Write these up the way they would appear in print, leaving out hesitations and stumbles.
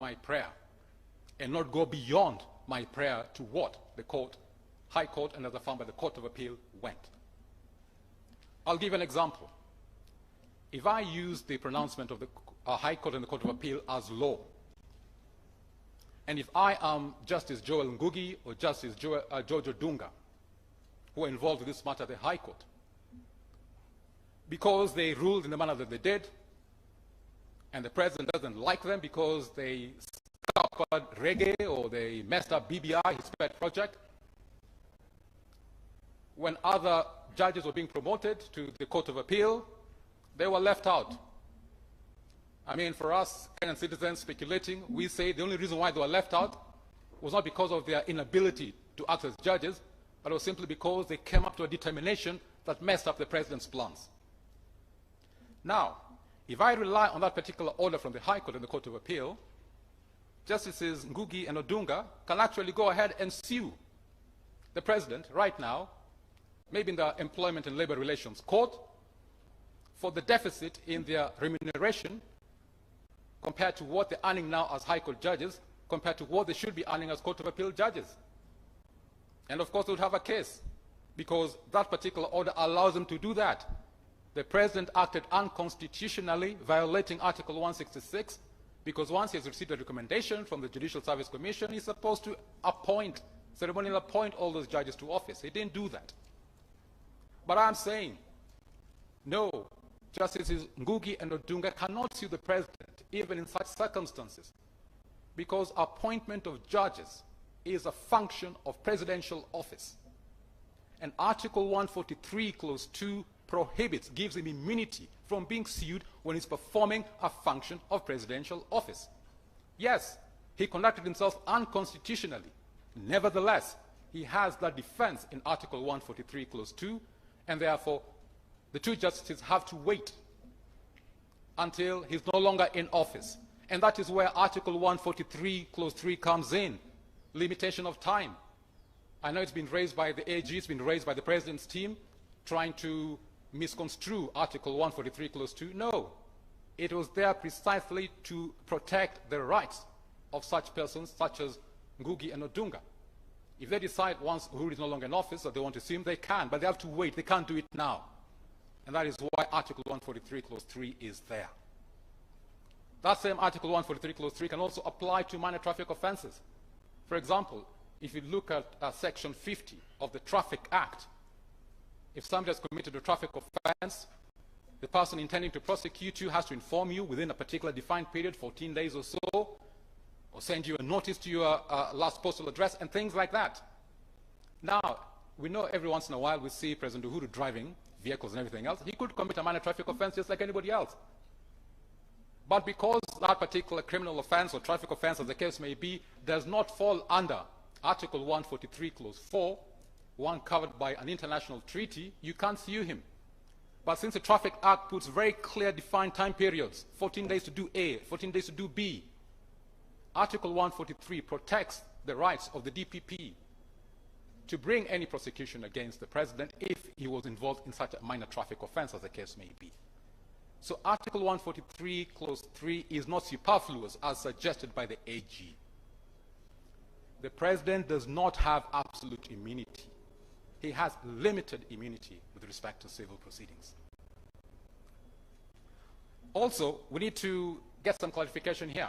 my prayer and not go beyond my prayer to what the court, High Court, and as affirmed by the Court of Appeal, went. I'll give an example. If I use the pronouncement of the High Court and the Court of Appeal as law, and if I am Justice Joel Ngugi or Justice George Odunga, who are involved in this matter at the High Court, because they ruled in the manner that they did, and the president doesn't like them because they scuppered reggae or they messed up BBI, his pet project, when other judges were being promoted to the Court of Appeal, they were left out. I mean, for us Kenyan citizens speculating, we say the only reason why they were left out was not because of their inability to act as judges, but it was simply because they came up to a determination that messed up the president's plans. Now, if I rely on that particular order from the High Court and the Court of Appeal, Justices Ngugi and Odunga can actually go ahead and sue the president right now, maybe in the Employment and Labor Relations Court, for the deficit in their remuneration compared to what they're earning now as High Court judges, compared to what they should be earning as Court of Appeal judges. And of course, they would have a case, because that particular order allows them to do that. The president acted unconstitutionally, violating Article 166, because once he has received a recommendation from the Judicial Service Commission, he's supposed to ceremonially appoint all those judges to office. He didn't do that. But I'm saying, no, Justices Ngugi and Odunga cannot sue the president, even in such circumstances, because appointment of judges is a function of presidential office. And Article 143, Clause 2, prohibits, gives him immunity from being sued when he's performing a function of presidential office. Yes, he conducted himself unconstitutionally. Nevertheless, he has that defense in Article 143, Clause 2, and therefore the two justices have to wait until he's no longer in office. And that is where Article 143, Clause 3 comes in, limitation of time. I know it's been raised by the AG, it's been raised by the president's team, trying to misconstrue Article 143, Clause 2. No, it was there precisely to protect the rights of such persons, such as Ngugi and Odunga. If they decide once Uhuru is no longer in office that they want to sue him, they can, but they have to wait. They can't do it now. And that is why Article 143, Clause 3 is there. That same Article 143, Clause 3 can also apply to minor traffic offenses. For example, if you look at Section 50 of the Traffic Act, if somebody has committed a traffic offense, the person intending to prosecute you has to inform you within a particular defined period, 14 days or so, or send you a notice to your last postal address, and things like that. Now, we know every once in a while we see President Uhuru driving vehicles and everything else. He could commit a minor traffic offense just like anybody else. But because that particular criminal offense or traffic offense, as the case may be, does not fall under Article 143, Clause 4, one covered by an international treaty, you can't sue him. But since the Traffic Act puts very clear defined time periods, 14 days to do A, 14 days to do B, Article 143 protects the rights of the DPP to bring any prosecution against the president if he was involved in such a minor traffic offense, as the case may be. So Article 143, Clause 3 is not superfluous as suggested by the AG. The president does not have absolute immunity. He has limited immunity with respect to civil proceedings. Also, we need to get some clarification here.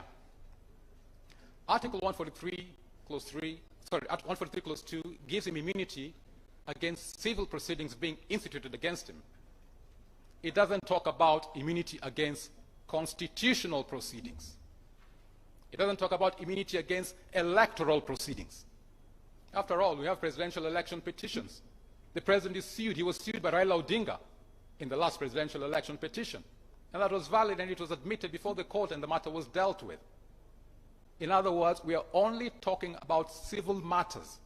Article 143, Clause 3, Article 143, Clause 2 gives him immunity against civil proceedings being instituted against him. It doesn't talk about immunity against constitutional proceedings. It doesn't talk about immunity against electoral proceedings. After all, we have presidential election petitions. The president is sued. He was sued by Raila Odinga in the last presidential election petition. And that was valid, and it was admitted before the court, and the matter was dealt with. In other words, we are only talking about civil matters.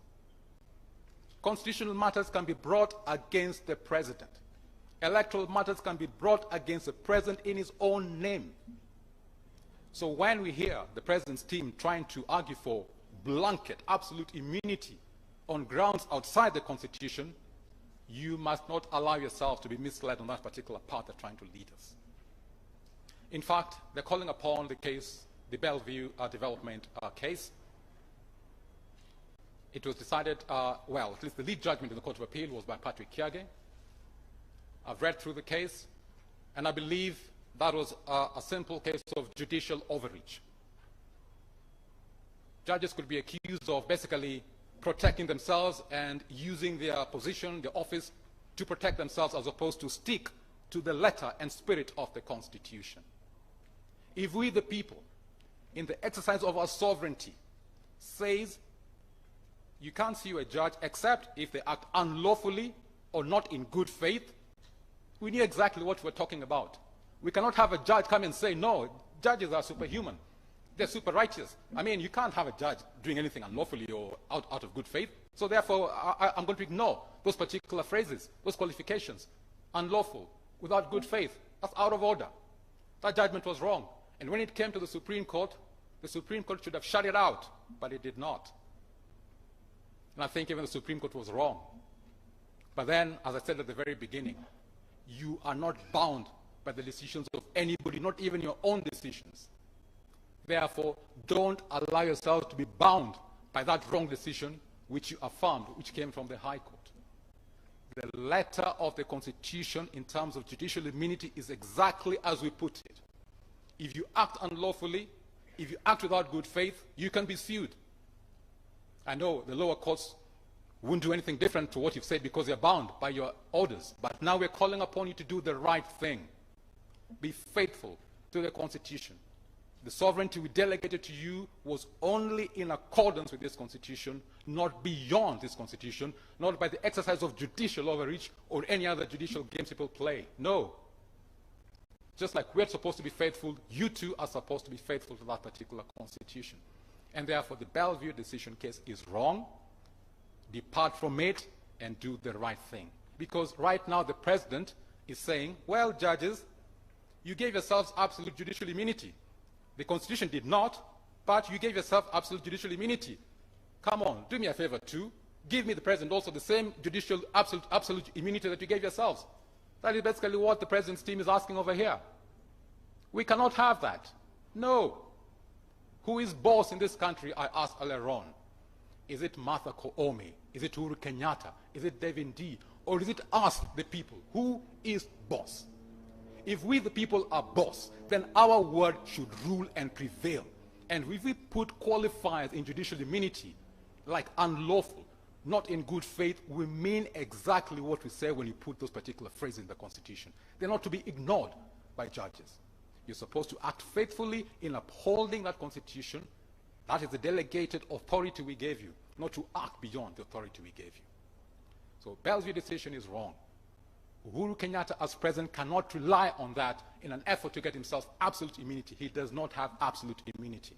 Constitutional matters can be brought against the president. Electoral matters can be brought against the president in his own name. So when we hear the president's team trying to argue for blanket, absolute immunity on grounds outside the Constitution, you must not allow yourself to be misled on that particular path they're trying to lead us. In fact, they're calling upon the case, the Bellevue development case. It was decided, well, at least the lead judgment in the Court of Appeal was by Patrick Kiage. I've read through the case, and I believe that was a simple case of judicial overreach. Judges could be accused of basically protecting themselves and using their position, their office, to protect themselves as opposed to stick to the letter and spirit of the Constitution. If we, the people, in the exercise of our sovereignty, says you can't sue a judge except if they act unlawfully or not in good faith, we knew exactly what we're talking about. We cannot have a judge come and say, no, judges are superhuman. They're super righteous. I mean, you can't have a judge doing anything unlawfully or out of good faith. So therefore, I'm going to ignore those particular phrases, those qualifications. Unlawful, without good faith. That's out of order. That judgment was wrong. And when it came to the Supreme Court should have shut it out, but it did not. And I think even the Supreme Court was wrong. But then, as I said at the very beginning, you are not bound by the decisions of anybody, not even your own decisions. Therefore, don't allow yourself to be bound by that wrong decision which you affirmed, which came from the High Court. The letter of the Constitution in terms of judicial immunity is exactly as we put it. If you act unlawfully, if you act without good faith, you can be sued. I know the lower courts wouldn't do anything different to what you've said because they're bound by your orders. But now we're calling upon you to do the right thing. Be faithful to the Constitution. The sovereignty we delegated to you was only in accordance with this Constitution, not beyond this Constitution, not by the exercise of judicial overreach or any other judicial games people play. No. Just like we're supposed to be faithful, you too are supposed to be faithful to that particular Constitution. And therefore, the Bellevue decision case is wrong. Depart from it and do the right thing. Because right now the president is saying, well, judges, you gave yourselves absolute judicial immunity. The Constitution did not, but you gave yourself absolute judicial immunity. Come on, do me a favor too. Give me, the president, also the same judicial absolute immunity that you gave yourselves. That is basically what the president's team is asking over here. We cannot have that. No. Who is boss in this country, I asked earlier on. Is it Martha Koome? Is it Uhuru Kenyatta? Is it Devin D? Or is it us, the people? Who is boss? If we, the people, are boss, then our word should rule and prevail. And if we put qualifiers in judicial immunity, like unlawful, not in good faith, we mean exactly what we say when you put those particular phrases in the Constitution. They're not to be ignored by judges. You're supposed to act faithfully in upholding that Constitution. That is the delegated authority we gave you, not to act beyond the authority we gave you. So Bellevue decision is wrong. Uhuru Kenyatta as president cannot rely on that in an effort to get himself absolute immunity. He does not have absolute immunity.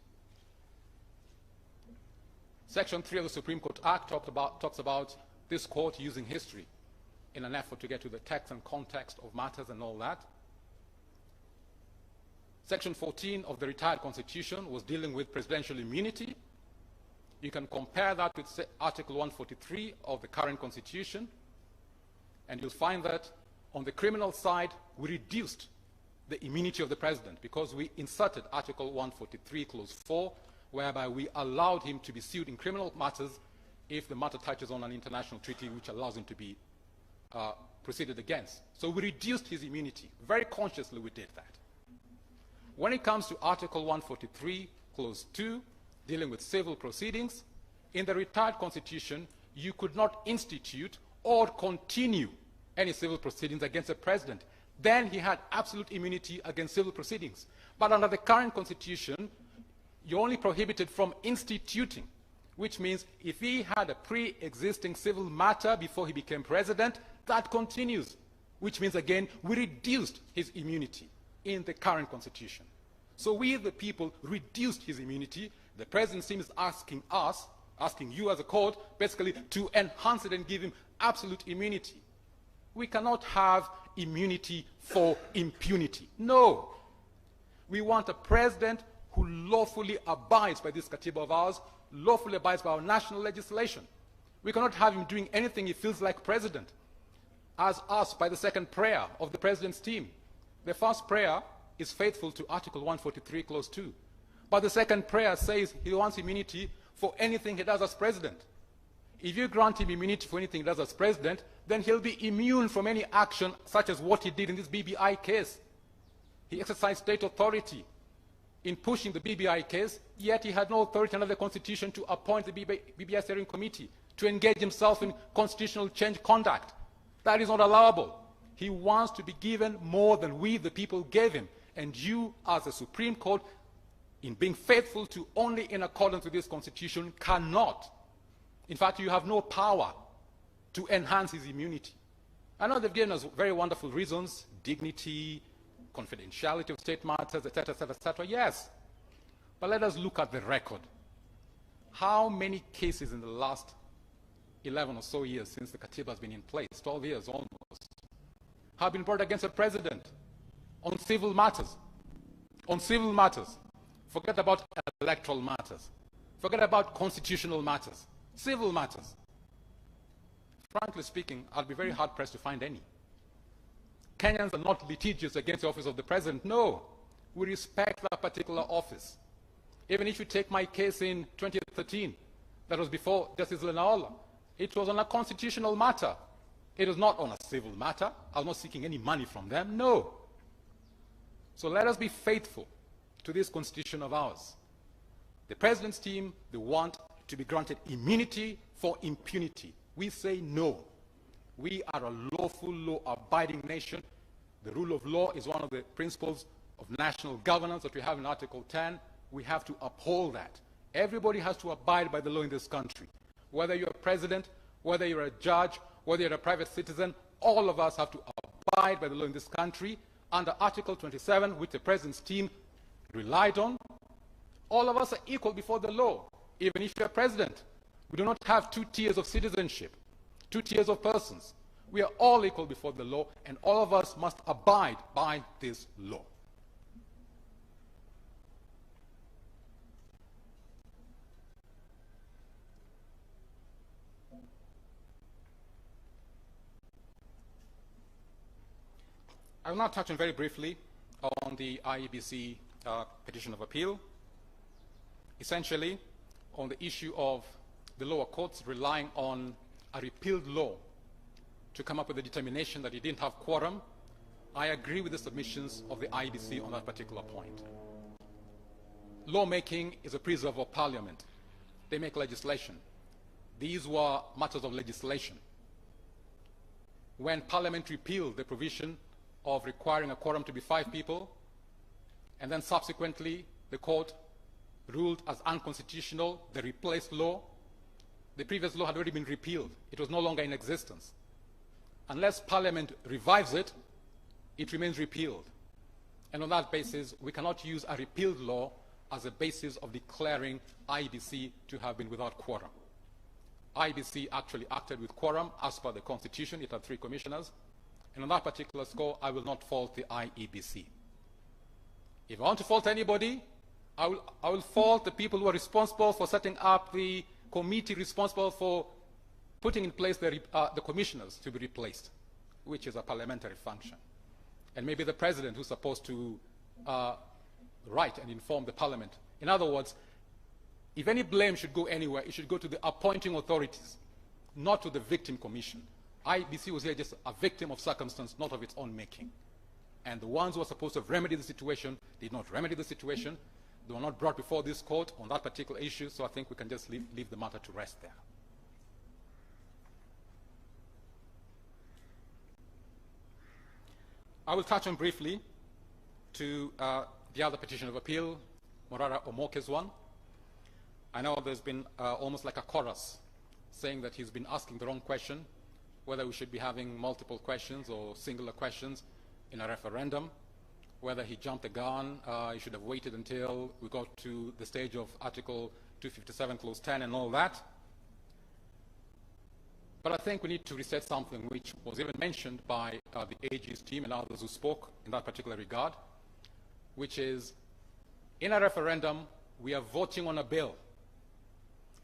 Section 3 of the Supreme Court Act talks about this court using history in an effort to get to the text and context of matters and all that. Section 14 of the retired Constitution was dealing with presidential immunity. You can compare that with Article 143 of the current Constitution, and you'll find that on the criminal side, we reduced the immunity of the president because we inserted Article 143, Clause 4, whereby we allowed him to be sued in criminal matters if the matter touches on an international treaty which allows him to be proceeded against. So we reduced his immunity. Very consciously we did that. When it comes to Article 143, Clause 2, dealing with civil proceedings, in the retired Constitution, you could not institute or continue any civil proceedings against the president. Then he had absolute immunity against civil proceedings. But under the current Constitution, you're only prohibited from instituting, which means if he had a pre-existing civil matter before he became president, that continues, which means, again, we reduced his immunity in the current Constitution. So we, the people, reduced his immunity. The president seems asking us, asking you as a court, basically to enhance it and give him absolute immunity. We cannot have immunity for impunity. No. We want a president who lawfully abides by this Katiba of ours, lawfully abides by our national legislation. We cannot have him doing anything he feels like president, as asked by the second prayer of the president's team. The first prayer is faithful to Article 143, Clause 2. But But the second prayer says he wants immunity for anything he does as president. If you grant him immunity for anything he does as president, then he'll be immune from any action such as what he did in this BBI case. He exercised state authority in pushing the BBI case, yet he had no authority under the Constitution to appoint the BBI steering committee, to engage himself in constitutional change conduct. That is not allowable. He wants to be given more than we, the people, gave him. And you, as the Supreme Court, in being faithful to only in accordance with this Constitution, cannot. In fact, you have no power to enhance his immunity. I know they've given us very wonderful reasons, dignity, confidentiality of state matters, etc., etc., etc. Yes. But let us look at the record. How many cases in the last 11 or so years since the Katiba has been in place, 12 years almost, have been brought against a president on civil matters? On civil matters. Forget about electoral matters. Forget about constitutional matters. Civil matters. Frankly speaking, I'll be very hard-pressed to find any. Kenyans are not litigious against the office of the president. No. We respect that particular office. Even if you take my case in 2013, that was before Justice Lenaola, it was on a constitutional matter. It was not on a civil matter. I was not seeking any money from them. No. So let us be faithful to this constitution of ours. The president's team, they want to be granted immunity for impunity. We say no. We are a lawful, law-abiding nation. The rule of law is one of the principles of national governance that we have in Article 10. We have to uphold that. Everybody has to abide by the law in this country. Whether you're a president, whether you're a judge, whether you're a private citizen, all of us have to abide by the law in this country. Under Article 27, which the president's team relied on, all of us are equal before the law, even if you're president. We do not have two tiers of citizenship, two tiers of persons. We are all equal before the law, and all of us must abide by this law. I will now touch on very briefly on the IEBC petition of appeal, essentially on the issue of the lower courts relying on a repealed law to come up with a determination that it didn't have quorum. I agree with the submissions of the IEBC on that particular point. Lawmaking is a preserve of parliament. They make legislation. These were matters of legislation. When parliament repealed the provision of requiring a quorum to be 5 people, and then subsequently the court ruled as unconstitutional the replaced law, the previous law had already been repealed. It was no longer in existence. Unless Parliament revives it, it remains repealed. And on that basis, we cannot use a repealed law as a basis of declaring IEBC to have been without quorum. IEBC actually acted with quorum as per the Constitution. It had 3 commissioners. And on that particular score, I will not fault the IEBC. If I want to fault anybody, I will fault the people who are responsible for setting up the committee responsible for putting in place the commissioners to be replaced, which is a parliamentary function. And maybe the president who's supposed to write and inform the parliament. In other words, if any blame should go anywhere, it should go to the appointing authorities, not to the victim commission. IEBC was here just a victim of circumstance, not of its own making. And the ones who were supposed to have remedied the situation did not remedy the situation. They were not brought before this court on that particular issue, so I think we can just leave the matter to rest there. I will touch on briefly to the other petition of appeal, Morara Omoke's one. I know there's been almost like a chorus saying that he's been asking the wrong question, whether we should be having multiple questions or singular questions in a referendum, whether he jumped the gun, he should have waited until we got to the stage of Article 257, Clause 10 and all that. But I think we need to reset something which was even mentioned by the AG's team and others who spoke in that particular regard, which is, in a referendum, we are voting on a bill.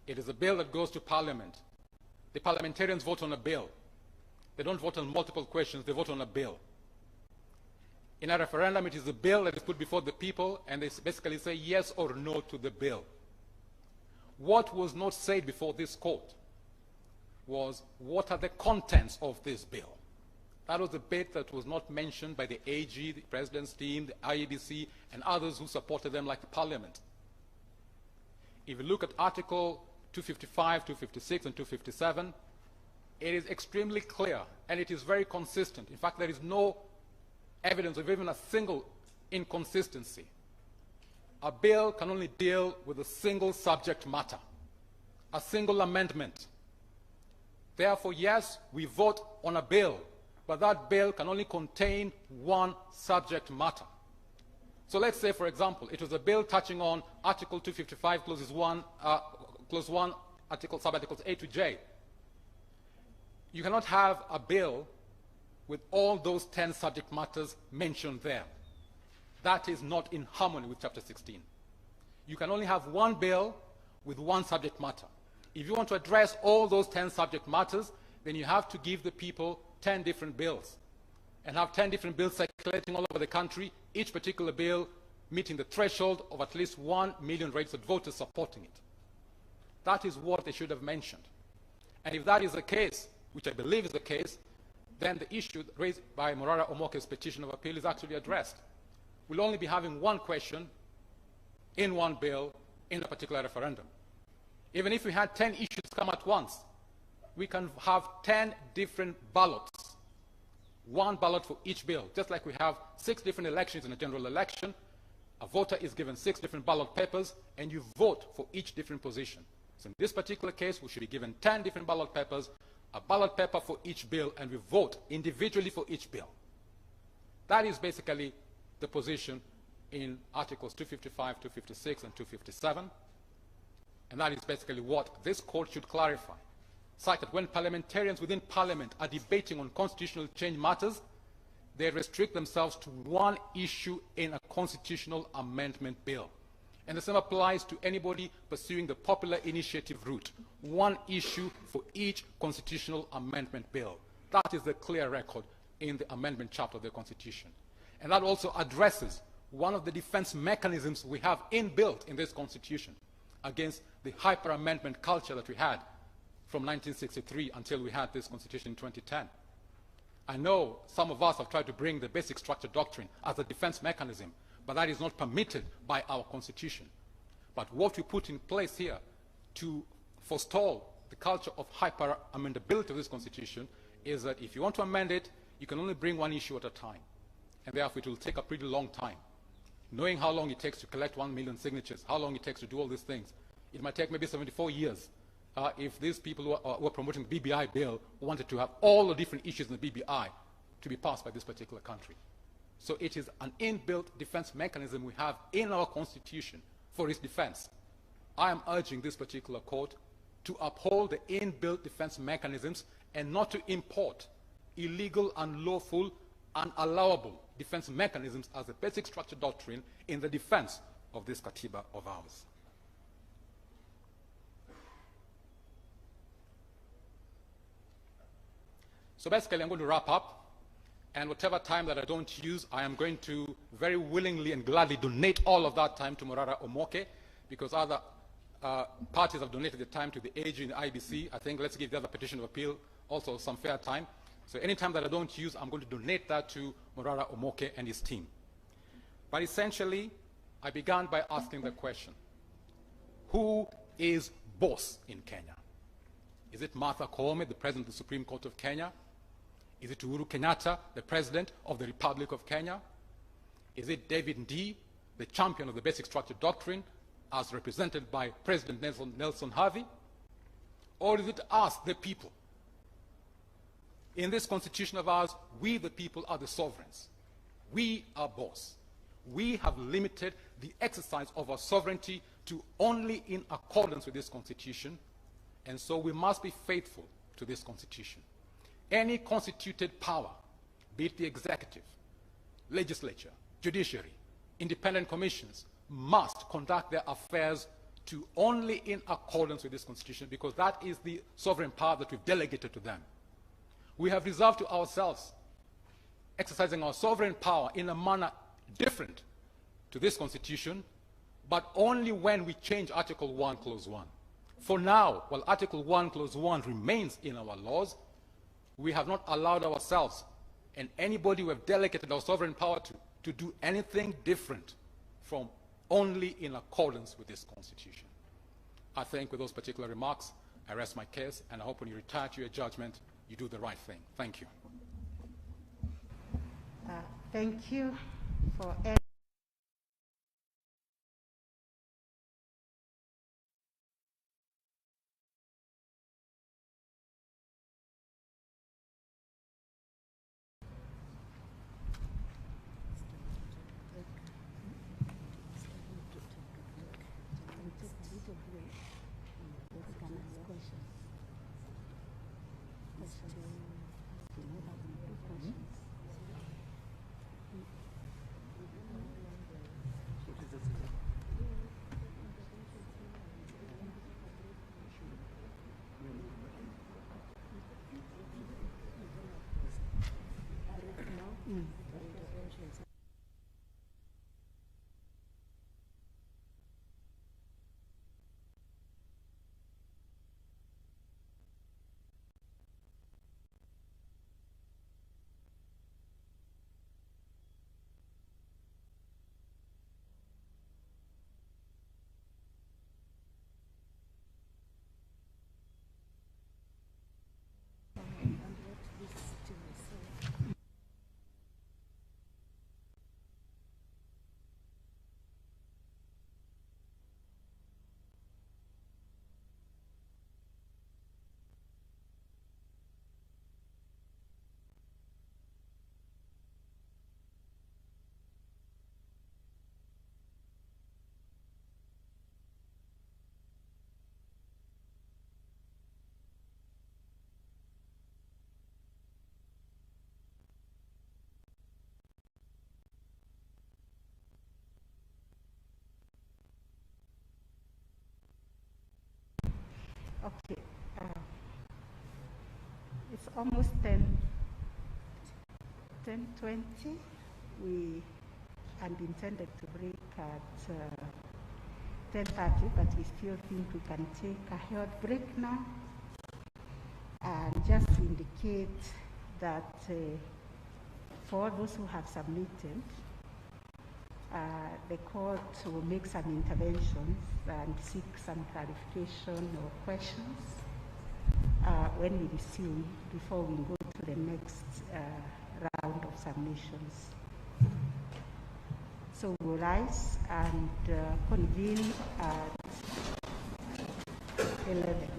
It is a bill that goes to Parliament. The parliamentarians vote on a bill. They don't vote on multiple questions, they vote on a bill. In a referendum, it is a bill that is put before the people, and they basically say yes or no to the bill. What was not said before this court was, what are the contents of this bill? That was a bit that was not mentioned by the AG, the President's team, the IEBC, and others who supported them, like the Parliament. If you look at Article 255, 256, and 257, it is extremely clear, and it is very consistent. In fact, there is no evidence of even a single inconsistency. A bill can only deal with a single subject matter, a single amendment. Therefore, yes, we vote on a bill, but that bill can only contain one subject matter. So let's say, for example, it was a bill touching on Article 255, Clause 1, Sub-Articles A to J. You cannot have a bill with all those 10 subject matters mentioned there. That is not in harmony with Chapter 16. You can only have one bill with one subject matter. If you want to address all those 10 subject matters, then you have to give the people 10 different bills and have 10 different bills circulating all over the country, each particular bill meeting the threshold of at least 1 million registered voters supporting it. That is what they should have mentioned. And if that is the case, which I believe is the case, then the issue raised by Morara Omoke's petition of appeal is actually addressed. We'll only be having one question in one bill in a particular referendum. Even if we had 10 issues come at once, we can have 10 different ballots, one ballot for each bill. Just like we have 6 different elections in a general election, a voter is given 6 different ballot papers, and you vote for each different position. So in this particular case, we should be given 10 different ballot papers, a ballot paper for each bill, and we vote individually for each bill. That is basically the position in Articles 255, 256, and 257. And that is basically what this court should clarify, such that when parliamentarians within Parliament are debating on constitutional change matters, they restrict themselves to one issue in a constitutional amendment bill. And the same applies to anybody pursuing the popular initiative route. One issue for each constitutional amendment bill. That is the clear record in the amendment chapter of the Constitution. And that also addresses one of the defense mechanisms we have inbuilt in this Constitution against the hyper-amendment culture that we had from 1963 until we had this Constitution in 2010. I know some of us have tried to bring the basic structure doctrine as a defense mechanism, but that is not permitted by our Constitution. But what we put in place here to forestall the culture of hyper-amendability of this Constitution is that if you want to amend it, you can only bring one issue at a time. And therefore, it will take a pretty long time. Knowing how long it takes to collect 1 million signatures, how long it takes to do all these things, it might take maybe 74 years if these people who are promoting the BBI bill wanted to have all the different issues in the BBI to be passed by this particular country. So it is an inbuilt defense mechanism we have in our Constitution for its defense. I am urging this particular court to uphold the inbuilt defense mechanisms and not to import illegal, unlawful, unallowable defense mechanisms as a basic structure doctrine in the defense of this Katiba of ours. So basically, I'm going to wrap up, and whatever time that I don't use, I am going to very willingly and gladly donate all of that time to Morara Omoke, because other parties have donated the time to the AG and the IBC. I think let's give the other petition of appeal also some fair time. So any time that I don't use, I'm going to donate that to Morara Omoke and his team. But essentially, I began by asking the question, who is boss in Kenya? Is it Martha Koome, the President of the Supreme Court of Kenya? Is it Uhuru Kenyatta, the President of the Republic of Kenya? Is it David Ndii, the champion of the basic structure doctrine, as represented by President Nelson Harvey? Or is it us, the people? In this Constitution of ours, we the people are the sovereigns. We are boss. We have limited the exercise of our sovereignty to only in accordance with this Constitution, and so we must be faithful to this Constitution. Any constituted power, be it the executive, legislature, judiciary, independent commissions, must conduct their affairs to only in accordance with this Constitution, because that is the sovereign power that we've delegated to them. We have reserved to ourselves exercising our sovereign power in a manner different to this Constitution, but only when we change Article 1, Clause 1. For now, while Article 1, Clause 1 remains in our laws, we have not allowed ourselves and anybody we have delegated our sovereign power to do anything different from only in accordance with this Constitution. I think with those particular remarks, I rest my case, and I hope when you retire to your judgment, you do the right thing. Thank you. Thank you for okay. It's almost 10:20. We had intended to break at 10:30, but we still think we can take a short break now. And just to indicate that for those who have submitted, the court will make some interventions and seek some clarification or questions when we resume before we go to the next round of submissions. So we'll rise and convene at 11.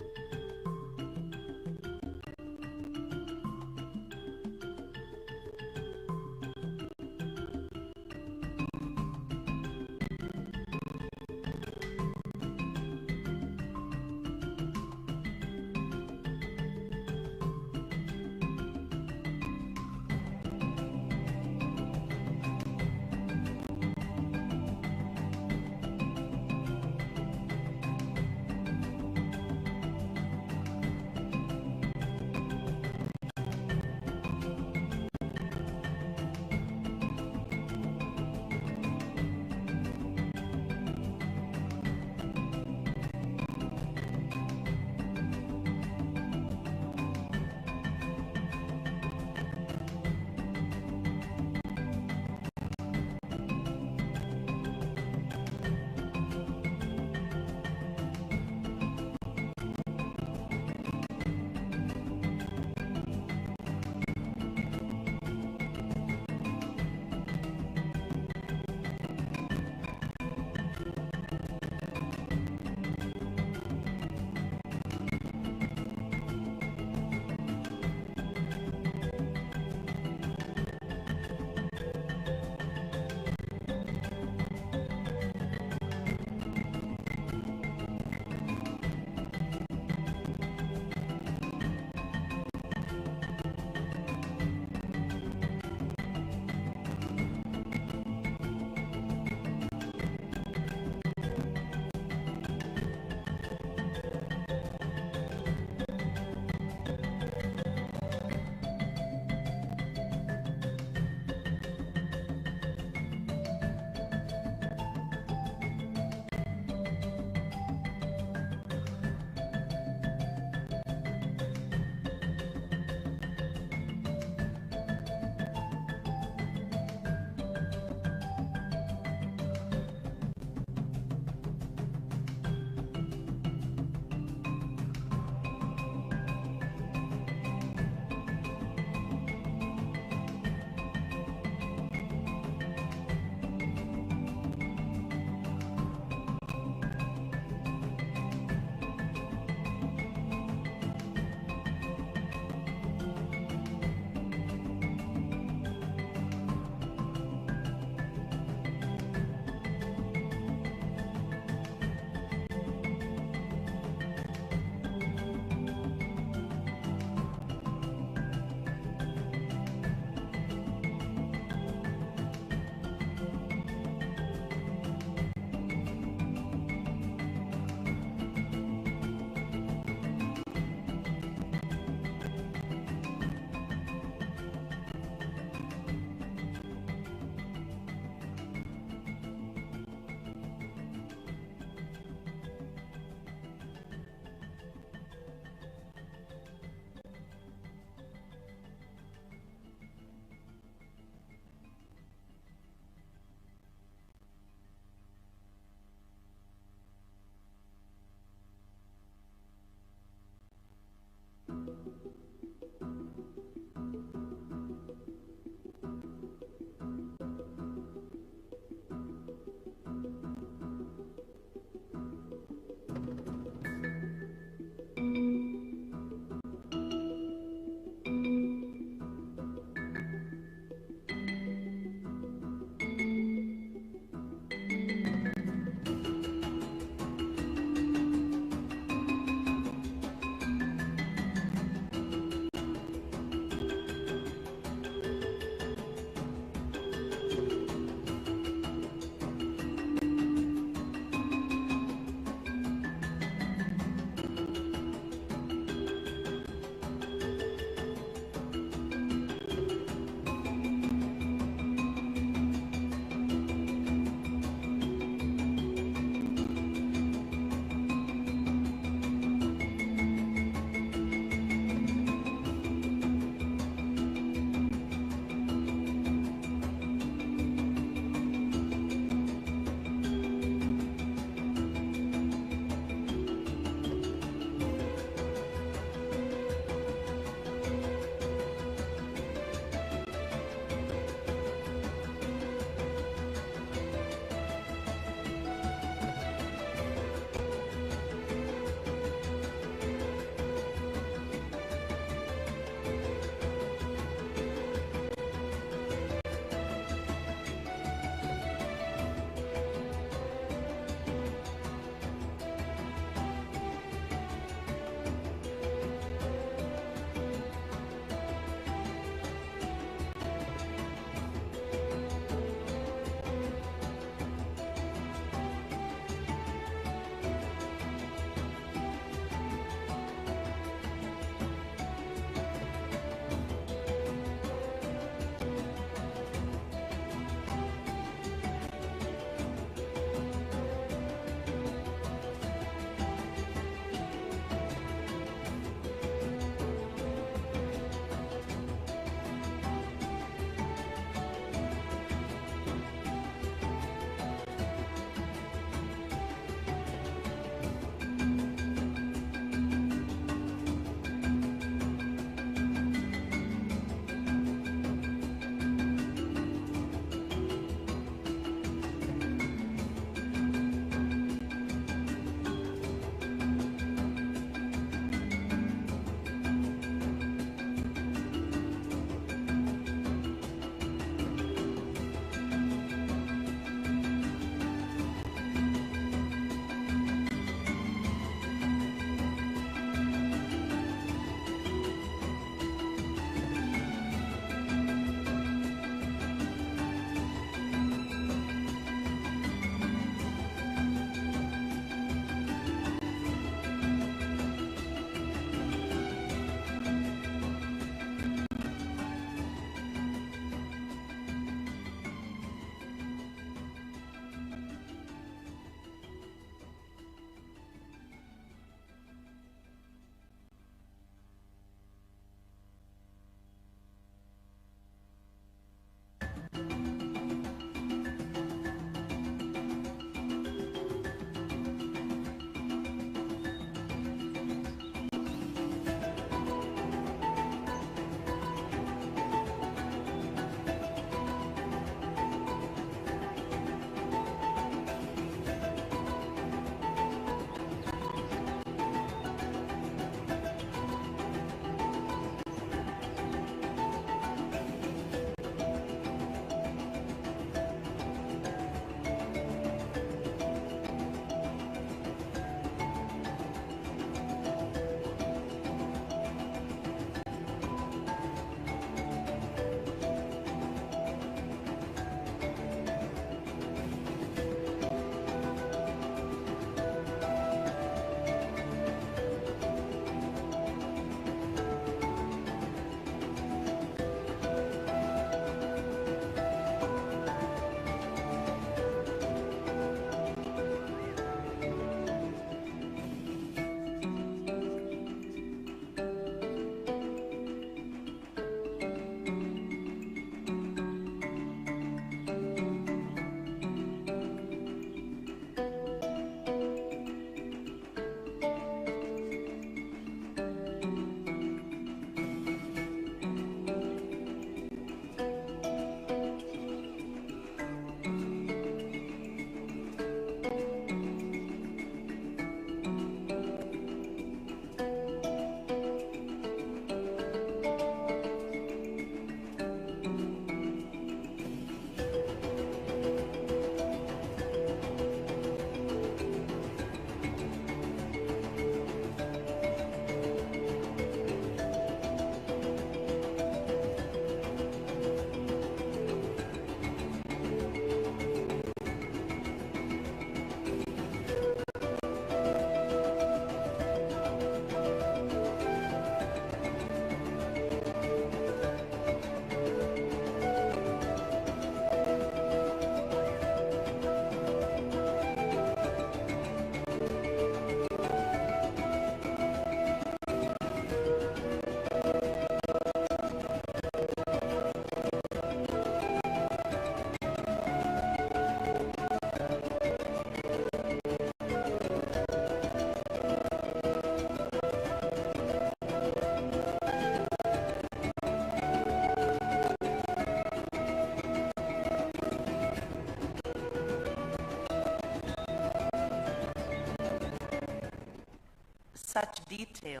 such detail.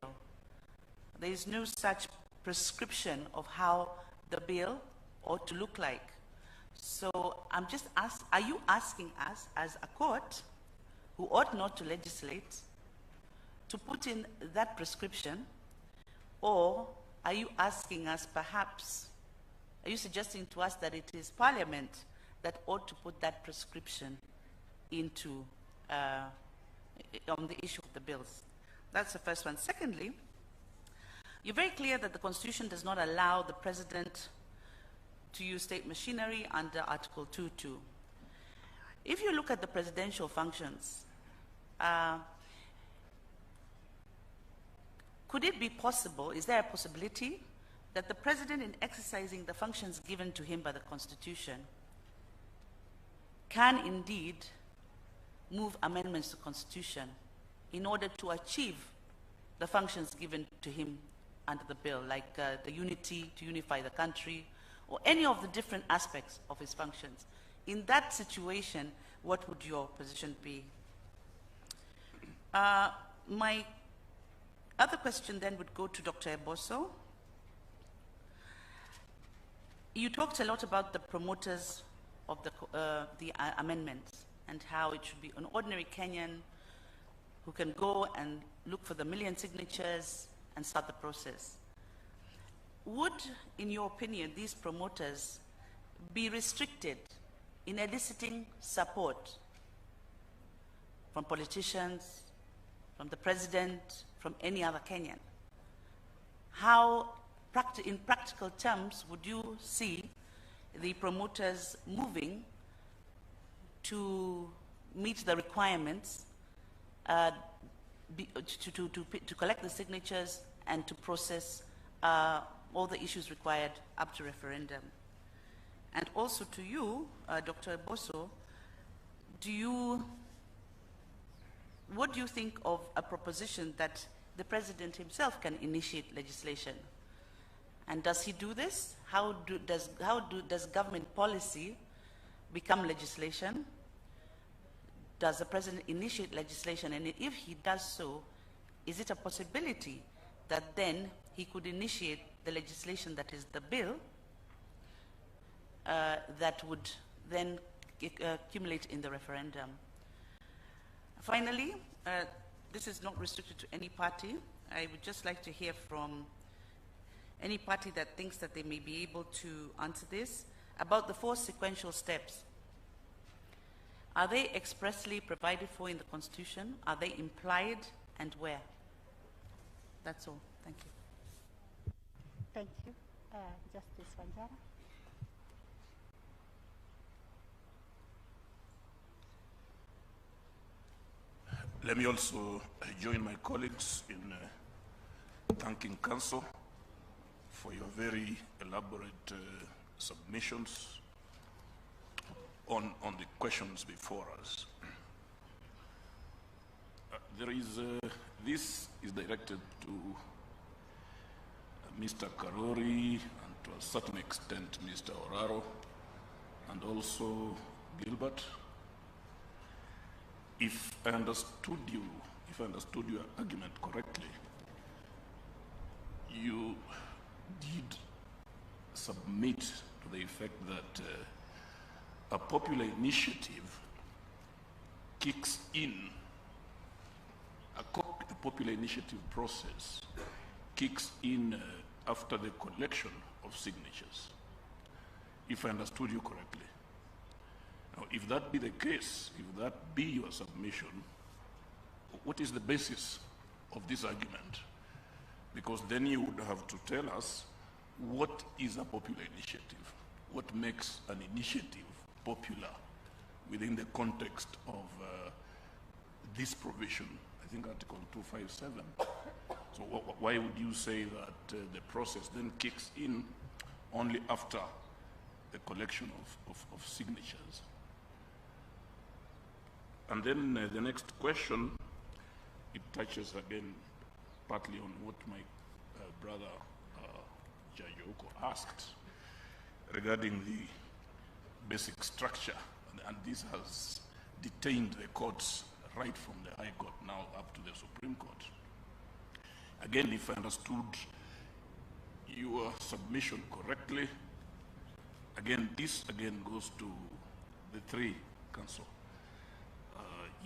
There is no such prescription of how the bill ought to look like. So I'm just asking, are you asking us as a court who ought not to legislate to put in that prescription, or are you asking us perhaps, are you suggesting to us that it is Parliament that ought to put that prescription into, on the issue of the bills? That's the first one. Secondly, you're very clear that the Constitution does not allow the President to use state machinery under Article 2.2. If you look at the presidential functions, could it be possible, is there a possibility that the President, in exercising the functions given to him by the Constitution, can indeed move amendments to the Constitution in order to achieve the functions given to him under the bill, like the unity, to unify the country, or any of the different aspects of his functions? In that situation, what would your position be? My other question then would go to Dr. Eboso. You talked a lot about the promoters of the amendments and how it should be an ordinary Kenyan who can go and look for the million signatures and start the process. Would, in your opinion, these promoters be restricted in eliciting support from politicians, from the President, from any other Kenyan? How, in practical terms, would you see the promoters moving to meet the requirements, to collect the signatures and to process all the issues required up to referendum? And also to you, Dr. Eboso, what do you think of a proposition that the President himself can initiate legislation? And does he do this? How does government policy become legislation? Does the President initiate legislation? And if he does so, is it a possibility that then he could initiate the legislation that is the bill that would then accumulate in the referendum? Finally, this is not restricted to any party. I would just like to hear from any party that thinks that they may be able to answer this, about the 4 sequential steps. Are they expressly provided for in the Constitution? Are they implied, and where? That's all. Thank you. Thank you. Justice Wanjara. Let me also join my colleagues in thanking Council for your very elaborate submissions on the questions before us. This is directed to Mr. Karori and to a certain extent Mr. Oraro and also Gilbert. If I understood your argument correctly, you did submit to the effect that a popular initiative kicks in, a popular initiative process kicks in after the collection of signatures, if I understood you correctly. Now, if that be the case, if that be your submission, what is the basis of this argument? Because then you would have to tell us what is a popular initiative, what makes an initiative popular within the context of this provision, I think Article 257. So why would you say that the process then kicks in only after the collection of signatures? And then the next question, it touches again partly on what my brother Jayoko asked regarding the basic structure, and this has detained the courts right from the High Court now up to the Supreme Court. Again, if I understood your submission correctly, again, this again goes to the three council.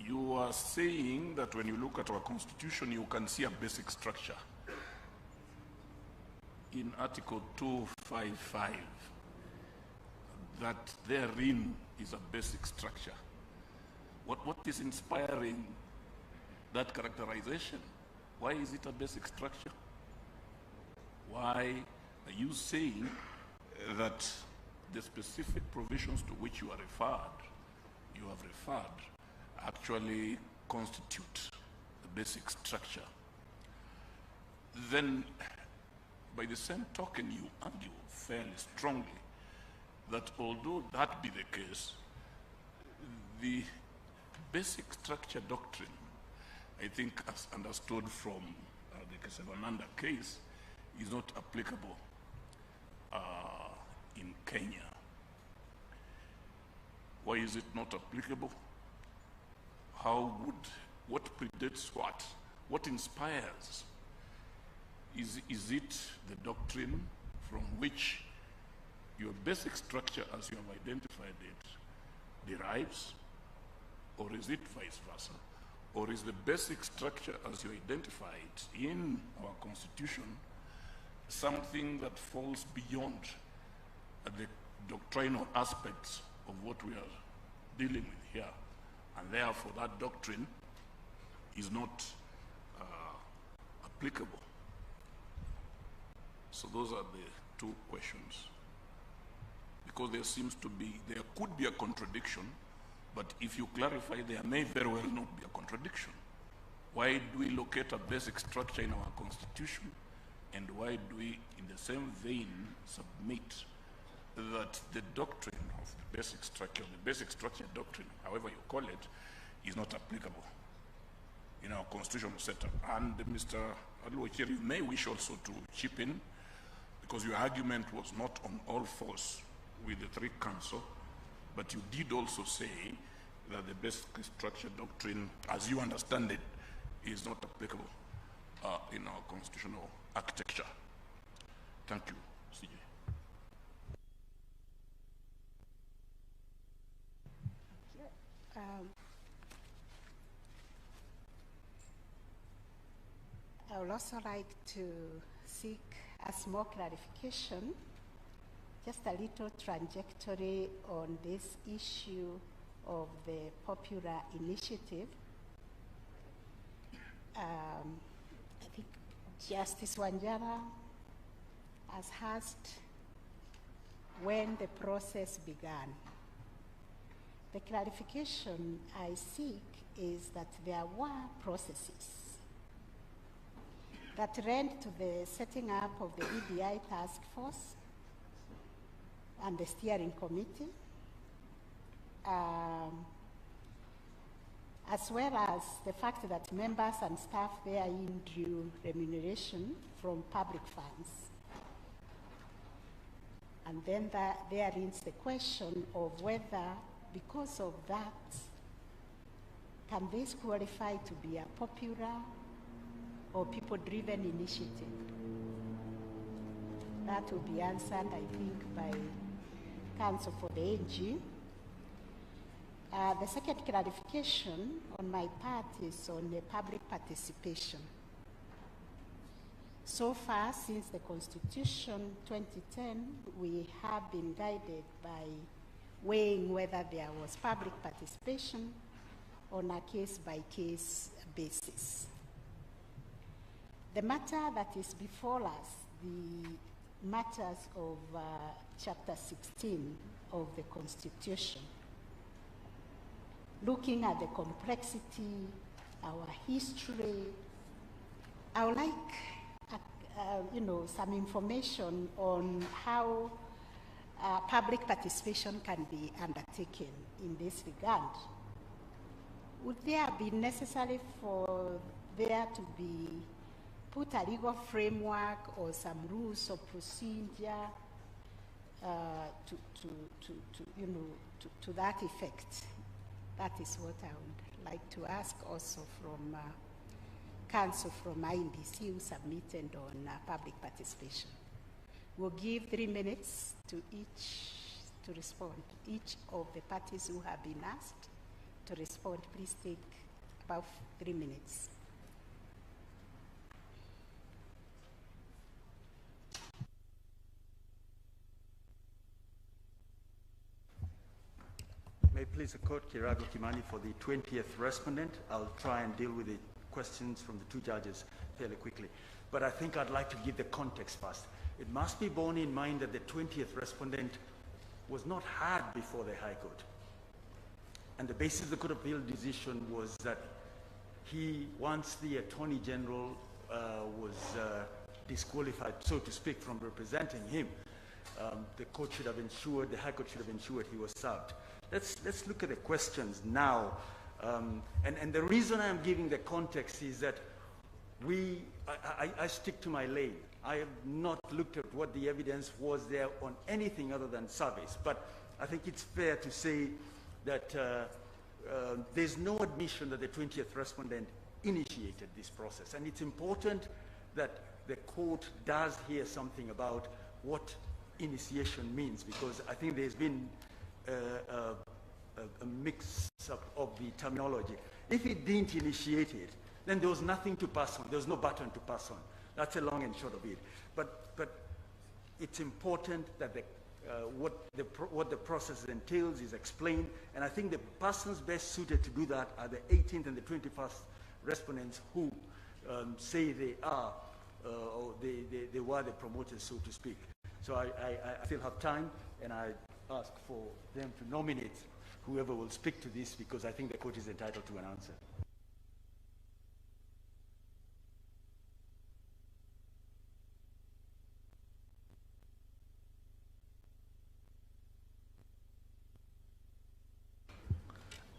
You are saying that when you look at our constitution, you can see a basic structure. In Article 255, that therein is a basic structure. What is inspiring that characterization? Why is it a basic structure? Why are you saying that the specific provisions to which you have referred, actually constitute the basic structure? Then, by the same token, you argue fairly strongly that although that be the case, the basic structure doctrine, I think as understood from the Kesavananda case, is not applicable in Kenya. Why is it not applicable? What predates what? What inspires? Is it the doctrine from which your basic structure as you have identified it derives? Or is it vice versa? Or is the basic structure as you identify it in our constitution something that falls beyond the doctrinal aspects of what we are dealing with here, and therefore that doctrine is not applicable? So those are the two questions. Because there could be a contradiction, but if you clarify, there may very well not be a contradiction. Why do we locate a basic structure in our constitution, and why do we, in the same vein, submit that the doctrine of the basic structure doctrine, however you call it, is not applicable in our constitutional setup? And Mr. Aluochiri, you may wish also to chip in, because your argument was not on all fours with the three council, but you did also say that the basic structure doctrine, as you understand it, is not applicable in our constitutional architecture. Thank you, CJ. I would also like to seek a small clarification, just a little trajectory on this issue of the popular initiative. I think Justice Wanjara has asked when the process began. The clarification I seek is that there were processes that led to the setting up of the EBI task force and the steering committee, as well as the fact that members and staff therein drew remuneration from public funds. And then there is the question of whether, because of that, can this qualify to be a popular or people-driven initiative? That will be answered, I think, by Council for the AG. The second clarification on my part is on the public participation. So far, since the Constitution 2010, we have been guided by weighing whether there was public participation on a case-by-case basis. The matter that is before us, the matters of Chapter 16 of the Constitution, looking at the complexity, our history, I would like some information on how public participation can be undertaken in this regard. Would there be necessary for there to be put a legal framework or some rules of procedure to that effect? That is what I would like to ask also from counsel from INDC who submitted on public participation. We'll give 3 minutes to respond. Each of the parties who have been asked to respond, please take about 3 minutes. May it please the court, Kirago Kimani for the 20th respondent. I'll try and deal with the questions from the two judges fairly quickly. But I think I'd like to give the context first. It must be borne in mind that the 20th respondent was not heard before the High Court. And the basis of the Court of Appeal decision was that once the Attorney General was disqualified, so to speak, from representing him, the court should have ensured, the High Court should have ensured he was served. Let's look at the questions now. And the reason I'm giving the context is that I stick to my lane. I have not looked at what the evidence was there on anything other than surveys. But I think it's fair to say that there's no admission that the 20th respondent initiated this process. And it's important that the court does hear something about what initiation means, because I think there's been a mix-up of the terminology. If it didn't initiate it, then there was nothing to pass on. There was no button to pass on. That's a long and short of it. But it's important that what the process entails is explained, and I think the persons best suited to do that are the 18th and the 21st respondents who say they are, or they were the promoters, so to speak. So I still have time, and I ask for them to nominate whoever will speak to this, because I think the court is entitled to an answer.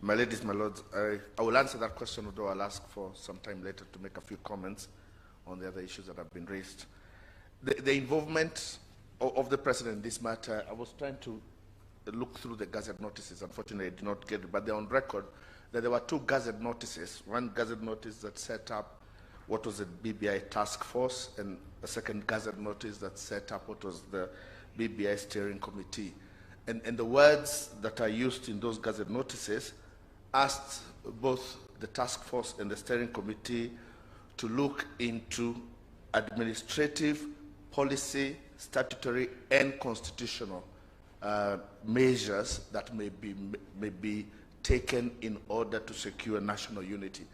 My ladies, my lords, I will answer that question, although I'll ask for some time later to make a few comments on the other issues that have been raised. The involvement of the President in this matter, I was trying to look through the Gazette notices. Unfortunately, I did not get it, but they're on record that there were two Gazette notices. One Gazette notice that set up what was the BBI task force, and a second Gazette notice that set up what was the BBI steering committee. And the words that are used in those Gazette notices asked both the task force and the steering committee to look into administrative, policy, statutory, and constitutional measures that may be taken in order to secure national unity.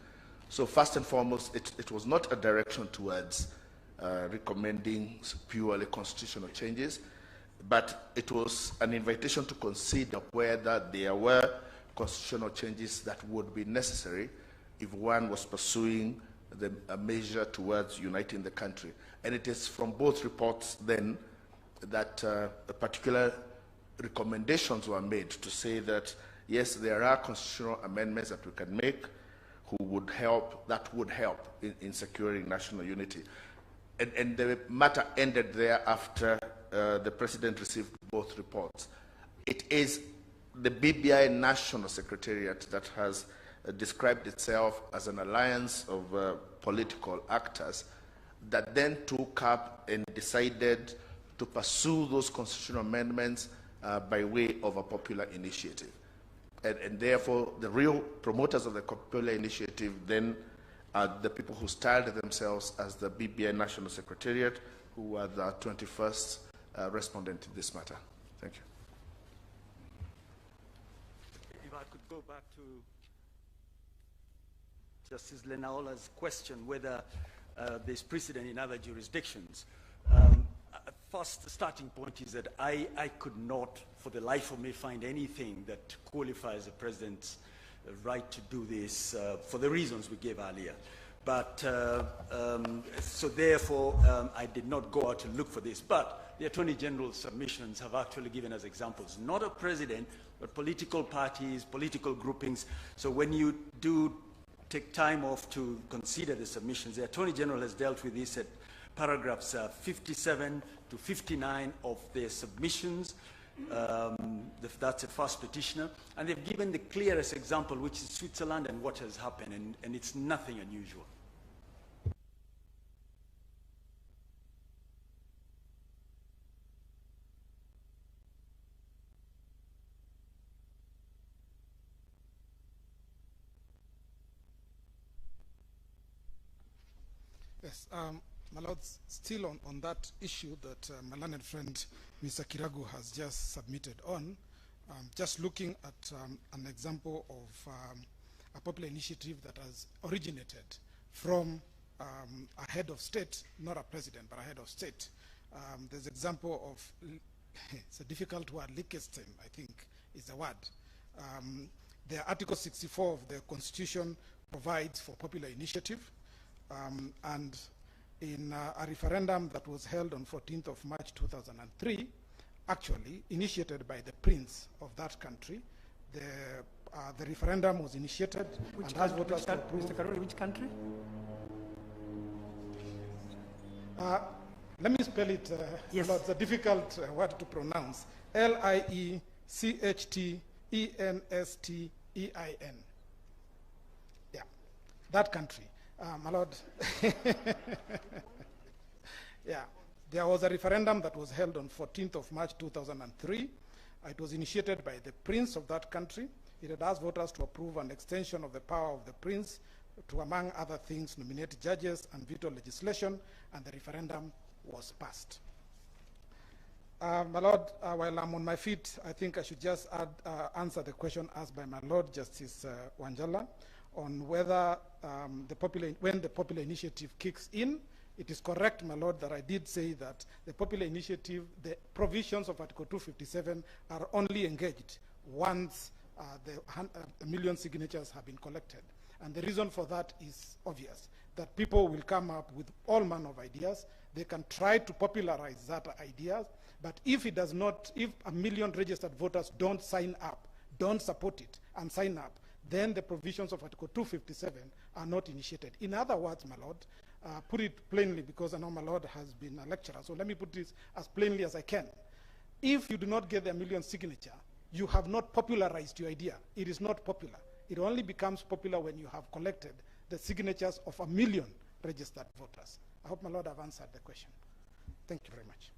So first and foremost, it was not a direction towards recommending purely constitutional changes, but it was an invitation to consider whether there were constitutional changes that would be necessary if one was pursuing a measure towards uniting the country. And it is from both reports then that particular recommendations were made to say that, yes, there are constitutional amendments that we can make that would help in securing national unity. And the matter ended there after the President received both reports. It is the BBI National Secretariat that has described itself as an alliance of political actors that then took up and decided to pursue those constitutional amendments by way of a popular initiative. And therefore, the real promoters of the popular initiative then are the people who styled themselves as the BBI National Secretariat, who were the 21st respondent in this matter. Thank you. If I could go back to Justice Lenaola's question, whether there's precedent in other jurisdictions. First, the starting point is that I could not, for the life of me, find anything that qualifies the President's right to do this for the reasons we gave earlier. But, so therefore, I did not go out to look for this. But the Attorney General's submissions have actually given us examples, not of President, but political parties, political groupings. So when you do take time off to consider the submissions, the Attorney General has dealt with this at paragraphs 57 to 59 of their submissions. That's the first petitioner. And they've given the clearest example, which is Switzerland and what has happened, and it's nothing unusual. Yes, my lords, still on that issue that my learned friend Mr. Kiragu has just submitted on, just looking at an example of a popular initiative that has originated from a head of state, not a president, but a head of state. There's example of, it's a difficult word, Liechtenstein, I think is the word. The Article 64 of the Constitution provides for popular initiative, and in a referendum that was held on 14th of March 2003, actually initiated by the prince of that country, the referendum was initiated and has voters to approve. Mr. Karuri, which country? Let me spell it. Yes. It's a difficult word to pronounce. Liechtenstein. Yeah, that country. My lord. Yeah, there was a referendum that was held on 14th of March 2003. It was initiated by the prince of that country. It had asked voters to approve an extension of the power of the prince to, among other things, nominate judges and veto legislation, and the referendum was passed. My lord, while I'm on my feet, I think I should just answer the question asked by my lord, Justice Wanjala, on whether when the popular initiative kicks in. It is correct, my lord, that I did say that the popular initiative, the provisions of Article 257 are only engaged once a million signatures have been collected. And the reason for that is obvious, that people will come up with all manner of ideas. They can try to popularize that idea, but if it does not, if a million registered voters don't sign up, don't support it and sign up, then the provisions of Article 257 are not initiated. In other words, my lord, put it plainly, because I know my lord has been a lecturer, so let me put this as plainly as I can. If you do not get the million signature, you have not popularized your idea. It is not popular. It only becomes popular when you have collected the signatures of a million registered voters. I hope my lord have answered the question. Thank you very much.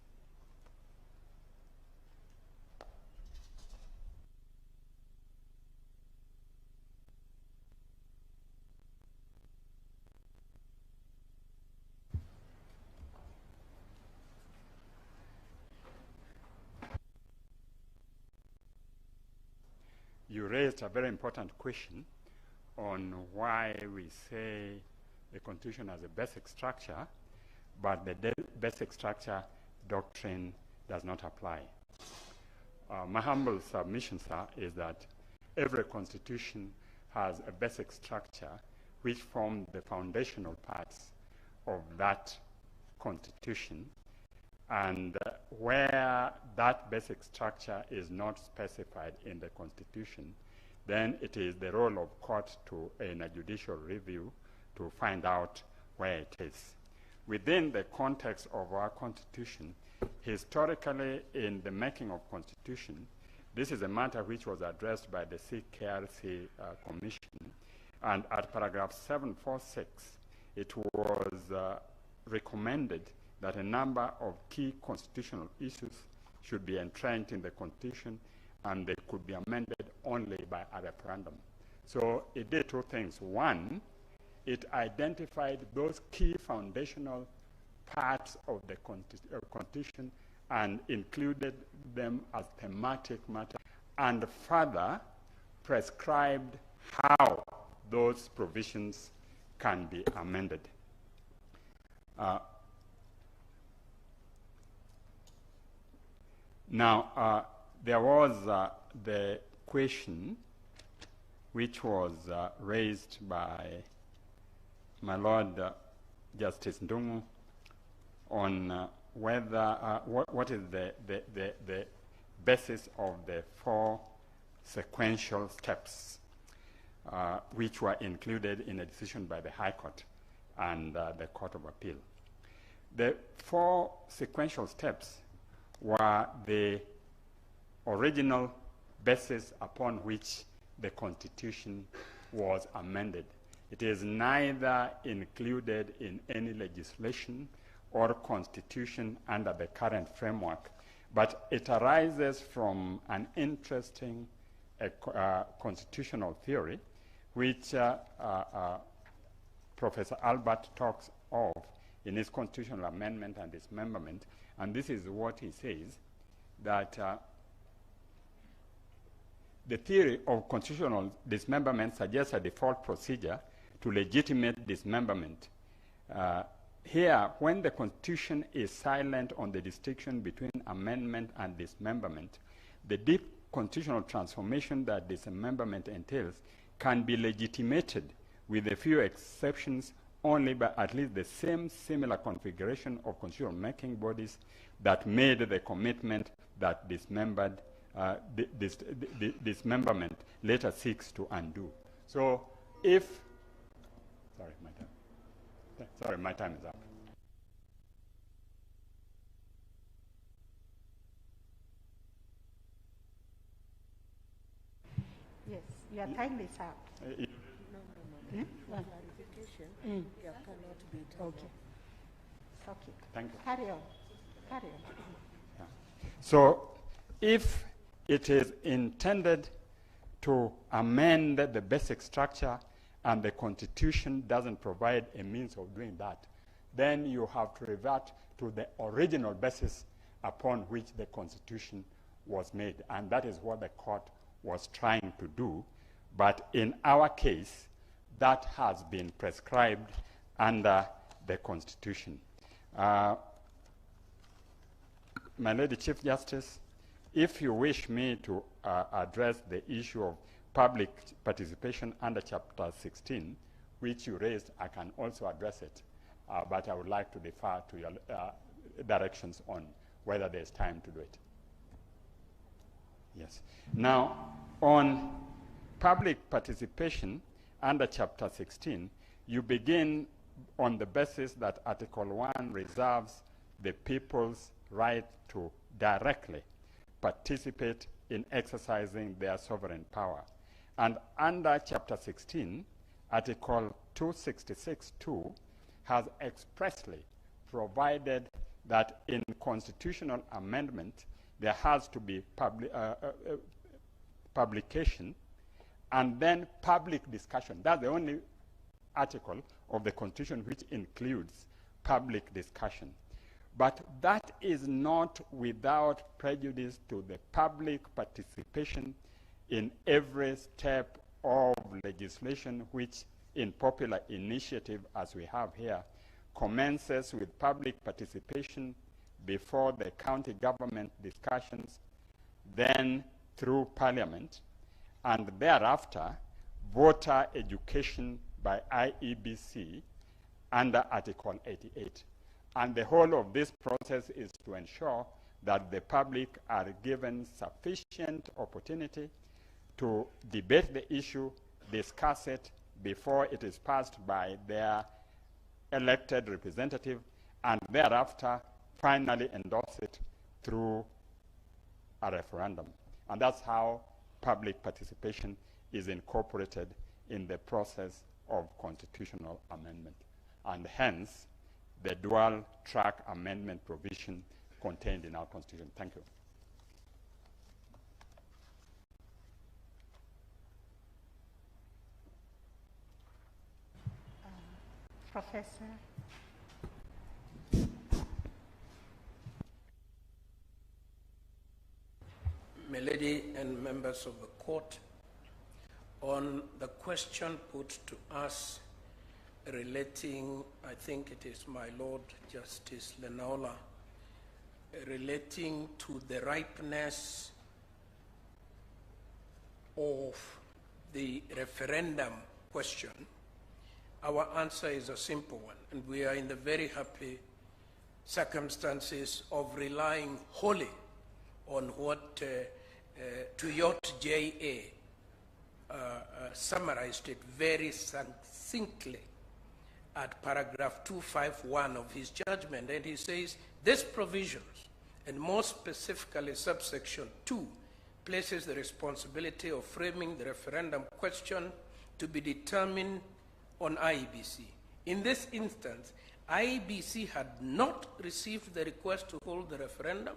You raised a very important question on why we say the Constitution has a basic structure, but the basic structure doctrine does not apply. My humble submission, sir, is that every constitution has a basic structure which form the foundational parts of that constitution, and where that basic structure is not specified in the Constitution, then it is the role of court to, in a judicial review, to find out where it is. Within the context of our Constitution, historically in the making of Constitution, this is a matter which was addressed by the CKRC Commission, and at paragraph 746, it was recommended that a number of key constitutional issues should be entrenched in the Constitution, and they could be amended only by a referendum. So it did two things. One, it identified those key foundational parts of the Constitution and included them as thematic matter, and further prescribed how those provisions can be amended. Now, there was the question which was raised by my Lord Justice Ndung'u on whether what is the basis of the four sequential steps which were included in a decision by the High Court and the Court of Appeal. The four sequential steps were the original basis upon which the Constitution was amended. It is neither included in any legislation or constitution under the current framework, but it arises from an interesting constitutional theory which Professor Albert talks of in his constitutional amendment and dismemberment, and this is what he says, that the theory of constitutional dismemberment suggests a default procedure to legitimate dismemberment. Here, when the Constitution is silent on the distinction between amendment and dismemberment, the deep constitutional transformation that dismemberment entails can be legitimated, with a few exceptions, only by at least the same similar configuration of constitutional making bodies that made the commitment that dismemberment later seeks to undo. So if, sorry, my time is up. Yes, your time is up. Clarification, there cannot be time. Okay. It's okay. Thank you. Carry on. Carry on. Yeah. So if it is intended to amend the basic structure and the Constitution doesn't provide a means of doing that, then you have to revert to the original basis upon which the Constitution was made. And that is what the court was trying to do. But in our case, that has been prescribed under the Constitution. My Lady Chief Justice, if you wish me to address the issue of public participation under Chapter 16, which you raised, I can also address it. But I would like to defer to your directions on whether there's time to do it. Yes. Now, on public participation under Chapter 16, you begin on the basis that Article 1 reserves the people's right to directly participate in exercising their sovereign power. And under Chapter 16, Article 266(2) has expressly provided that in constitutional amendment, there has to be publication and then public discussion. That's the only article of the Constitution which includes public discussion. But that is not without prejudice to the public participation in every step of legislation which, in popular initiative as we have here, commences with public participation before the county government discussions, then through Parliament, and thereafter voter education by IEBC under Article 88. And the whole of this process is to ensure that the public are given sufficient opportunity to debate the issue, discuss it before it is passed by their elected representative, and thereafter finally endorse it through a referendum. And that's how public participation is incorporated in the process of constitutional amendment. And hence, the dual track amendment provision contained in our Constitution. Thank you. Professor. My Lady and members of the court, on the question put to us relating, I think it is my Lord Justice Lenaola, relating to the ripeness of the referendum question, our answer is a simple one, and we are in the very happy circumstances of relying wholly on what Tuyot J.A. Summarized it very succinctly at paragraph 251 of his judgment, and he says, these provisions, and more specifically subsection 2, places the responsibility of framing the referendum question to be determined on IEBC. In this instance, IEBC had not received the request to hold the referendum,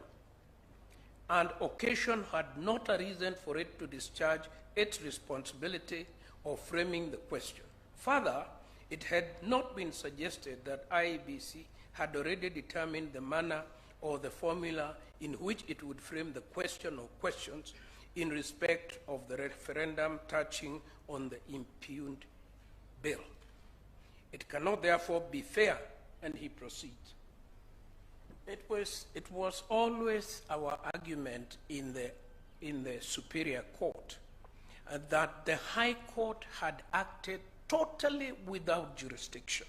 and occasion had not arisen for it to discharge its responsibility of framing the question. Further, it had not been suggested that IEBC had already determined the manner or the formula in which it would frame the question or questions in respect of the referendum touching on the impugned bill. It cannot therefore be fair, and he proceeds. It was always our argument in the Superior Court that the High Court had acted totally without jurisdiction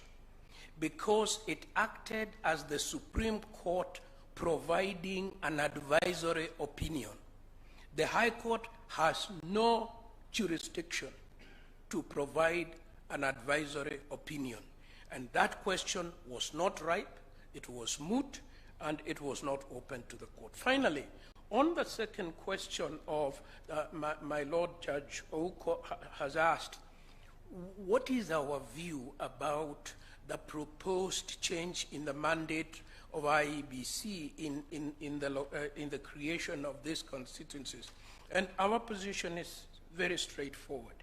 because it acted as the Supreme Court providing an advisory opinion. The High Court has no jurisdiction to provide an advisory opinion. And that question was not ripe, it was moot, and it was not open to the court. Finally, on the second question of my Lord Judge Ouko has asked, what is our view about the proposed change in the mandate of IEBC in the creation of these constituencies? And our position is very straightforward.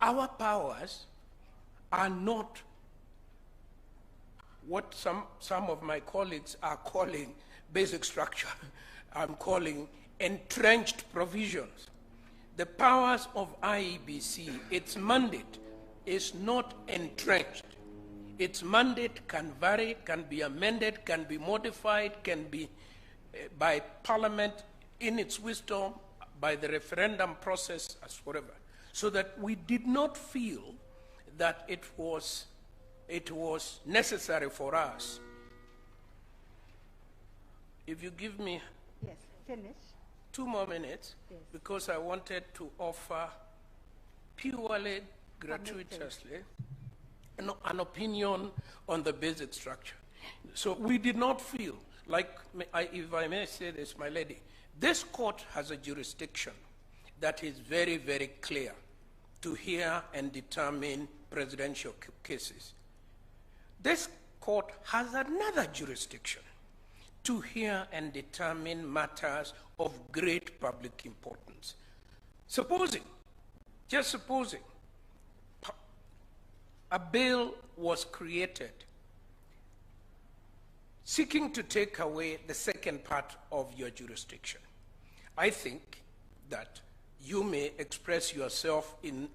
Our powers are not what some of my colleagues are calling basic structure. I'm calling entrenched provisions. The powers of IEBC, its mandate is not entrenched. Its mandate can vary, can be amended, can be modified, can be by Parliament in its wisdom, by the referendum process, as whatever. So that we did not feel that it was necessary for us. If you give me Yes, finish. 2 more minutes, Yes. because I wanted to offer purely gratuitously an opinion on the basic structure. So we did not feel like, if I may say this, my lady, this court has a jurisdiction that is very, very clear to hear and determine presidential cases. This court has another jurisdiction to hear and determine matters of great public importance. Just supposing, a bill was created seeking to take away the second part of your jurisdiction. I think that you may express yourself in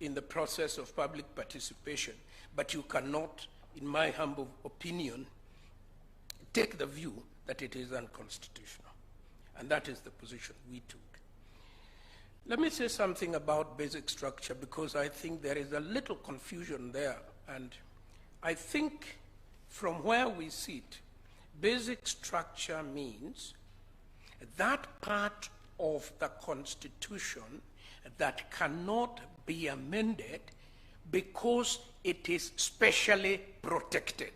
the process of public participation, but you cannot, in my humble opinion, take the view that it is unconstitutional. And that is the position we took. Let me say something about basic structure, because I think there is a little confusion there. And I think from where we sit, basic structure means that part of the Constitution that cannot be amended because it is specially protected.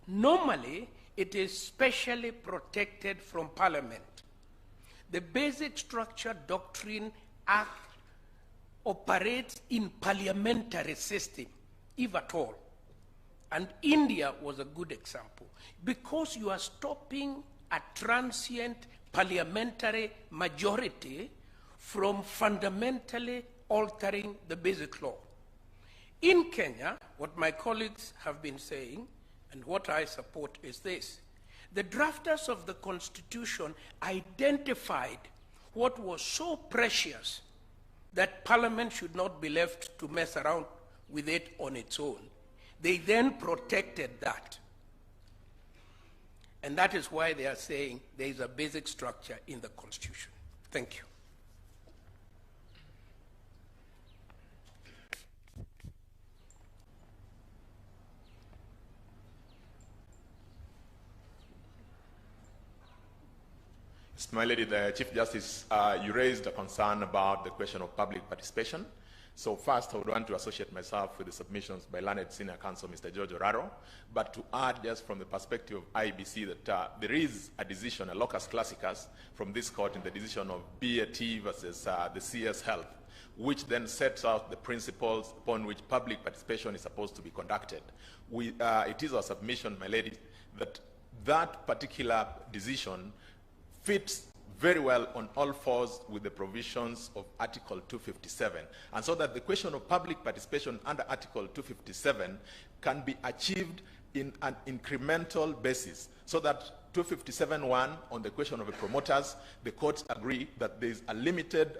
Normally, it is specially protected from Parliament. The Basic Structure Doctrine Act operates in parliamentary system, if at all. And India was a good example, because you are stopping a transient parliamentary majority from fundamentally altering the basic law. In Kenya, what my colleagues have been saying, and what I support, is this. The drafters of the Constitution identified what was so precious that Parliament should not be left to mess around with it on its own. They then protected that. And that is why they are saying there is a basic structure in the Constitution. Thank you. My Lady, the Chief Justice, you raised a concern about the question of public participation. So first, I would want to associate myself with the submissions by learned Senior Counsel, Mr. George Oraro, but to add just from the perspective of IEBC that there is a decision, a locus classicus from this court in the decision of BAT versus the CS Health, which then sets out the principles upon which public participation is supposed to be conducted. It is our submission, my lady, that that particular decision fits very well on all fours with the provisions of Article 257, and so that the question of public participation under Article 257 can be achieved in an incremental basis, so that 257.1 on the question of the promoters, the courts agree that there is a limited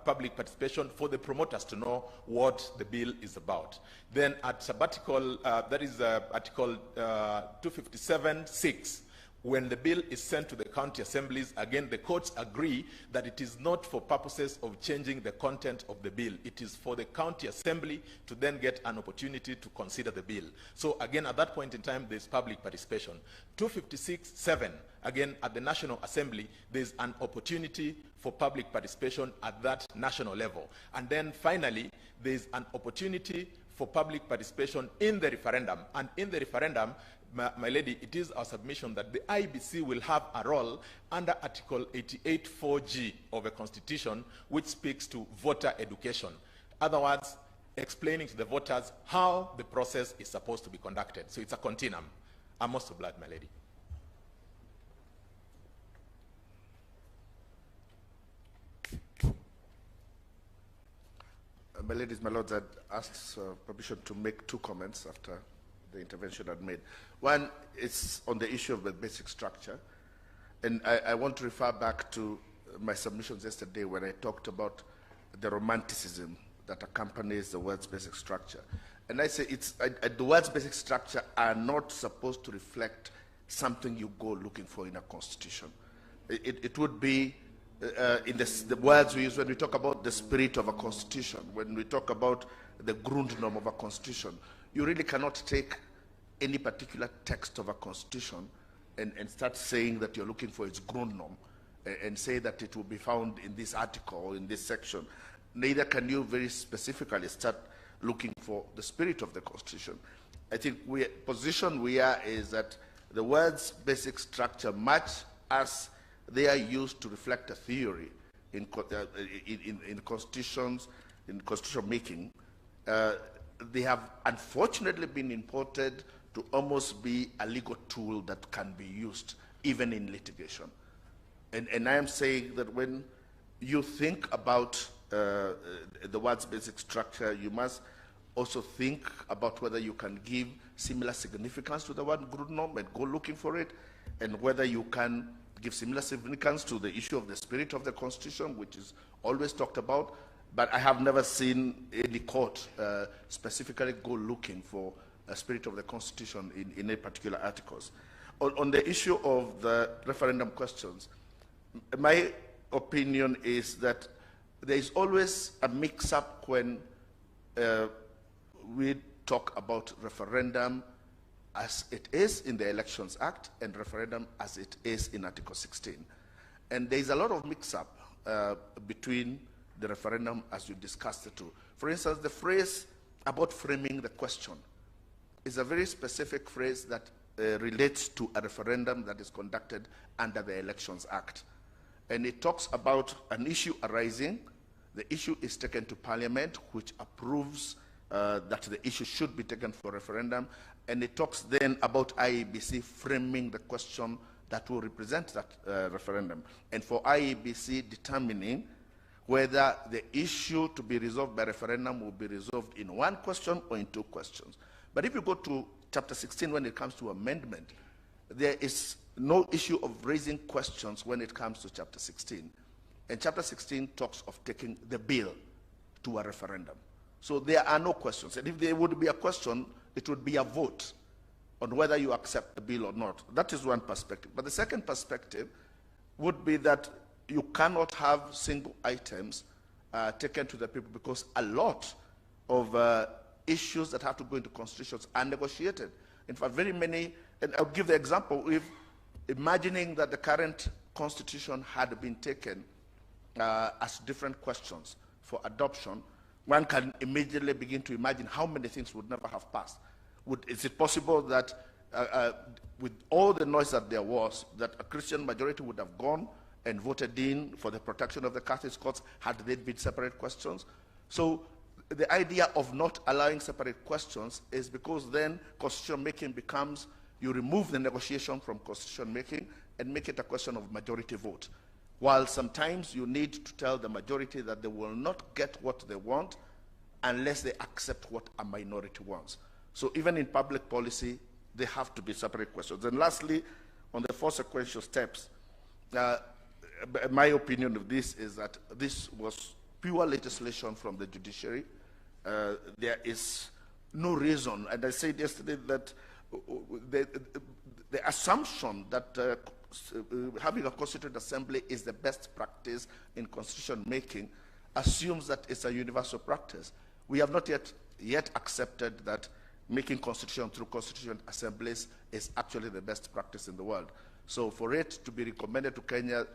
public participation for the promoters to know what the bill is about. Then at sabbatical, that is Article 257.6, when the bill is sent to the county assemblies, again, the courts agree that it is not for purposes of changing the content of the bill. It is for the county assembly to then get an opportunity to consider the bill. So again, at that point in time, there's public participation. 256.7, again, at the National Assembly, there's an opportunity for public participation at that national level. And then finally, there's an opportunity for public participation in the referendum. And in the referendum, my lady, it is our submission that the IEBC will have a role under Article 88.4G of the Constitution, which speaks to voter education. Other words, explaining to the voters how the process is supposed to be conducted. So it's a continuum. I'm most obliged, my lady. My ladies, my lords, I'd asked permission to make two comments after the intervention I'd made. One is on the issue of the basic structure, and I want to refer back to my submissions yesterday when I talked about the romanticism that accompanies the words basic structure. And I say the words basic structure are not supposed to reflect something you go looking for in a constitution. It would be in the words we use when we talk about the spirit of a constitution, when we talk about the Grundnorm of a constitution. You really cannot take any particular text of a constitution and start saying that you're looking for its Grundnorm and say that it will be found in this article or in this section. Neither can you very specifically start looking for the spirit of the constitution. I think the position we are is that the words basic structure, much as they are used to reflect a theory in constitutions, in constitutional making, they have unfortunately been imported to almost be a legal tool that can be used even in litigation. And I am saying that when you think about the word's basic structure, you must also think about whether you can give similar significance to the word Grundnorm and go looking for it, and whether you can give similar significance to the issue of the spirit of the Constitution, which is always talked about. But I have never seen any court specifically go looking for a spirit of the Constitution in any particular articles. On the issue of the referendum questions, my opinion is that there is always a mix-up when we talk about referendum as it is in the Elections Act and referendum as it is in Article 16. And there is a lot of mix-up between the referendum as you discussed the two. For instance, the phrase about framing the question is a very specific phrase that relates to a referendum that is conducted under the Elections Act. And it talks about an issue arising. The issue is taken to Parliament, which approves that the issue should be taken for referendum. And it talks then about IEBC framing the question that will represent that referendum. And for IEBC determining whether the issue to be resolved by referendum will be resolved in one question or in two questions. But if you go to Chapter 16, when it comes to amendment, there is no issue of raising questions when it comes to Chapter 16. And Chapter 16 talks of taking the bill to a referendum. So there are no questions. And if there would be a question, it would be a vote on whether you accept the bill or not. That is one perspective. But the second perspective would be that you cannot have single items taken to the people, because a lot of issues that have to go into constitutions are negotiated. In fact, very many, and I'll give the example, if imagining that the current constitution had been taken as different questions for adoption, one can immediately begin to imagine how many things would never have passed. Is it possible that with all the noise that there was, that a Christian majority would have gone and voted in for the protection of the Catholic courts had they been separate questions? So the idea of not allowing separate questions is because then constitution making becomes, you remove the negotiation from constitution making and make it a question of majority vote, while sometimes you need to tell the majority that they will not get what they want unless they accept what a minority wants. So even in public policy, they have to be separate questions. And lastly, on the 4 sequential steps, my opinion of this is that this was pure legislation from the judiciary. There is no reason, and I said yesterday that the assumption that having a constituent assembly is the best practice in constitution making assumes that it's a universal practice. We have not yet accepted that making constitution through constituent assemblies is actually the best practice in the world. So for it to be recommended to Kenya,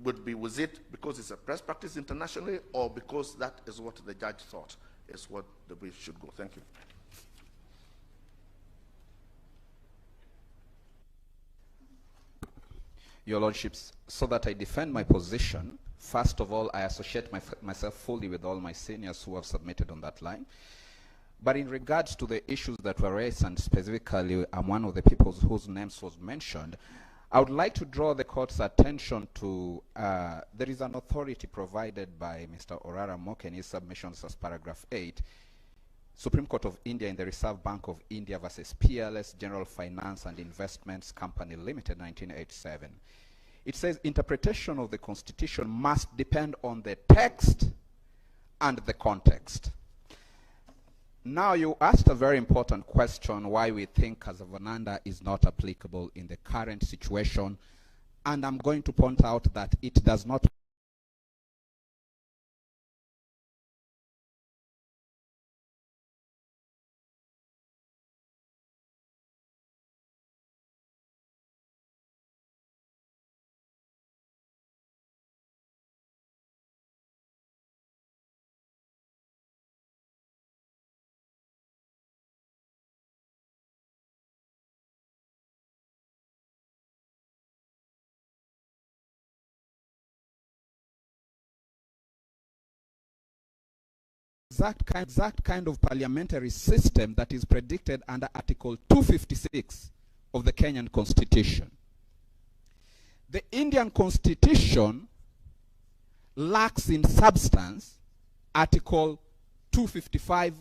was it because it's a best practice internationally, or because that is what the judge thought is what the way should go? Thank you. Your Lordships, so that I defend my position, first of all, I associate myself fully with all my seniors who have submitted on that line. But in regards to the issues that were raised, and specifically I'm one of the people whose names was mentioned, I would like to draw the court's attention to, there is an authority provided by Mr. Orara Moke in his submissions as paragraph 8, Supreme Court of India in the Reserve Bank of India versus PLS General Finance and Investments Company Limited, 1987. It says interpretation of the Constitution must depend on the text and the context. Now, you asked a very important question, why we think Kasavananda is not applicable in the current situation, and I'm going to point out that it does not exact kind of parliamentary system that is predicted under Article 256 of the Kenyan Constitution. The Indian Constitution lacks in substance Article 255(1).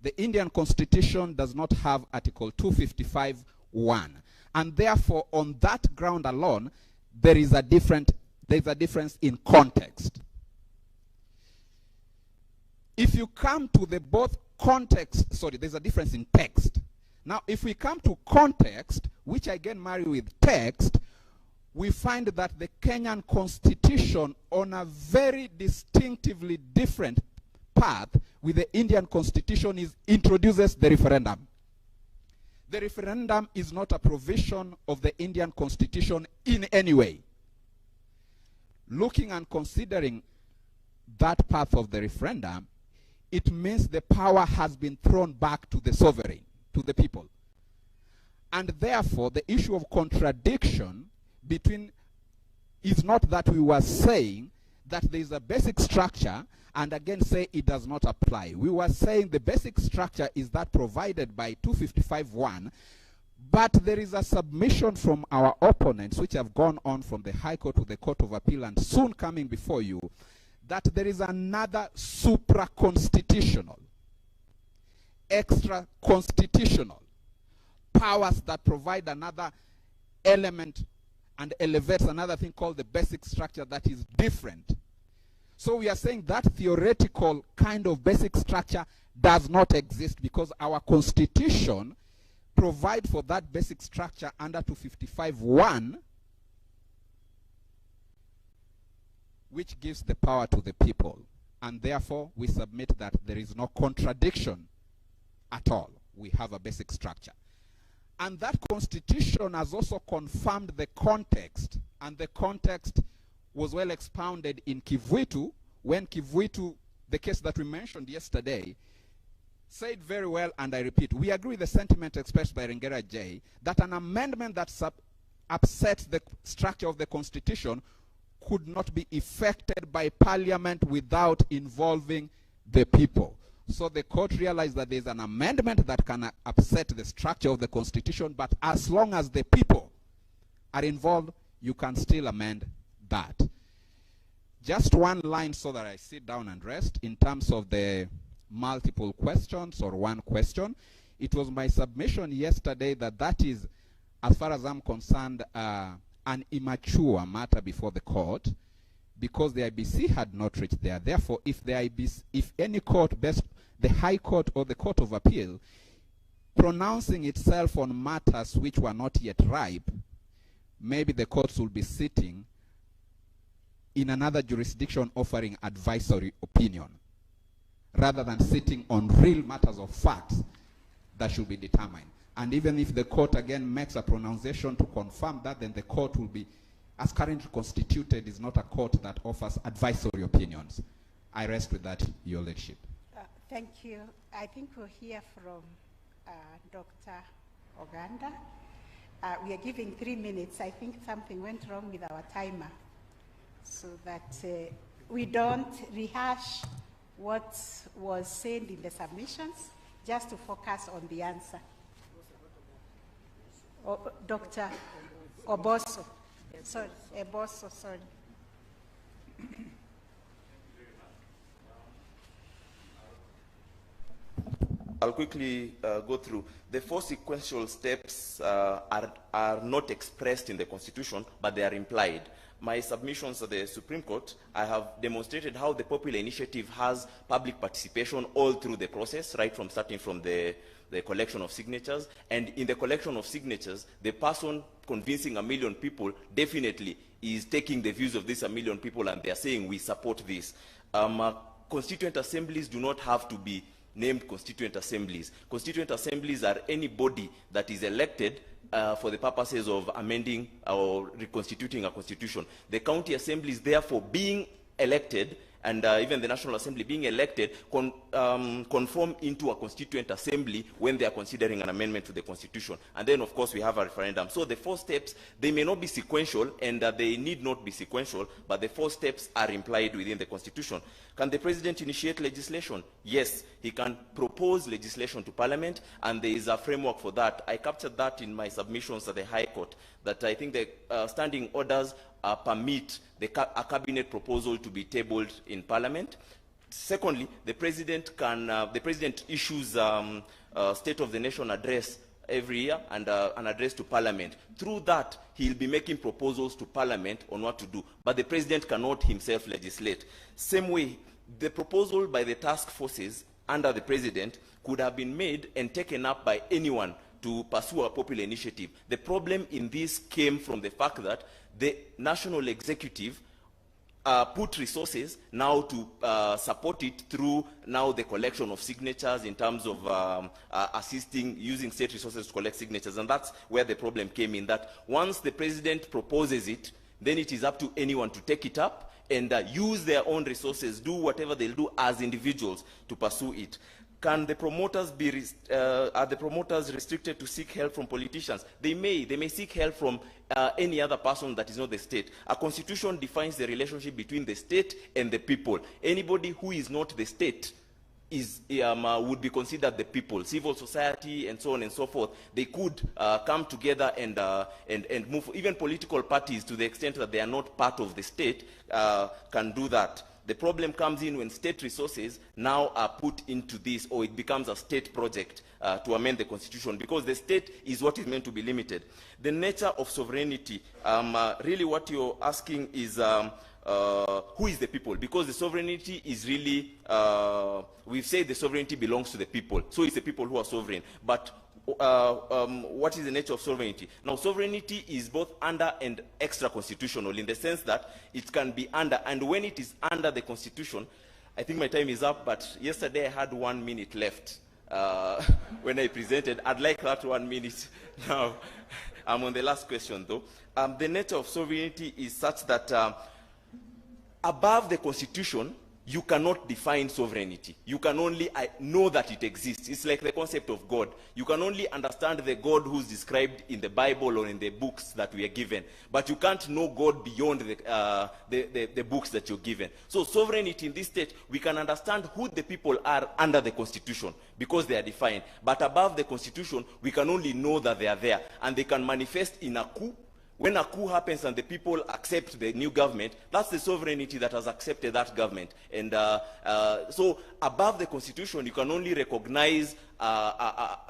The Indian Constitution does not have Article 255(1), and therefore on that ground alone there is a difference in context. If you come to the both context, there's a difference in text. Now, if we come to context, which again marry with text, we find that the Kenyan Constitution, on a very distinctively different path with the Indian Constitution, introduces the referendum. The referendum is not a provision of the Indian Constitution in any way. Looking and considering that path of the referendum, it means the power has been thrown back to the sovereign, to the people. And therefore, the issue of contradiction is not that we were saying that there is a basic structure and again say it does not apply. We were saying the basic structure is that provided by 255(1), but there is a submission from our opponents, which have gone on from the High Court to the Court of Appeal and soon coming before you, that there is another supra-constitutional, extra-constitutional powers that provide another element and elevates another thing called the basic structure that is different. So we are saying that theoretical kind of basic structure does not exist because our Constitution provide for that basic structure under 255(1), which gives the power to the people. And therefore, we submit that there is no contradiction at all. We have a basic structure. And that Constitution has also confirmed the context, and the context was well expounded in Kivuitu, when Kivuitu, the case that we mentioned yesterday, said very well, and I repeat, we agree with the sentiment expressed by Rengera J, that an amendment that upsets the structure of the Constitution could not be effected by Parliament without involving the people. So the court realized that there's an amendment that can upset the structure of the Constitution, but as long as the people are involved, you can still amend that. Just one line so that I sit down and rest in terms of the multiple questions or one question. It was my submission yesterday that that is, as far as I'm concerned, an immature matter before the court, because the IBC had not reached there. Therefore, if the IBC, if any court, best the High Court or the Court of Appeal, pronouncing itself on matters which were not yet ripe, maybe the courts will be sitting in another jurisdiction offering advisory opinion, rather than sitting on real matters of facts that should be determined. And even if the court again makes a pronunciation to confirm that, then the court will be, as currently constituted, is not a court that offers advisory opinions. I rest with that, Your Lordship. Thank you. I think we'll hear from Dr. Oganda. We are giving 3 minutes. I think something went wrong with our timer, so that we don't rehash what was said in the submissions, just to focus on the answer. Dr. Oboso. Sorry, Eboso, sorry. I'll quickly go through. The 4 sequential steps are not expressed in the Constitution, but they are implied. My submissions to the Supreme Court, I have demonstrated how the popular initiative has public participation all through the process, right from starting from the collection of signatures. And in the collection of signatures, the person convincing 1 million people definitely is taking the views of these 1 million people, and they are saying, we support this. Constituent assemblies do not have to be named constituent assemblies. Constituent assemblies are any body that is elected for the purposes of amending or reconstituting a constitution. The county assemblies, therefore, being elected, and even the National Assembly being elected, conform into a constituent assembly when they are considering an amendment to the Constitution. And then, of course, we have a referendum. So the 4 steps, they may not be sequential, and they need not be sequential, but the 4 steps are implied within the Constitution. Can the President initiate legislation? Yes, he can propose legislation to Parliament, and there is a framework for that. I captured that in my submissions at the High Court, that I think the standing orders permit a cabinet proposal to be tabled in Parliament. Secondly, the President issues State of the Nation address every year and an address to Parliament. Through that, he'll be making proposals to Parliament on what to do, but the President cannot himself legislate. Same way, the proposal by the task forces under the President could have been made and taken up by anyone to pursue a popular initiative. The problem in this came from the fact that the national executive put resources now to support it through now the collection of signatures in terms of assisting, using state resources to collect signatures. And that's where the problem came in, that once the President proposes it, then it is up to anyone to take it up and use their own resources, do whatever they'll do as individuals to pursue it. Can the promoters be, are the promoters restricted to seek help from politicians? They may seek help from any other person that is not the state. A constitution defines the relationship between the state and the people. Anybody who is not the state would be considered the people. Civil society and so on and so forth, they could come together and move. Even political parties, to the extent that they are not part of the state, can do that. The problem comes in when state resources now are put into this, or it becomes a state project to amend the Constitution, because the state is what is meant to be limited. The nature of sovereignty, really what you're asking is who is the people? Because the sovereignty is really, we've said the sovereignty belongs to the people, so it's the people who are sovereign. But what is the nature of sovereignty? Now, sovereignty is both under and extra-constitutional, in the sense that it can be under, and when it is under the Constitution, I think my time is up, but yesterday I had 1 minute left when I presented. I'd like that 1 minute now. I'm on the last question, though. The nature of sovereignty is such that above the Constitution, you cannot define sovereignty. You can only know that it exists. It's like the concept of God. You can only understand the God who's described in the Bible or in the books that we are given. But you can't know God beyond the books that you're given. So sovereignty in this state, we can understand who the people are under the Constitution because they are defined. But above the Constitution, we can only know that they are there. And they can manifest in a coup, When a coup happens and the people accept the new government, that's the sovereignty that has accepted that government. And so above the constitution, you can only recognize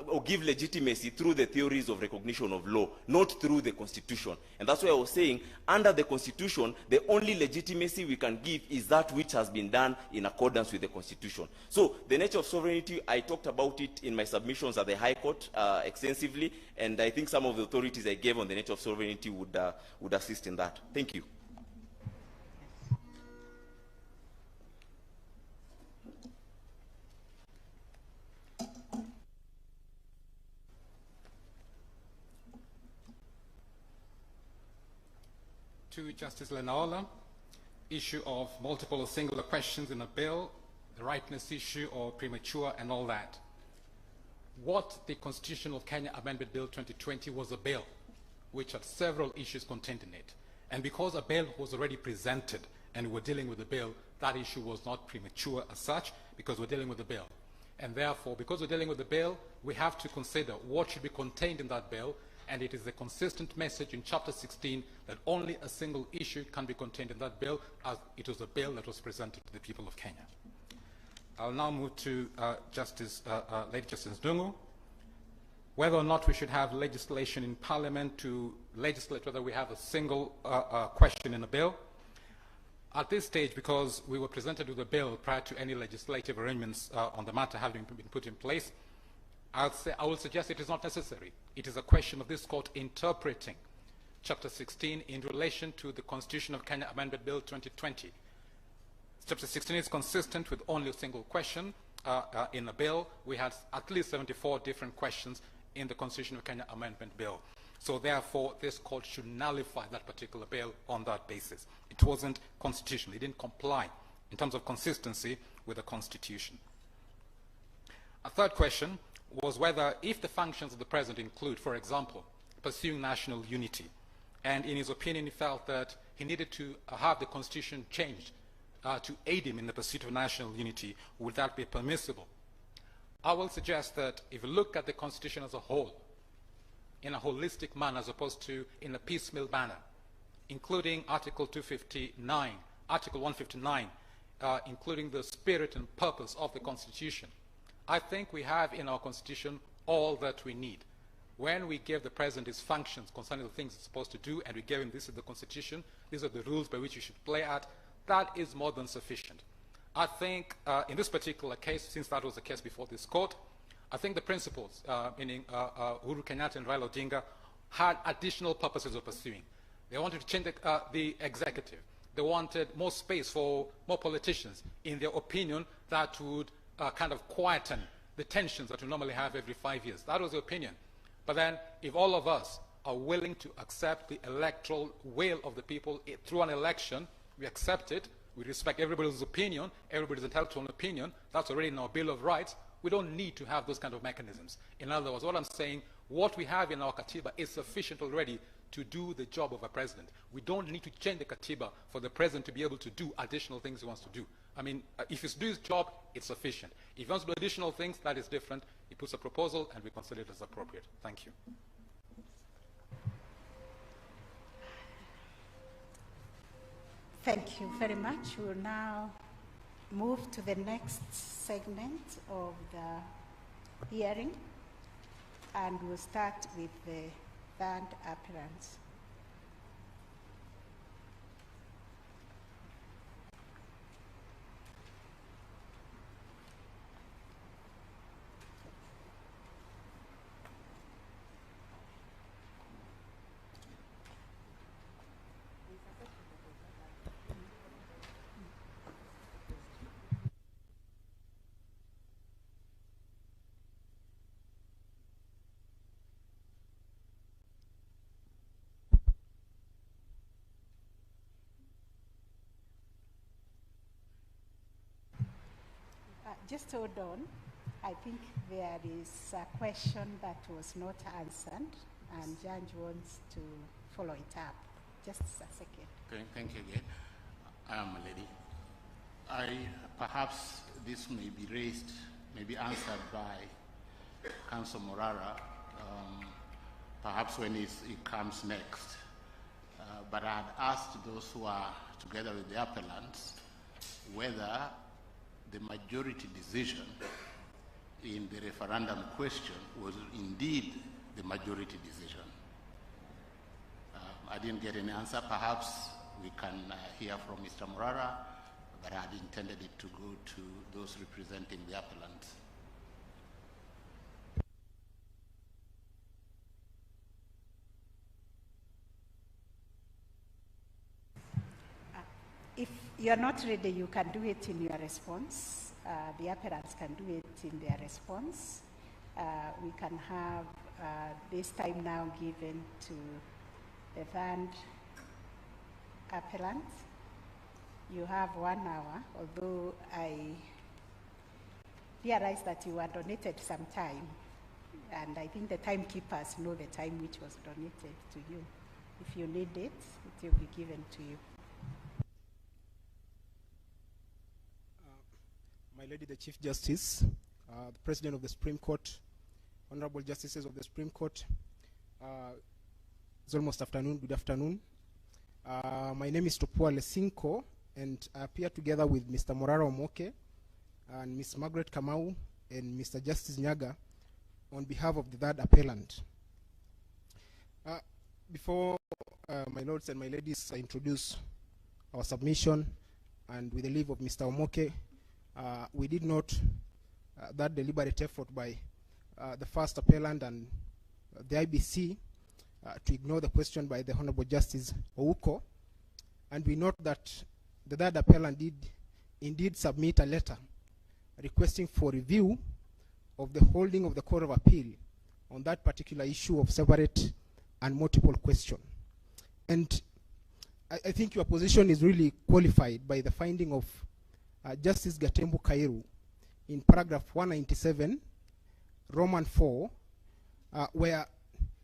or give legitimacy through the theories of recognition of law, not through the constitution. And that's why I was saying, under the constitution, the only legitimacy we can give is that which has been done in accordance with the constitution. So the nature of sovereignty, I talked about it in my submissions at the High Court extensively, and I think some of the authorities I gave on the nature of sovereignty would assist in that. Thank you. To Justice Lenaola, issue of multiple or singular questions in a bill, the ripeness issue or premature and all that. What the Constitution of Kenya Amendment Bill 2020 was a bill which had several issues contained in it. And because a bill was already presented and we're dealing with the bill, that issue was not premature as such because we're dealing with the bill. And therefore, because we're dealing with the bill, we have to consider what should be contained in that bill. And it is a consistent message in Chapter 16 that only a single issue can be contained in that bill, as it was a bill that was presented to the people of Kenya. I'll now move to Lady Justice Ndung'u. Whether or not we should have legislation in Parliament to legislate whether we have a single question in a bill. At this stage, because we were presented with a bill prior to any legislative arrangements on the matter having been put in place, I will suggest it is not necessary. It is a question of this court interpreting Chapter 16 in relation to the Constitution of Kenya Amendment Bill 2020. Chapter 16 is consistent with only a single question in a bill. We had at least 74 different questions in the Constitution of Kenya Amendment Bill. So therefore, this court should nullify that particular bill on that basis. It wasn't constitutional. It didn't comply in terms of consistency with the Constitution. A third question was whether, if the functions of the president include, for example, pursuing national unity, and in his opinion he felt that he needed to have the Constitution changed to aid him in the pursuit of national unity, would that be permissible? I will suggest that if you look at the Constitution as a whole, in a holistic manner as opposed to in a piecemeal manner, including Article 259, Article 159, including the spirit and purpose of the Constitution, I think we have in our Constitution all that we need. When we give the President his functions concerning the things he's supposed to do, and we give him this is the Constitution, these are the rules by which you should play at, that is more than sufficient. I think in this particular case, since that was the case before this court, I think the principals, meaning Uhuru Kenyatta and Raila Odinga, had additional purposes of pursuing. They wanted to change the executive. They wanted more space for more politicians. In their opinion, that would kind of quieten the tensions that we normally have every 5 years. That was the opinion. But then, if all of us are willing to accept the electoral will of the people through an election, we accept it, we respect everybody's opinion, everybody's entitled to an opinion, that's already in our Bill of Rights, we don't need to have those kind of mechanisms. In other words, what I'm saying, what we have in our Katiba is sufficient already to do the job of a president. We don't need to change the Katiba for the president to be able to do additional things he wants to do. I mean, if he's doing his job, it's sufficient. If he wants to do additional things, that is different. He puts a proposal and we consider it as appropriate. Thank you. Thank you very much. We'll now move to the next segment of the hearing, and we'll start with the third appearance. Just hold on. I think there is a question that was not answered, and Judge wants to follow it up. Just a second. Okay, thank you again. I am a lady. Perhaps this may be raised, may be answered by Councillor Morara, perhaps when it comes next. but I had asked those who are together with the appellants whether the majority decision in the referendum question was indeed the majority decision. I didn't get an answer. Perhaps we can hear from Mr. Morara, but I had intended it to go to those representing the appellants. If you're not ready, you can do it in your response. The appellants can do it in their response. We can have this time now given to the third appellant. You have 1 hour, although I realize that you were donated some time, and I think the timekeepers know the time which was donated to you. If you need it, it will be given to you. My Lady the Chief Justice, the President of the Supreme Court, Honorable Justices of the Supreme Court, it's almost afternoon, good afternoon. My name is Topua Lesinko, and I appear together with Mr. Morara Omoke and Ms. Margaret Kamau and Mr. Justice Nyaga on behalf of the third appellant. Before my lords and my ladies, I introduce our submission, and with the leave of Mr. Omoke, we did note that deliberate effort by the first appellant and the IBC to ignore the question by the Honorable Justice Ouko, and we note that the third appellant did indeed submit a letter requesting for review of the holding of the Court of Appeal on that particular issue of separate and multiple question. And I think your position is really qualified by the finding of Justice Gatembu Kairu in paragraph 197, Roman 4, where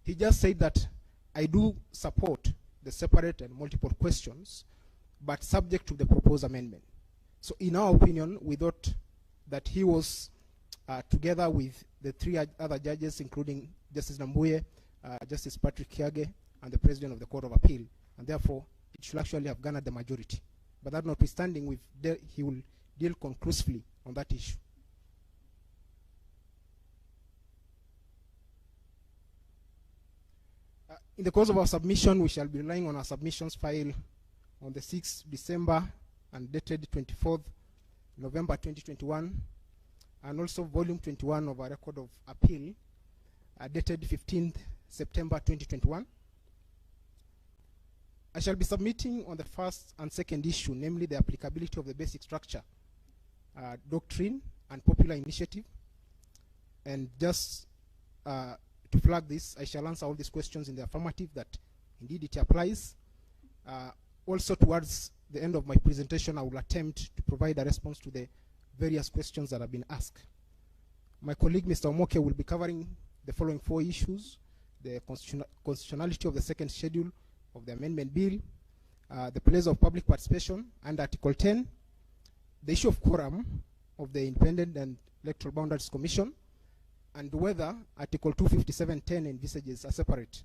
he just said that I do support the separate and multiple questions, but subject to the proposed amendment. So in our opinion, we thought that he was together with the 3 other judges, including Justice Nambuye, Justice Patrick Kiage, and the President of the Court of Appeal, and therefore it should actually have garnered the majority. But that notwithstanding, he will deal conclusively on that issue. In the course of our submission, we shall be relying on our submissions file on the 6th December and dated 24th November 2021, and also volume 21 of our record of appeal dated 15th September 2021. I shall be submitting on the first and second issue, namely the applicability of the basic structure, doctrine, and popular initiative. And just to flag this, I shall answer all these questions in the affirmative that indeed it applies. Also, towards the end of my presentation, I will attempt to provide a response to the various questions that have been asked. My colleague, Mr. Omoke, will be covering the following 4 issues: the constitutionality of the second schedule of the amendment bill, the place of public participation under Article 10, the issue of quorum of the Independent and Electoral Boundaries Commission, and whether Article 257.10 envisages a separate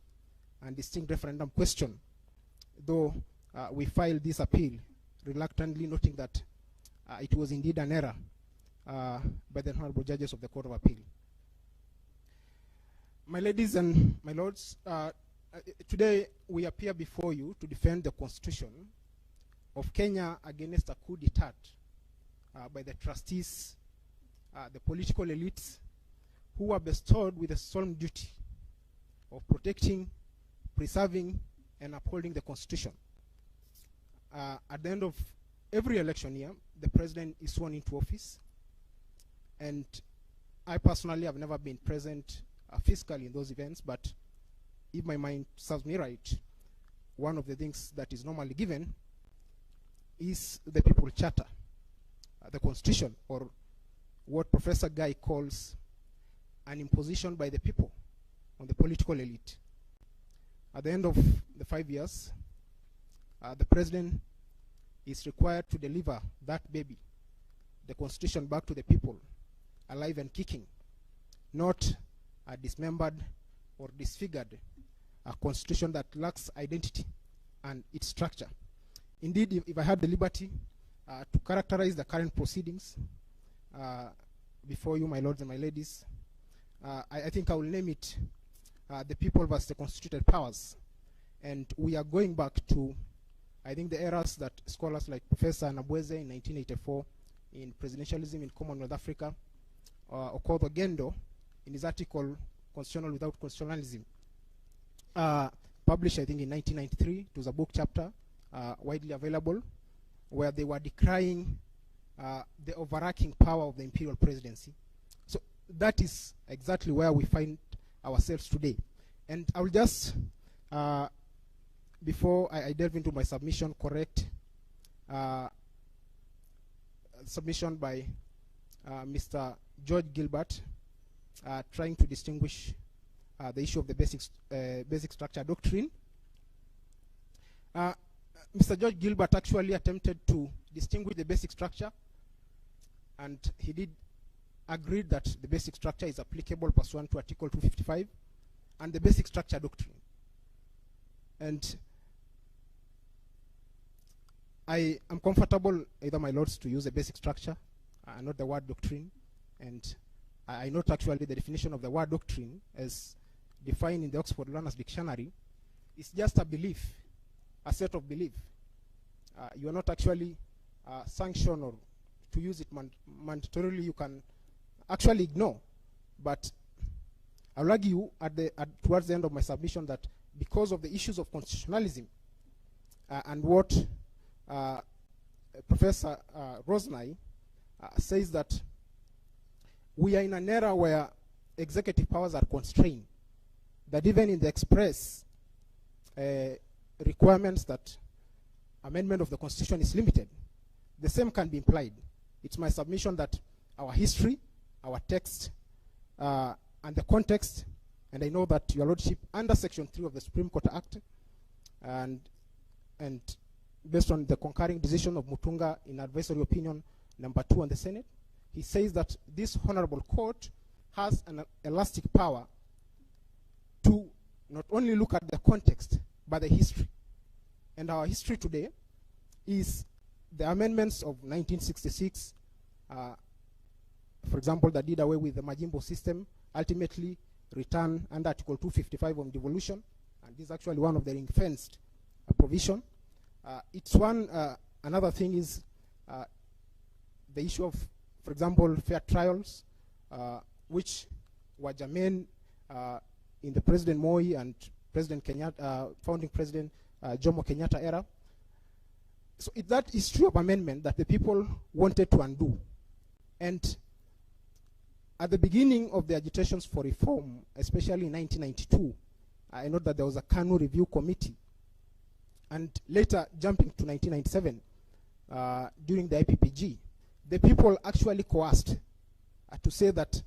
and distinct referendum question, though we filed this appeal reluctantly, noting that it was indeed an error by the Honorable Judges of the Court of Appeal. My ladies and my lords, today we appear before you to defend the Constitution of Kenya against a coup d'etat by the trustees, the political elites, who were bestowed with the solemn duty of protecting, preserving, and upholding the Constitution. At the end of every election year, the president is sworn into office, and I personally have never been present physically in those events, but if my mind serves me right, one of the things that is normally given is the People Charter, the Constitution, or what Professor Guy calls an imposition by the people on the political elite. At the end of the 5 years, the president is required to deliver that baby, the Constitution, back to the people, alive and kicking, not a dismembered or disfigured a Constitution that lacks identity and its structure. Indeed, if I had the liberty to characterize the current proceedings before you, my lords and my ladies, I think I will name it the people versus the constituted powers. And we are going back to, I think, the eras that scholars like Professor Nabweze in 1984 in Presidentialism in Commonwealth Africa, Okoth Ogendo in his article Constitutional Without Constitutionalism, published I think in 1993. It was a book chapter widely available, where they were decrying the overarching power of the imperial presidency. So that is exactly where we find ourselves today. And I will just, before I delve into my submission, correct submission by Mr. George Gilbert, trying to distinguish the issue of the basic structure doctrine. Mr. George Gilbert actually attempted to distinguish the basic structure, and he did agree that the basic structure is applicable pursuant to Article 255 and the basic structure doctrine. And I am comfortable, either my lords, to use a basic structure, not the word doctrine. And I note actually the definition of the word doctrine as defined in the Oxford Learner's Dictionary is just a belief, a set of belief. You are not actually sanctioned or to use it mandatorily. You can actually ignore. But I'll argue towards the end of my submission that because of the issues of constitutionalism and what Professor Rosnai says, that we are in an era where executive powers are constrained, that even in the express requirements that amendment of the Constitution is limited, the same can be implied. It's my submission that our history, our text, and the context, and I know that your lordship, under Section 3 of the Supreme Court Act, and based on the concurring decision of Mutunga in advisory opinion number 2 on the Senate, he says that this honorable court has an elastic power to not only look at the context, but the history. And our history today is the amendments of 1966, for example, that did away with the Majimbo system, ultimately returned under Article 255 on devolution, and this is actually one of the ring-fenced provision. It's one, another thing is the issue of, for example, fair trials, which were germane in the President Moi and President Kenyatta, founding President Jomo Kenyatta era. So it's that history of amendment that the people wanted to undo. And at the beginning of the agitations for reform, especially in 1992, I know that there was a KANU review committee. And later, jumping to 1997, during the IPPG, the people actually coerced to say that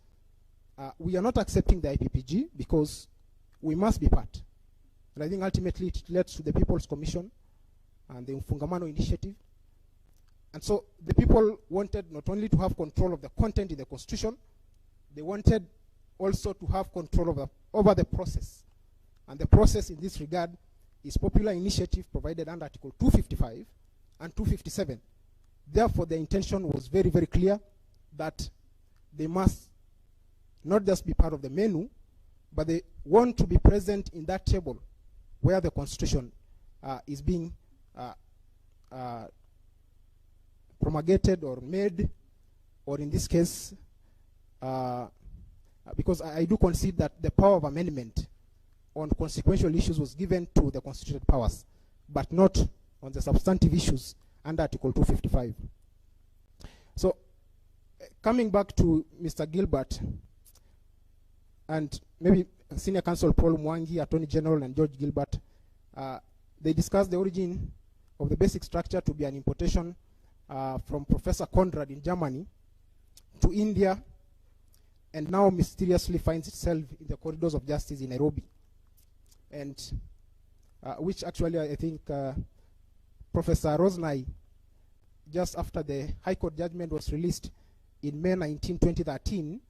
we are not accepting the IPPG because we must be part. And I think ultimately it led to the People's Commission and the Mfungamano Initiative. And so the people wanted not only to have control of the content in the Constitution, they wanted also to have control over the process. And the process in this regard is popular initiative provided under Article 255 and 257. Therefore, the intention was very, very clear that they must not just be part of the menu, but they want to be present in that table where the Constitution is being promulgated or made, or in this case, because I do concede that the power of amendment on consequential issues was given to the constituted powers, but not on the substantive issues under Article 255. So, coming back to Mr. Gilbert, and maybe Senior Counsel Paul Mwangi, Attorney General, and George Gilbert, they discussed the origin of the basic structure to be an importation from Professor Conrad in Germany to India, and now mysteriously finds itself in the corridors of justice in Nairobi. And which actually I think Professor Rosnai, just after the High Court judgment was released in May 19, 2013,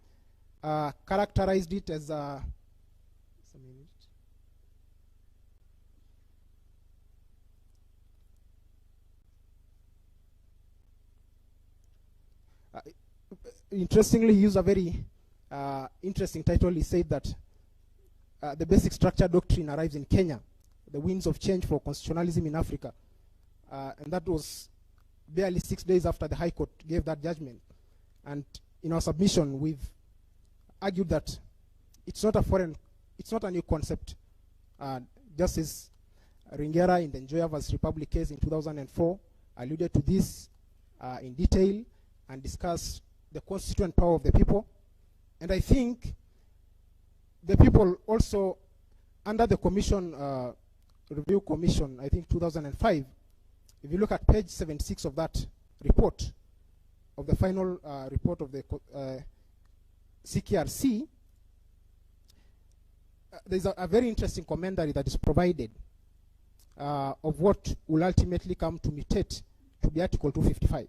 characterized it as a Interestingly, he used a very interesting title. He said that the basic structure doctrine arrives in Kenya, the winds of change for constitutionalism in Africa. And that was barely 6 days after the High Court gave that judgment. And in our submission, we've argued that it's not a new concept. Justice Ringera in the Njoya vs. Republic case in 2004 alluded to this in detail and discussed the constituent power of the people. And I think the people also, under the commission, review commission, I think 2005, if you look at page 76 of that report, of the final report of the CKRC, there's a very interesting commentary that is provided of what will ultimately come to mutate to be Article 255.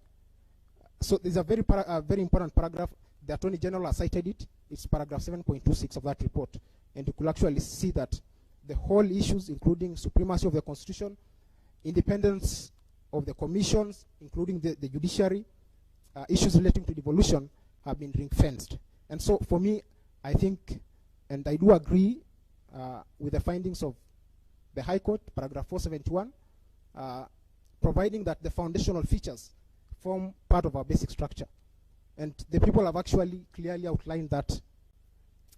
So there's a very important paragraph. The Attorney General has cited it. It's paragraph 7.26 of that report. And you could actually see that the whole issues, including supremacy of the Constitution, independence of the commissions, including the judiciary, issues relating to devolution, have been ring-fenced. And so for me, I think, and I do agree with the findings of the High Court, paragraph 471, providing that the foundational features form part of our basic structure. And the people have actually clearly outlined that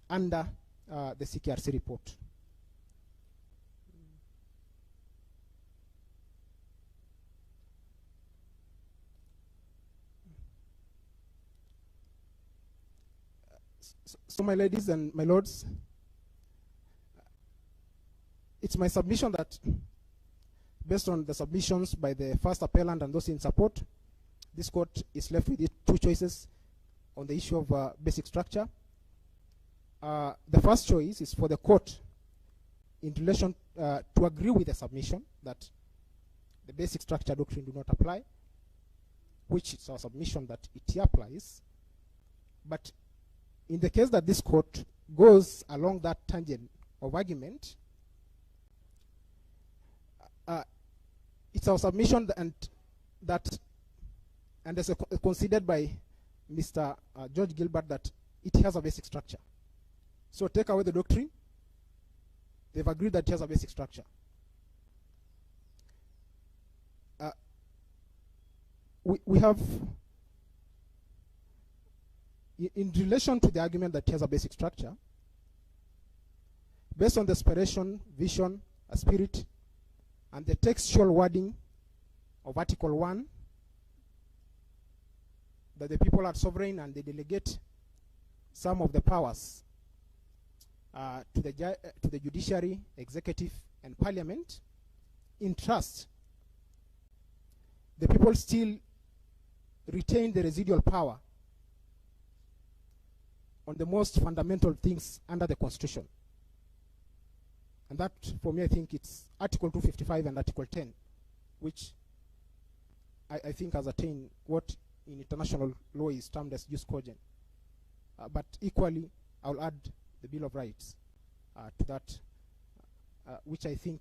under the CKRC report. So my ladies and my lords, it's my submission that based on the submissions by the first appellant and those in support, this court is left with two choices on the issue of basic structure. The first choice is for the court in relation to agree with the submission that the basic structure doctrine do not apply, which is our submission that it applies. But in the case that this court goes along that tangent of argument, it's our submission that as considered by Mr. George Gilbert, that it has a basic structure. So take away the doctrine. They've agreed that it has a basic structure. We have, in relation to the argument that it has a basic structure, based on the aspiration, vision, spirit, and the textual wording of Article 1, that the people are sovereign and they delegate some of the powers to the judiciary, executive, and parliament in trust, the people still retain the residual power on the most fundamental things under the Constitution. And that, for me, I think it's Article 255 and Article 10, which I think has attained what in international law is termed as jus cogens. But equally, I'll add the Bill of Rights to that, which I think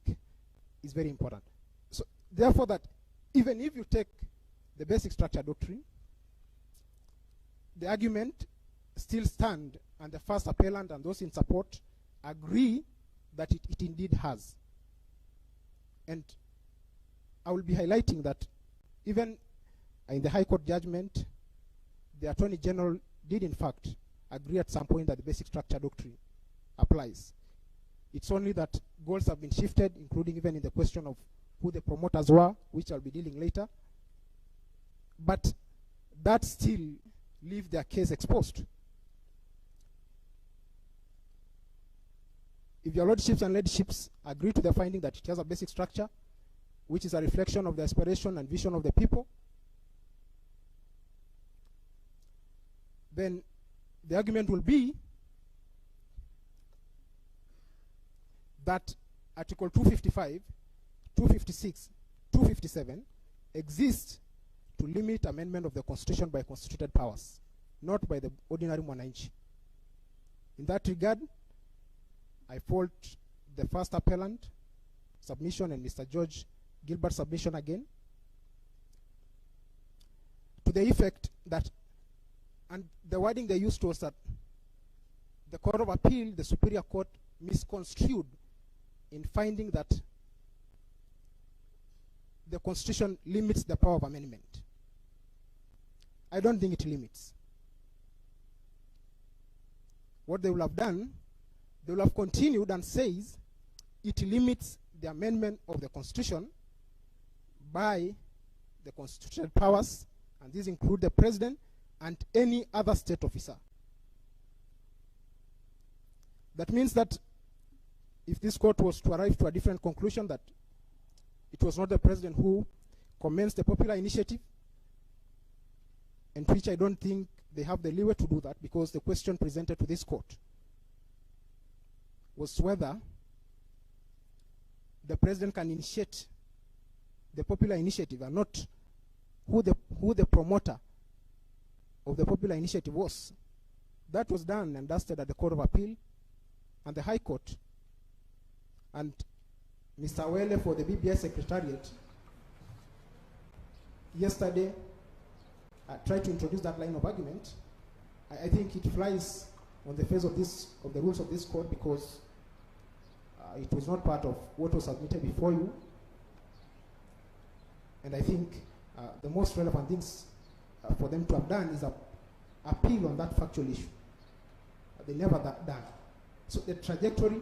is very important. So, therefore, that even if you take the basic structure doctrine, the argument still stands, and the first appellant and those in support agree that it indeed has. And I will be highlighting that even in the High Court judgment, the Attorney General did in fact agree at some point that the basic structure doctrine applies. It's only that goals have been shifted, including even in the question of who the promoters were, which I'll be dealing later. But that still leaves their case exposed. If your lordships and ladyships agree to the finding that it has a basic structure, which is a reflection of the aspiration and vision of the people, then the argument will be that Article 255, 256, 257 exist to limit amendment of the Constitution by constituted powers, not by the ordinary mwananchi. In that regard, I fault the first appellant submission and Mr. George Gilbert's submission again, to the effect that And the wording they used was that the Court of Appeal, the Superior Court, misconstrued in finding that the Constitution limits the power of amendment. I don't think it limits. What they will have done, they will have continued and says it limits the amendment of the Constitution by the constitutional powers, and these include the President and any other state officer. That means that if this court was to arrive to a different conclusion that it was not the President who commenced the popular initiative, and which I don't think they have the leeway to do that, because the question presented to this court was whether the President can initiate the popular initiative and not who the promoter of the popular initiative was. That was done and dusted at the Court of Appeal and the High Court. And Mr. Wele for the BBI Secretariat yesterday tried to introduce that line of argument. I think it flies on the face of the rules of this court, because it was not part of what was submitted before you. And I think the most relevant things for them to have done is appeal on that factual issue. They never done. So the trajectory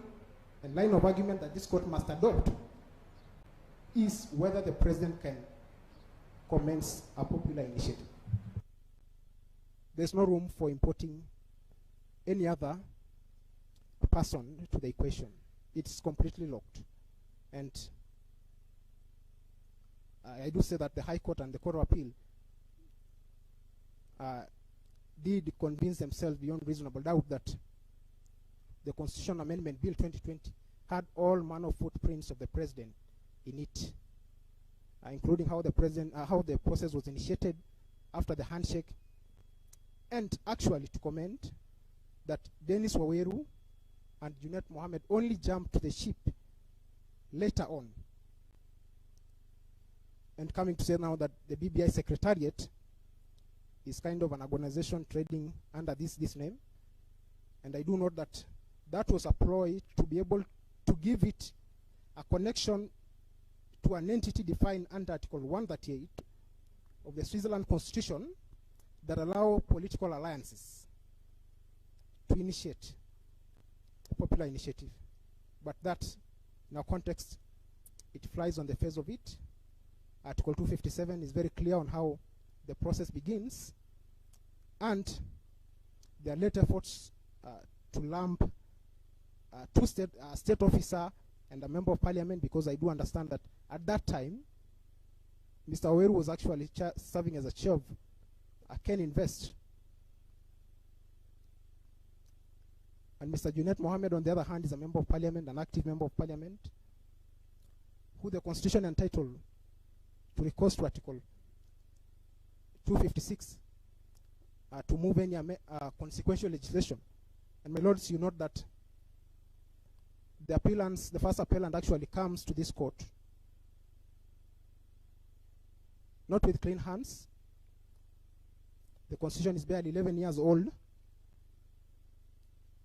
and line of argument that this court must adopt is whether the President can commence a popular initiative. There's no room for importing any other person to the equation. It's completely locked. And I do say that the High Court and the Court of Appeal did convince themselves beyond reasonable doubt that the Constitutional Amendment Bill 2020 had all manner of footprints of the President in it, including how the process was initiated after the handshake, and actually to comment that Dennis Waweru and Junet Mohammed only jumped to the ship later on, and coming to say now that the BBI Secretariat is kind of an organization trading under this name. And I do note that that was a ploy to be able to give it a connection to an entity defined under Article 138 of the Switzerland Constitution that allow political alliances to initiate a popular initiative. But that, in our context, it flies on the face of it. Article 257 is very clear on how the process begins, and there are late efforts to lump two state officer and a member of parliament, because I do understand that at that time, Mr. Waweru was actually serving as a chair of Ken Invest. And Mr. Junet Mohammed, on the other hand, is a member of parliament, an active member of parliament, who the Constitution entitled to recourse to Article 256 to move any consequential legislation. And my lords, you note that the first appellant actually comes to this court not with clean hands. The Constitution is barely 11 years old.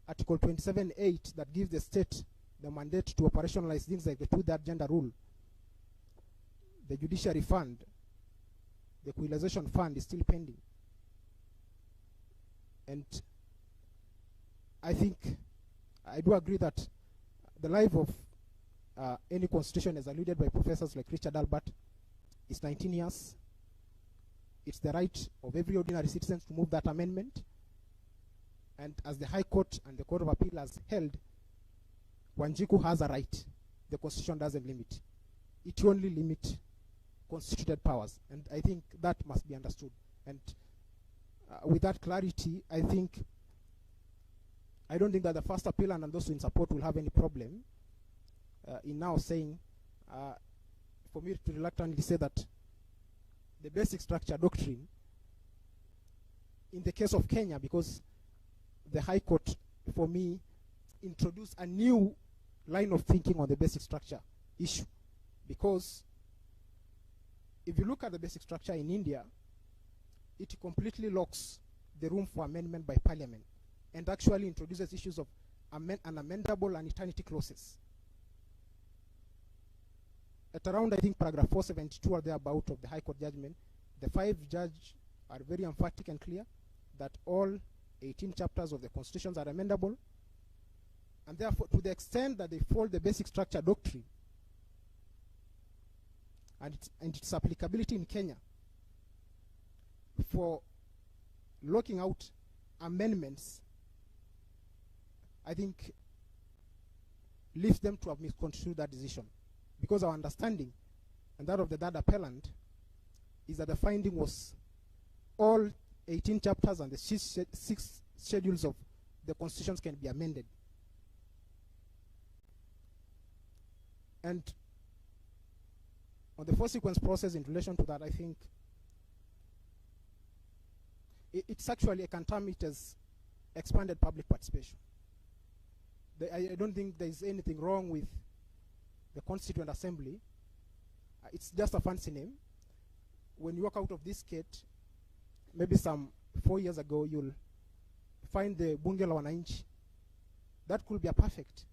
Article 27(8) that gives the state the mandate to operationalize things like the two-third gender rule, the judiciary fund, the equalization fund is still pending. And I think I do agree that the life of any constitution, as alluded by professors like Richard Albert, is 19 years. It's the right of every ordinary citizen to move that amendment. And as the High Court and the Court of Appeal has held, Wanjiku has a right. The Constitution doesn't limit. It only limits constituted powers. And I think that must be understood. And with that clarity, I don't think that the first appellant and those in support will have any problem in now saying, for me to reluctantly say that the basic structure doctrine, in the case of Kenya, because the High Court, for me, introduced a new line of thinking on the basic structure issue. Because if you look at the basic structure in India, it completely locks the room for amendment by Parliament and actually introduces issues of unamendable and eternity clauses. At around, I think, paragraph 472 or thereabout of the High Court judgment, the 5 judges are very emphatic and clear that all 18 chapters of the constitutions are amendable, and therefore, to the extent that they follow the basic structure doctrine and its applicability in Kenya for locking out amendments, I think leaves them to have misconstrued that decision. Because our understanding, and that of the third appellant, is that the finding was all 18 chapters and the 6 schedules of the constitutions can be amended. And on the first sequence process in relation to that, I think it's actually, I can term it as expanded public participation. I don't think there's anything wrong with the Constituent Assembly. It's just a fancy name. When you walk out of this gate, maybe some 4 years ago, you'll find the Bunge la Wananchi. That could be a perfect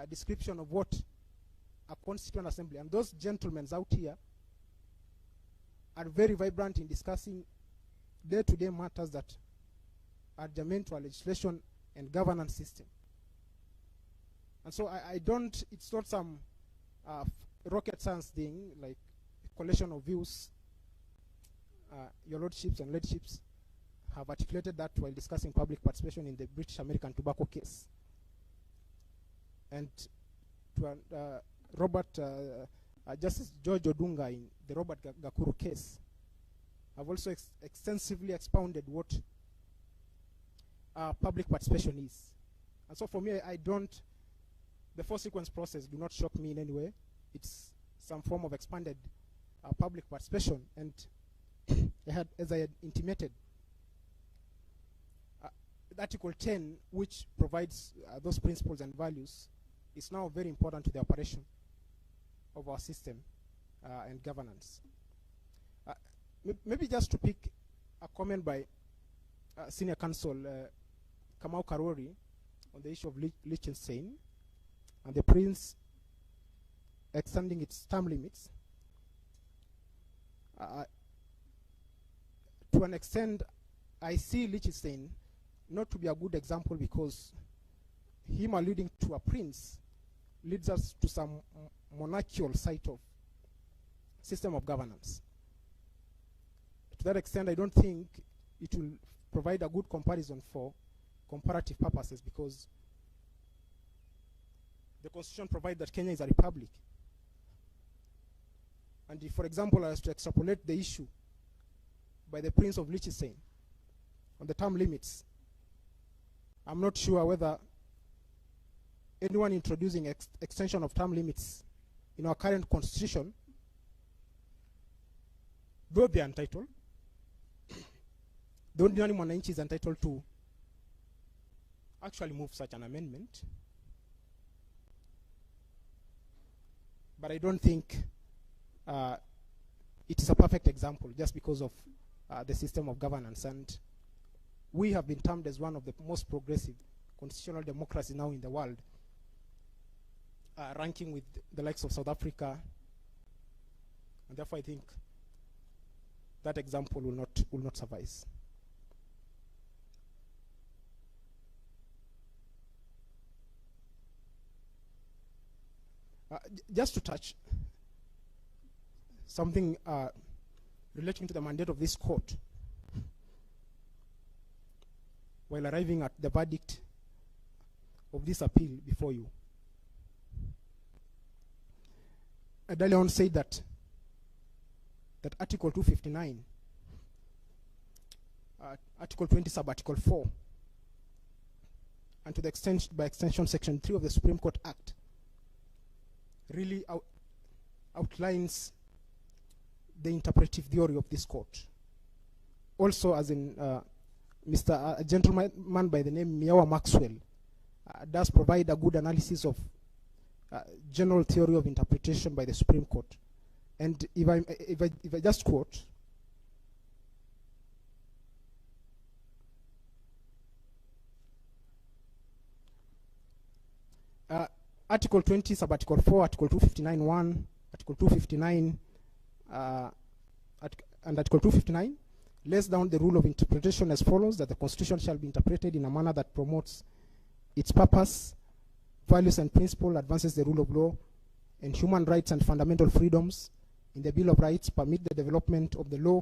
description of what a Constituent Assembly, and those gentlemen out here are very vibrant in discussing day-to-day matters that are germane to our legislation and governance system. And so I don't, it's not some rocket science thing, like a collection of views. Your lordships and ladyship have articulated that while discussing public participation in the British American tobacco case. And to Justice George Odunga in the Robert Gakuru case have also extensively expounded what public participation is. And so for me, the 4 sequence process do not shock me in any way. It's some form of expanded public participation. And as I had intimated, Article 10, which provides those principles and values, is now very important to the operation of our system and governance. Maybe just to pick a comment by Senior Counsel Kamau Karori on the issue of Liechtenstein and the Prince extending its term limits. To an extent, I see Liechtenstein not to be a good example because him alluding to a prince leads us to some monarchical side of system of governance. To that extent, I don't think it will provide a good comparison for comparative purposes because the Constitution provides that Kenya is a republic. And if, for example, I was to extrapolate the issue by the Prince of Liechtenstein on the term limits, I'm not sure whether anyone introducing extension of term limits in our current constitution, though they are entitled, the ordinary Mwananchi is entitled to actually move such an amendment. But I don't think it is a perfect example just because of the system of governance. And we have been termed as one of the most progressive constitutional democracies now in the world, ranking with the likes of South Africa. And therefore I think that example will not suffice. Just to touch something relating to the mandate of this court, while arriving at the verdict of this appeal before you. Adalion said that Article 259, Article 20 sub-Article 4, and to the extent, by extension, Section 3 of the Supreme Court Act, really outlines the interpretive theory of this court. Also, as in a gentleman by the name Miawa Maxwell does provide a good analysis of general theory of interpretation by the Supreme Court. And if I just quote, Article 20, sub-article 4, Article 259(1), Article 259, and Article 259 lays down the rule of interpretation as follows: that the Constitution shall be interpreted in a manner that promotes its purpose, values and principle, advances the rule of law, and human rights and fundamental freedoms in the Bill of Rights, permit the development of the law,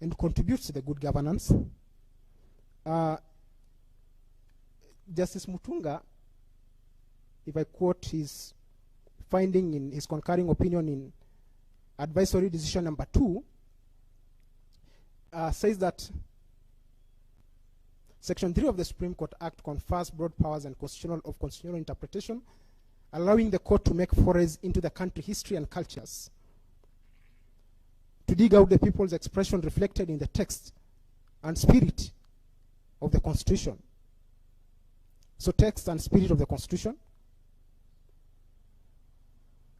and contributes to the good governance. Justice Mutunga, if I quote his finding in his concurring opinion in advisory decision number 2, says that Section 3 of the Supreme Court Act confers broad powers and constitutional interpretation, allowing the court to make forays into the country history and cultures, to dig out the people's expression reflected in the text and spirit of the Constitution. So text and spirit of the Constitution.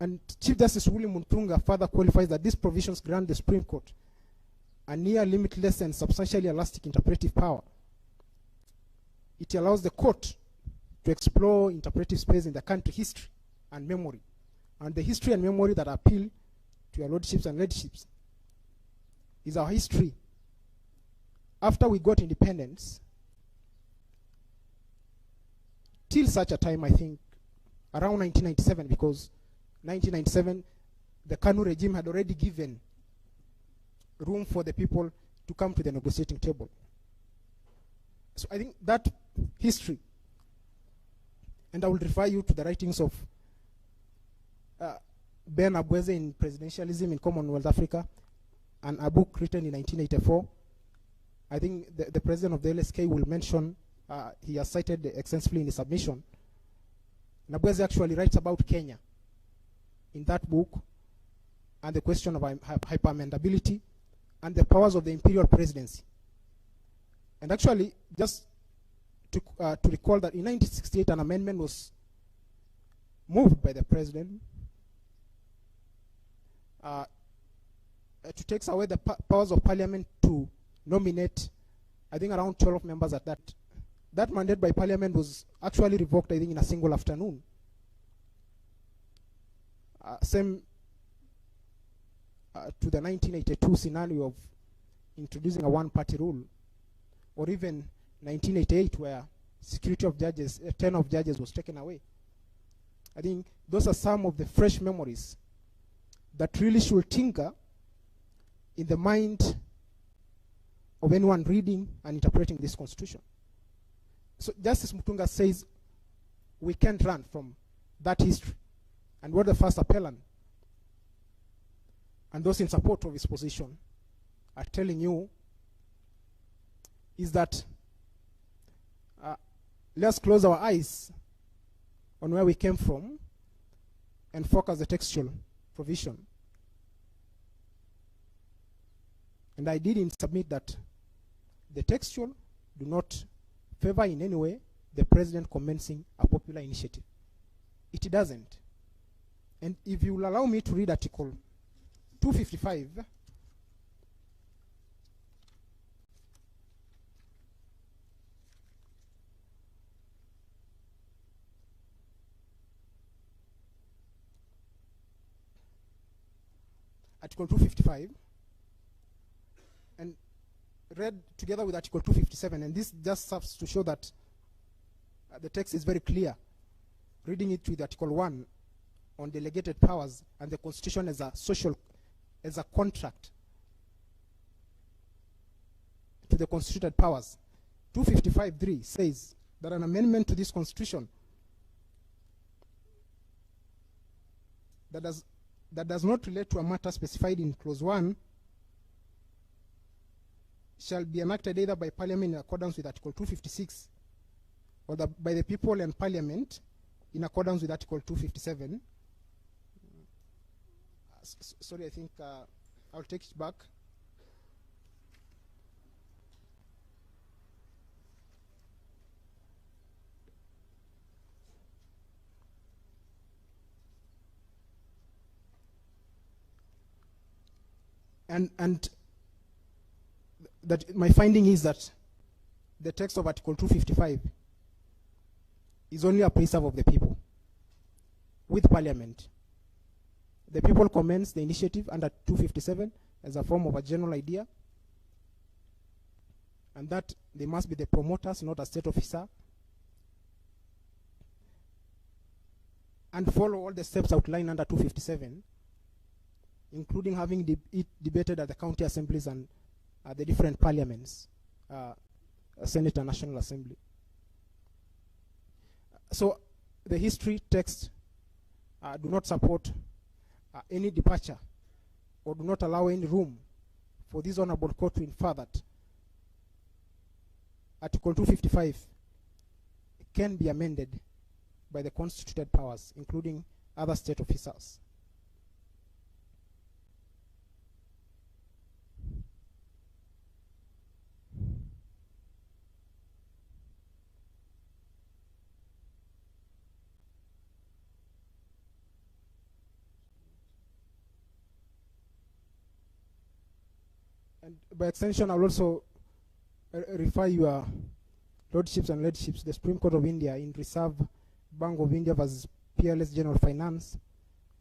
And Chief Justice William Mutunga further qualifies that these provisions grant the Supreme Court a near limitless and substantially elastic interpretive power. It allows the court to explore interpretive space in the country history and memory, and the history and memory that appeal to your lordships and ladyships is our history. After we got independence, till such a time, I think, around 1997, because 1997, the Kanu regime had already given room for the people to come to the negotiating table. So I think that history, and I will refer you to the writings of Ben Abweze in Presidentialism in Commonwealth Africa, and a book written in 1984. I think the president of the LSK will mention, he has cited extensively in his submission. Nabweze actually writes about Kenya in that book, and the question of hyperamendability and the powers of the imperial presidency. And actually, just to recall that in 1968, an amendment was moved by the president to take away the powers of parliament to nominate, I think, around 12 members at that. That mandate by parliament was actually revoked, I think, in a single afternoon. Same to the 1982 scenario of introducing a one-party rule, or even 1988 where security of judges, 10 of judges was taken away. I think those are some of the fresh memories that really should tinker in the mind of anyone reading and interpreting this Constitution. So Justice Mutunga says we can't run from that history. And what the first appellant and those in support of his position are telling you is that let's close our eyes on where we came from and focus the textual provision. And I did submit that the textual do not favor in any way the president commencing a popular initiative. It doesn't. And if you will allow me to read Article 255, Article 255, and read together with Article 257, and this just serves to show that the text is very clear. Reading it with Article 1 on delegated powers and the Constitution as a contract to the constituted powers. 255(3) says that an amendment to this Constitution that does not relate to a matter specified in Clause 1 shall be enacted either by Parliament in accordance with Article 256 or by the people and Parliament in accordance with Article 257. Sorry, I think I'll take it back. And that my finding is that the text of Article 255 is only a preserve of the people. with Parliament. The people commenced the initiative under 257 as a form of a general idea, and that they must be the promoters, not a state officer, and follow all the steps outlined under 257, including having it debated at the county assemblies and the different parliaments, Senate and National Assembly. So the history text do not support any departure or do not allow any room for this honorable court to infer that Article 255 can be amended by the constituted powers, including other state officers. And by extension, I will also refer your lordships and ladyship to the Supreme Court of India in Reserve Bank of India versus PLS General Finance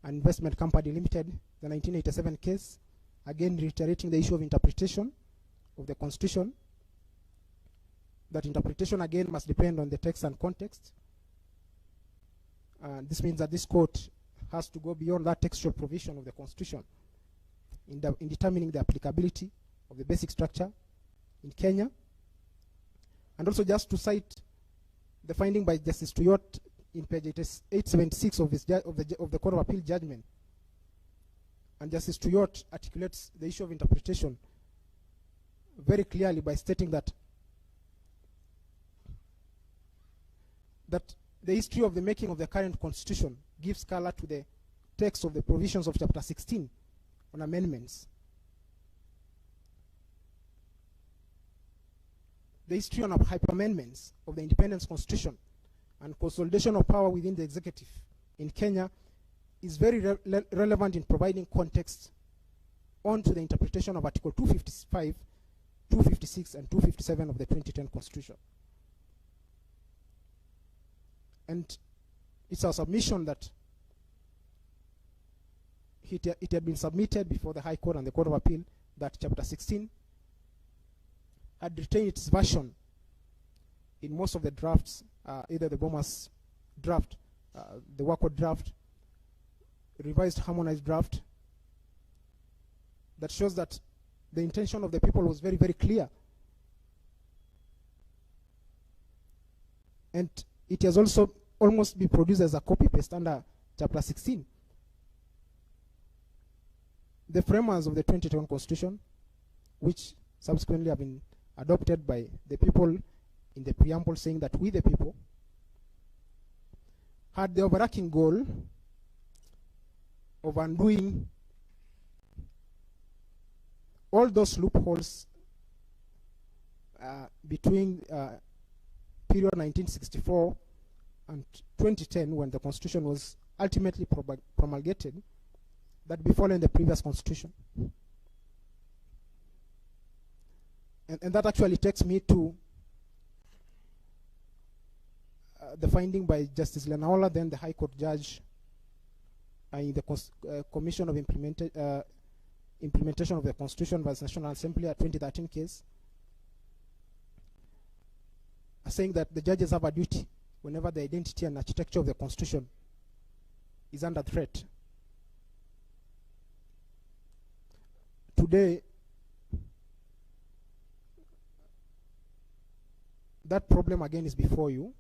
and Investment Company Limited, the 1987 case, again reiterating the issue of interpretation of the Constitution. That interpretation again must depend on the text and context. This means that this court has to go beyond that textual provision of the Constitution in determining the applicability of the basic structure in Kenya. And also just to cite the finding by Justice Tuyot in page 876 of the Court of Appeal judgment. And Justice Tuyot articulates the issue of interpretation very clearly by stating that the history of the making of the current constitution gives color to the text of the provisions of chapter 16 on amendments. The history on hyper-amendments of the independence constitution and consolidation of power within the executive in Kenya is very relevant in providing context onto the interpretation of Article 255, 256, and 257 of the 2010 Constitution. And it's our submission that it had been submitted before the High Court and the Court of Appeal that Chapter 16 had retained its version in most of the drafts, either the Bomas draft, the Wako draft, revised harmonized draft, that shows that the intention of the people was very, very clear. And it has also almost been produced as a copy-paste under Chapter 16. The framers of the 2010 Constitution, which subsequently have been adopted by the people in the preamble saying that we the people, had the overarching goal of undoing all those loopholes between period 1964 and 2010, when the Constitution was ultimately promulgated, that befell in the previous Constitution. And that actually takes me to the finding by Justice Lenaola, then the High Court judge, in the Commission of Implementation of the Constitution versus National Assembly, a 2013 case, saying that the judges have a duty whenever the identity and architecture of the Constitution is under threat. Today, that problem again is before you,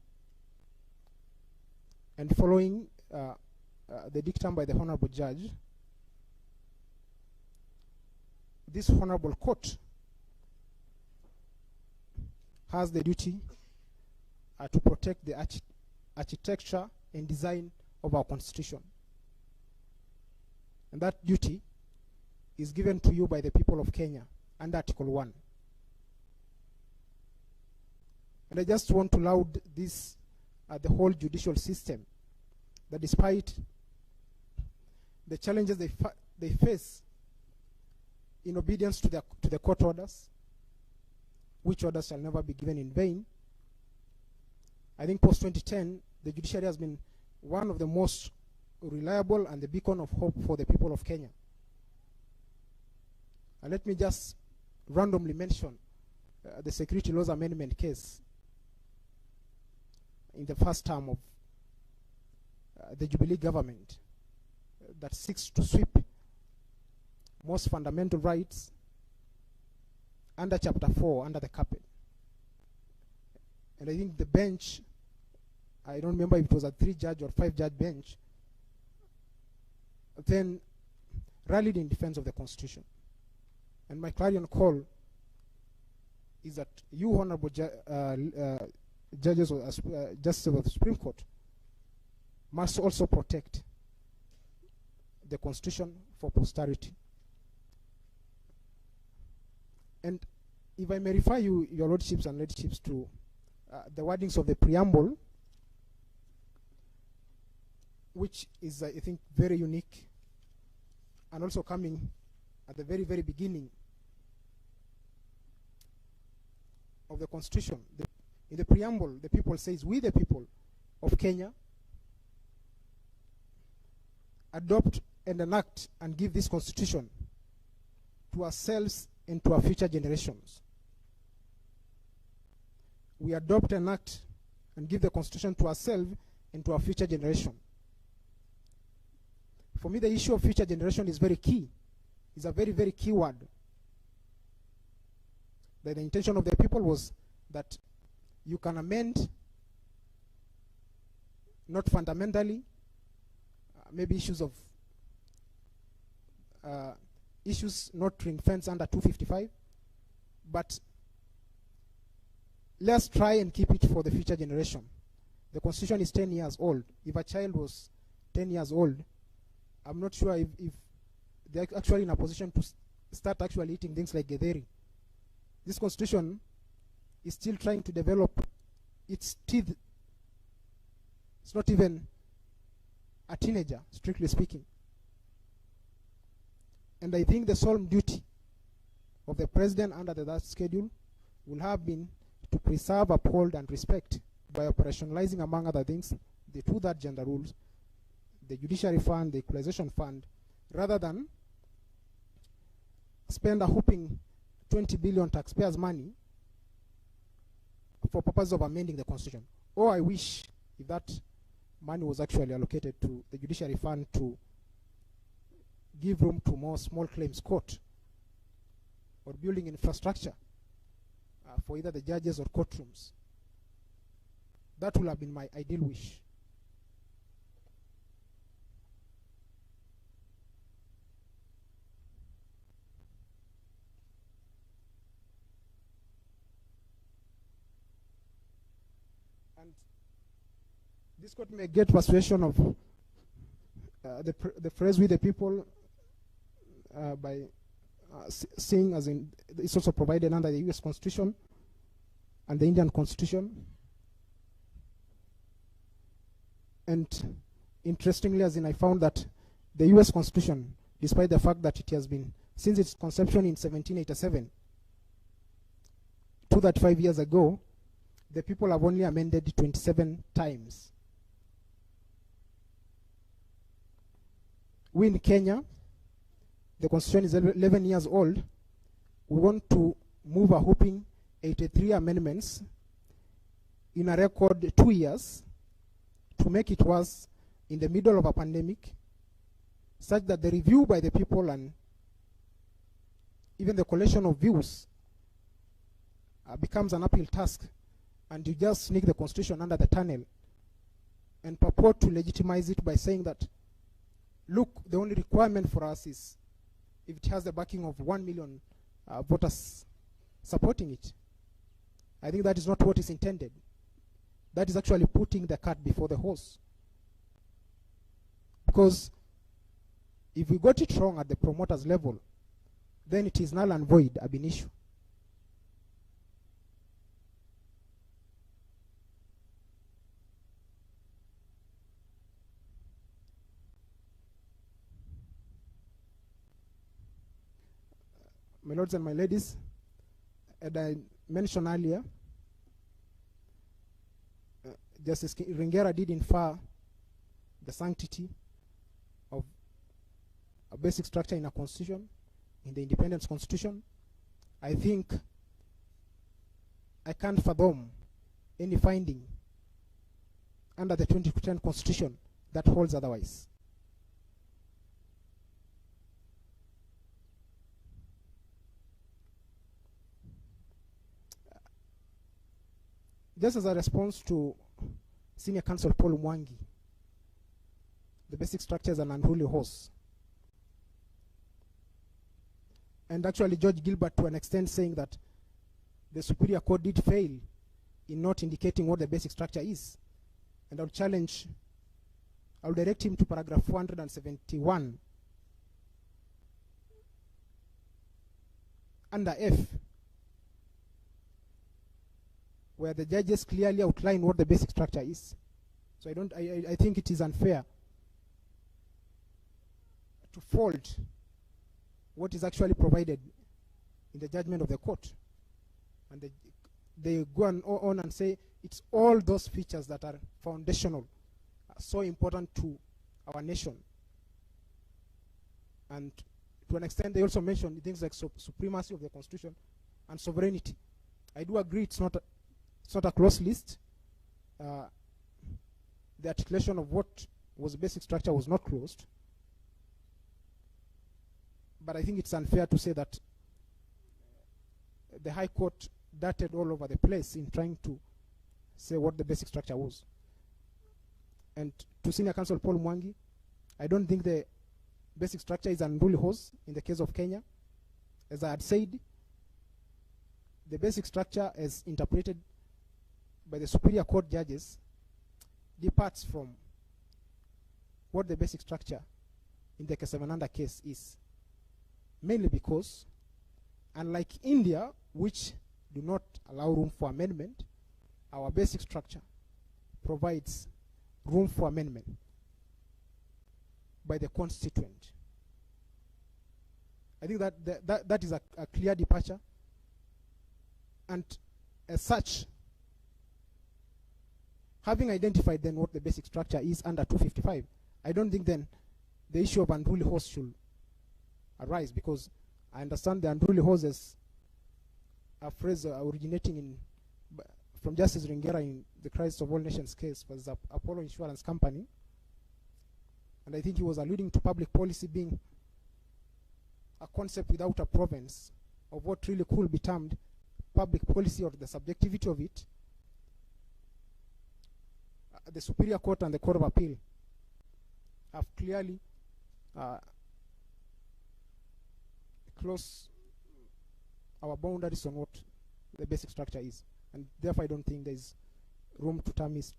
and following the dictum by the Honorable Judge, this Honorable Court has the duty to protect the architecture and design of our Constitution. And that duty is given to you by the people of Kenya under Article 1. And I just want to laud this, the whole judicial system, that despite the challenges they face in obedience to the court orders, which orders shall never be given in vain, I think post-2010, the judiciary has been one of the most reliable and the beacon of hope for the people of Kenya. And let me just randomly mention the Security Laws Amendment case in the first term of the Jubilee government that seeks to sweep most fundamental rights under Chapter 4 under the carpet. And I think the bench, I don't remember if it was a 3-judge or 5-judge bench, then rallied in defense of the Constitution. And my clarion call is that you, honorable judges or justices of the Supreme Court, must also protect the Constitution for posterity. And if I may refer you, your lordships and ladyships, to the wordings of the preamble, which is, I think, very unique, and also coming at the very, very beginning of the Constitution. In the preamble, the people says, "We, the people of Kenya, adopt and enact and give this Constitution to ourselves and to our future generations." We adopt, enact, and give the Constitution to ourselves and to our future generation. For me, the issue of future generation is very key. It's a very, very key word. The intention of the people was that you can amend, not fundamentally, maybe issues of issues not ring-fenced under 255, but let's try and keep it for the future generation. The Constitution is 10 years old. If a child was 10 years old, I'm not sure if they're actually in a position to start actually eating things like getheri. This Constitution is still trying to develop its teeth. It's not even a teenager, strictly speaking. And I think the solemn duty of the President under the that schedule will have been to preserve, uphold, and respect by operationalizing, among other things, the 2/3 gender rules, the Judiciary Fund, the Equalization Fund, rather than spend a whopping 20 billion taxpayers' money for purpose of amending the Constitution. Oh, I wish if that money was actually allocated to the Judiciary Fund to give room to more small claims court or building infrastructure for either the judges or courtrooms. That would have been my ideal wish. And this court may get persuasion of the phrase "we the people" by seeing as in it's also provided under the US Constitution and the Indian Constitution. And interestingly, as in I found that the US Constitution, despite the fact that it has been, since its conception in 1787, 235 years ago, the people have only amended 27 times. We in Kenya, the Constitution is 11 years old. We want to move a whopping 83 amendments in a record 2 years to make it worse in the middle of a pandemic, such that the review by the people and even the collection of views becomes an uphill task, and you just sneak the Constitution under the tunnel and purport to legitimize it by saying that, look, the only requirement for us is if it has the backing of 1 million voters supporting it. I think that is not what is intended. That is actually putting the cart before the horse. Because if we got it wrong at the promoters level, then it is null and void ab initio. My lords and my ladies, as I mentioned earlier, Justice Ringera did infer the sanctity a basic structure in a constitution, in the independence constitution, I think I can't fathom any finding under the 2010 constitution that holds otherwise. Just as a response to Senior Counsel Paul Mwangi, the basic structure is an unruly horse. And actually George Gilbert, to an extent, saying that the Superior Court did fail in not indicating what the basic structure is. And I'll direct him to paragraph 471 under F, where the judges clearly outline what the basic structure is. So I think it is unfair to fault what is actually provided in the judgment of the court. And they go on and say it's all those features that are foundational, so important to our nation. And to an extent, they also mention things like supremacy of the Constitution and sovereignty. I do agree it's not a close list. The articulation of what was the basic structure was not closed. But I think it's unfair to say that the High Court darted all over the place in trying to say what the basic structure was. And to Senior Counsel Paul Mwangi, I don't think the basic structure is an unruly horse in the case of Kenya. As I had said, the basic structure as interpreted by the Superior Court judges departs from what the basic structure in the Kesavananda case is. Mainly because, unlike India, which do not allow room for amendment, our basic structure provides room for amendment by the constituent. I think that is a clear departure, and as such, having identified then what the basic structure is under 255, I don't think then the issue of unruly horse should arise, because I understand the unruly horse as a phrase originating from Justice Ringera in the Crisis of All Nations case was the Apollo Insurance Company, and I think he was alluding to public policy being a concept without a province of what really could be termed public policy or the subjectivity of it. The Superior Court and the Court of Appeal have clearly closed our boundaries on what the basic structure is, and therefore I don't think there is room to term it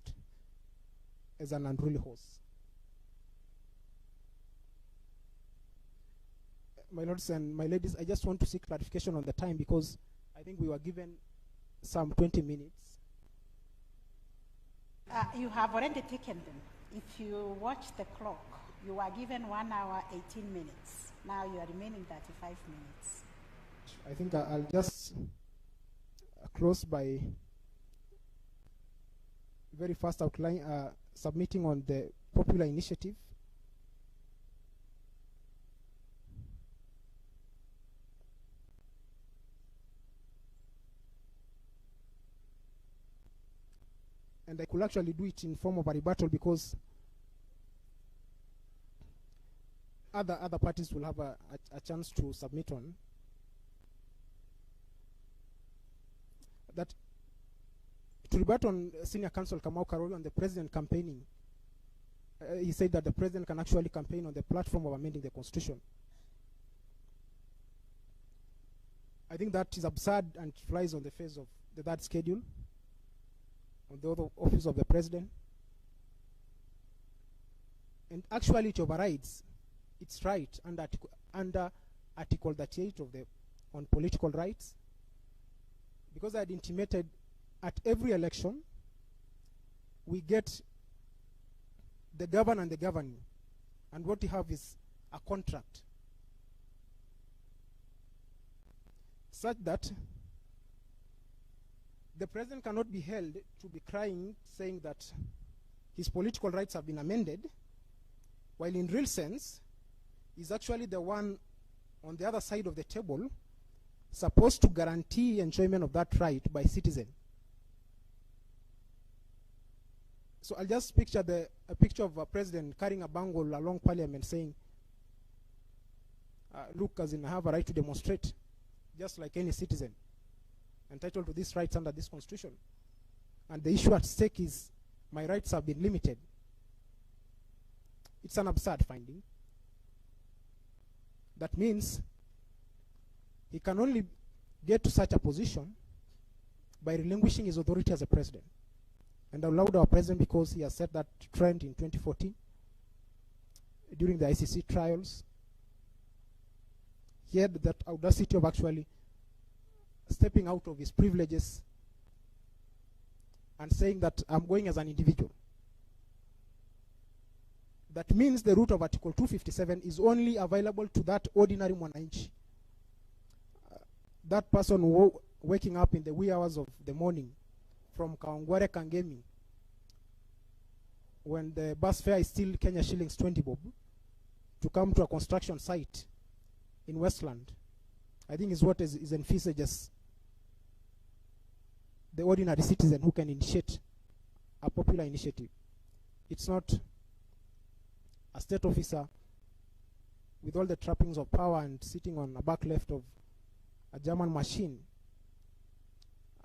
as an unruly horse. My lords and my ladies, I just want to seek clarification on the time, because I think we were given some 20 minutes. You have already taken them. If you watch the clock, you were given 1 hour, 18 minutes. Now you are remaining 35 minutes. I think I'll just close by very fast outline, submitting on the popular initiative. And I could actually do it in form of a rebuttal, because other parties will have a chance to submit on. That to rebut on Senior Counsel Kamau Karoli on the president campaigning, he said that the president can actually campaign on the platform of amending the Constitution. I think that is absurd and flies on the face of the third schedule on the other office of the president. And actually it overrides its right under Article 38 of the on political rights, because I had intimated at every election we get the governed and the governing, and what we have is a contract such that the president cannot be held to be crying, saying that his political rights have been amended, while in real sense is actually the one on the other side of the table supposed to guarantee enjoyment of that right by citizen. So I'll just picture a picture of a president carrying a bangle along parliament saying, look, as in I have a right to demonstrate, just like any citizen, entitled to these rights under this constitution. And the issue at stake is my rights have been limited. It's an absurd finding. That means he can only get to such a position by relinquishing his authority as a president. And I allowed our president because he has set that trend in 2014 during the ICC trials. He had that audacity of actually stepping out of his privileges and saying that I'm going as an individual. That means the route of Article 257 is only available to that ordinary mwananchi. That person waking up in the wee hours of the morning from Kawangware Kangemi, when the bus fare is still Kenya shillings 20 bob, to come to a construction site in Westland, I think is what is envisages the ordinary citizen who can initiate a popular initiative. It's not a state officer with all the trappings of power and sitting on a back left of a German machine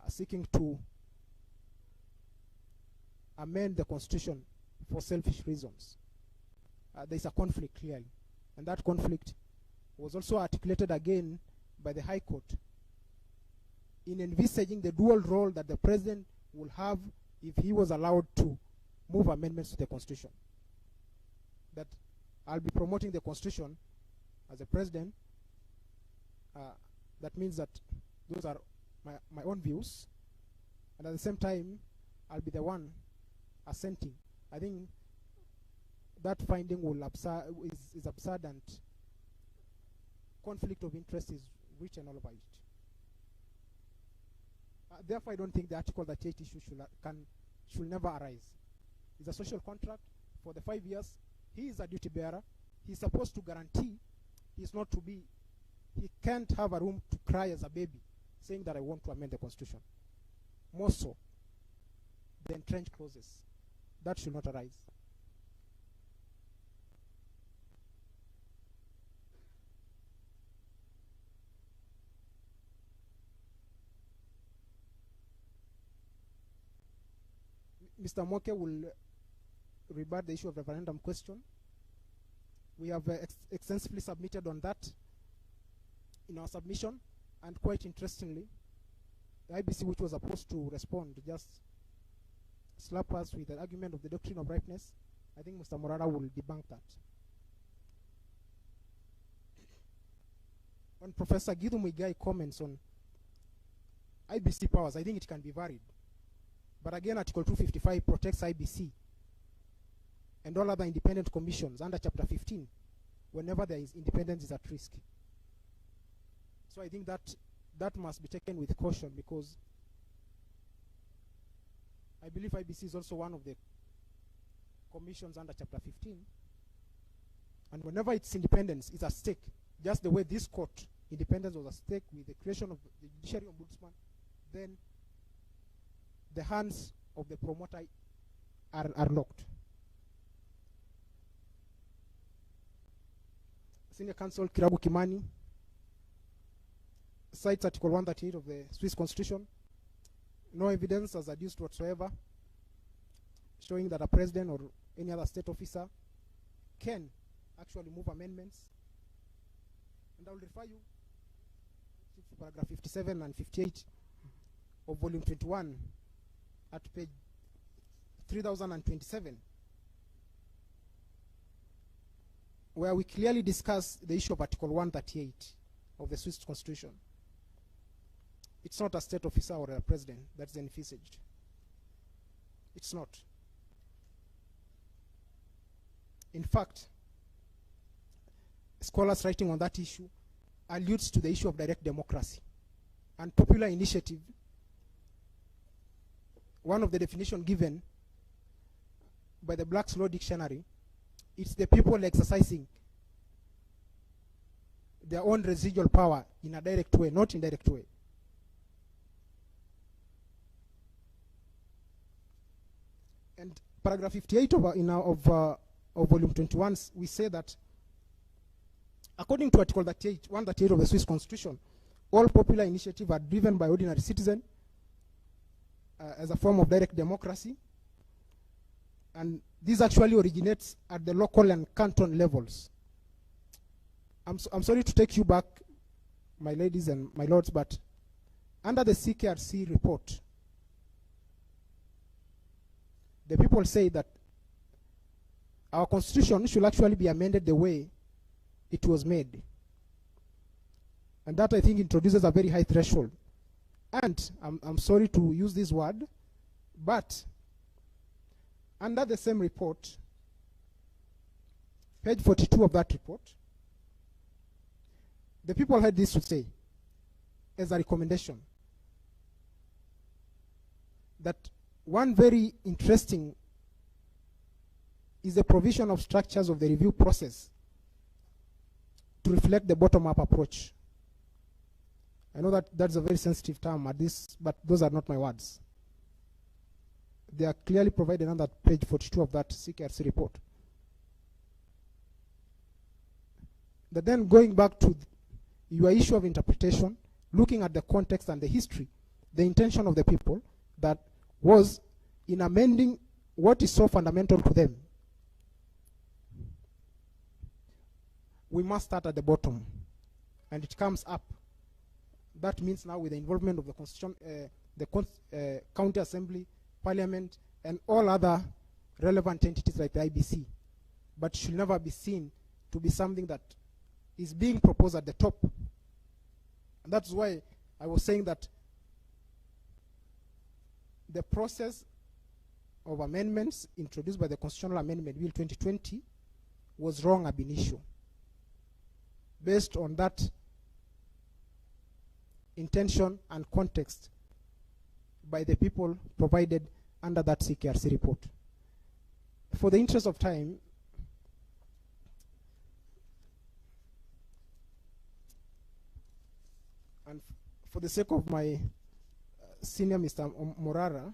seeking to amend the constitution for selfish reasons. There's a conflict clearly, and that conflict was also articulated again by the High Court in envisaging the dual role that the president will have if he was allowed to move amendments to the constitution. That I'll be promoting the constitution as a president. That means that those are my own views, and at the same time I'll be the one assenting. I think that finding will is absurd, and conflict of interest is written all over it. Therefore, I don't think the Article 38 issue should never arise. It's a social contract for the 5 years. He is a duty bearer. He's supposed to guarantee. He's not to be. He can't have a room to cry as a baby, saying that I want to amend the constitution. More so, the entrenched clauses. That should not arise. Mr. Moke will rebut the issue of referendum question. We have extensively submitted on that in our submission, and quite interestingly, the IBC, which was supposed to respond, just slap us with the argument of the doctrine of ripeness. I think Mr. Morara will debunk that. On Professor Githu Muigai comments on IBC powers, I think it can be varied. But again, Article 255 protects IBC and all other independent commissions under Chapter 15 whenever there is independence is at risk. So I think that must be taken with caution, because I believe IBC is also one of the commissions under Chapter 15. And whenever its independence is at stake, just the way this court independence was at stake with the creation of the Judiciary Ombudsman, then the hands of the promoter are locked. Senior Counsel Kiragu Kimani cites Article 138 of the Swiss Constitution. No evidence was adduced whatsoever showing that a president or any other state officer can actually move amendments. And I will refer you to paragraph 57 and 58 of volume 21 at page 3027, where we clearly discuss the issue of Article 138 of the Swiss Constitution. It's not a state officer or a president that's envisaged. It's not. In fact, scholars writing on that issue alludes to the issue of direct democracy and popular initiative. One of the definitions given by the Black's Law Dictionary, it's the people exercising their own residual power in a direct way, not indirect way. And paragraph 58 of volume 21, we say that according to Article 138 of the Swiss Constitution, all popular initiatives are driven by ordinary citizens as a form of direct democracy, and this actually originates at the local and canton levels. I'm sorry to take you back, my ladies and my lords, but under the CKRC report, the people say that our constitution should actually be amended the way it was made. And that, I think, introduces a very high threshold. And I'm sorry to use this word, but under the same report, page 42 of that report, the people had this to say as a recommendation, that one very interesting is the provision of structures of the review process to reflect the bottom-up approach. I know that that's a very sensitive term at this, but those are not my words. They are clearly provided under page 42 of that CKRC report. But then going back to your issue of interpretation, looking at the context and the history, the intention of the people that was in amending what is so fundamental to them, we must start at the bottom, and it comes up. That means now with the involvement of the Constitution, the County Assembly, Parliament, and all other relevant entities like the IBC, but should never be seen to be something that is being proposed at the top. And that's why I was saying that the process of amendments introduced by the Constitutional Amendment Bill 2020 was wrong ab initio, based on that intention and context by the people provided under that CKRC report. For the interest of time, and for the sake of my senior Mr. Morara,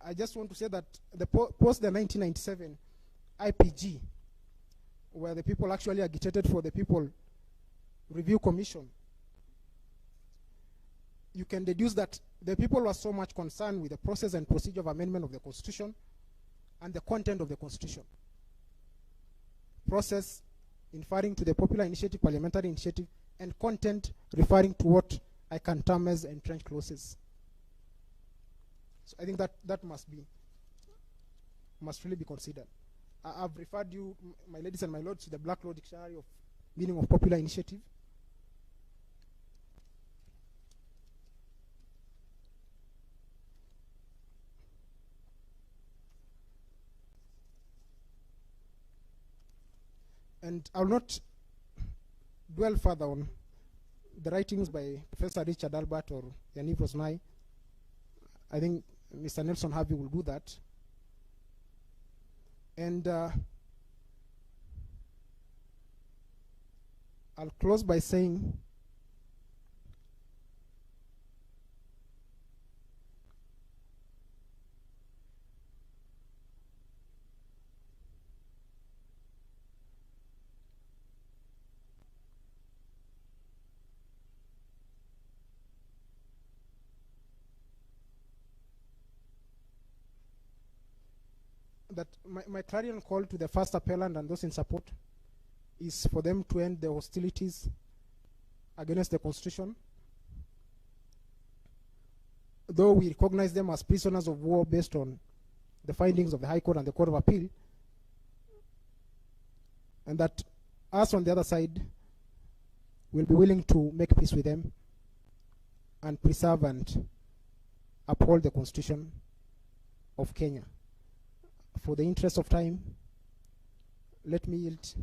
I just want to say that the post the 1997 IPG, where the people actually agitated for the People Review Commission, you can deduce that the people were so much concerned with the process and procedure of amendment of the Constitution and the content of the Constitution. Process referring to the popular initiative, parliamentary initiative, and content referring to what I can term as entrenched clauses. So I think that must really be considered. I've referred you, my ladies and my lords, to the Black Law Dictionary of meaning of popular initiative. And I'll not dwell further on the writings by Professor Richard Albert or Yaniv Rosnai. I think Mr. Nelson Harvey will do that. And I'll close by saying that my clarion call to the first appellant and those in support is for them to end the hostilities against the Constitution. Though we recognize them as prisoners of war based on the findings of the High Court and the Court of Appeal, and that us on the other side will be willing to make peace with them and preserve and uphold the Constitution of Kenya. For the interest of time, let me yield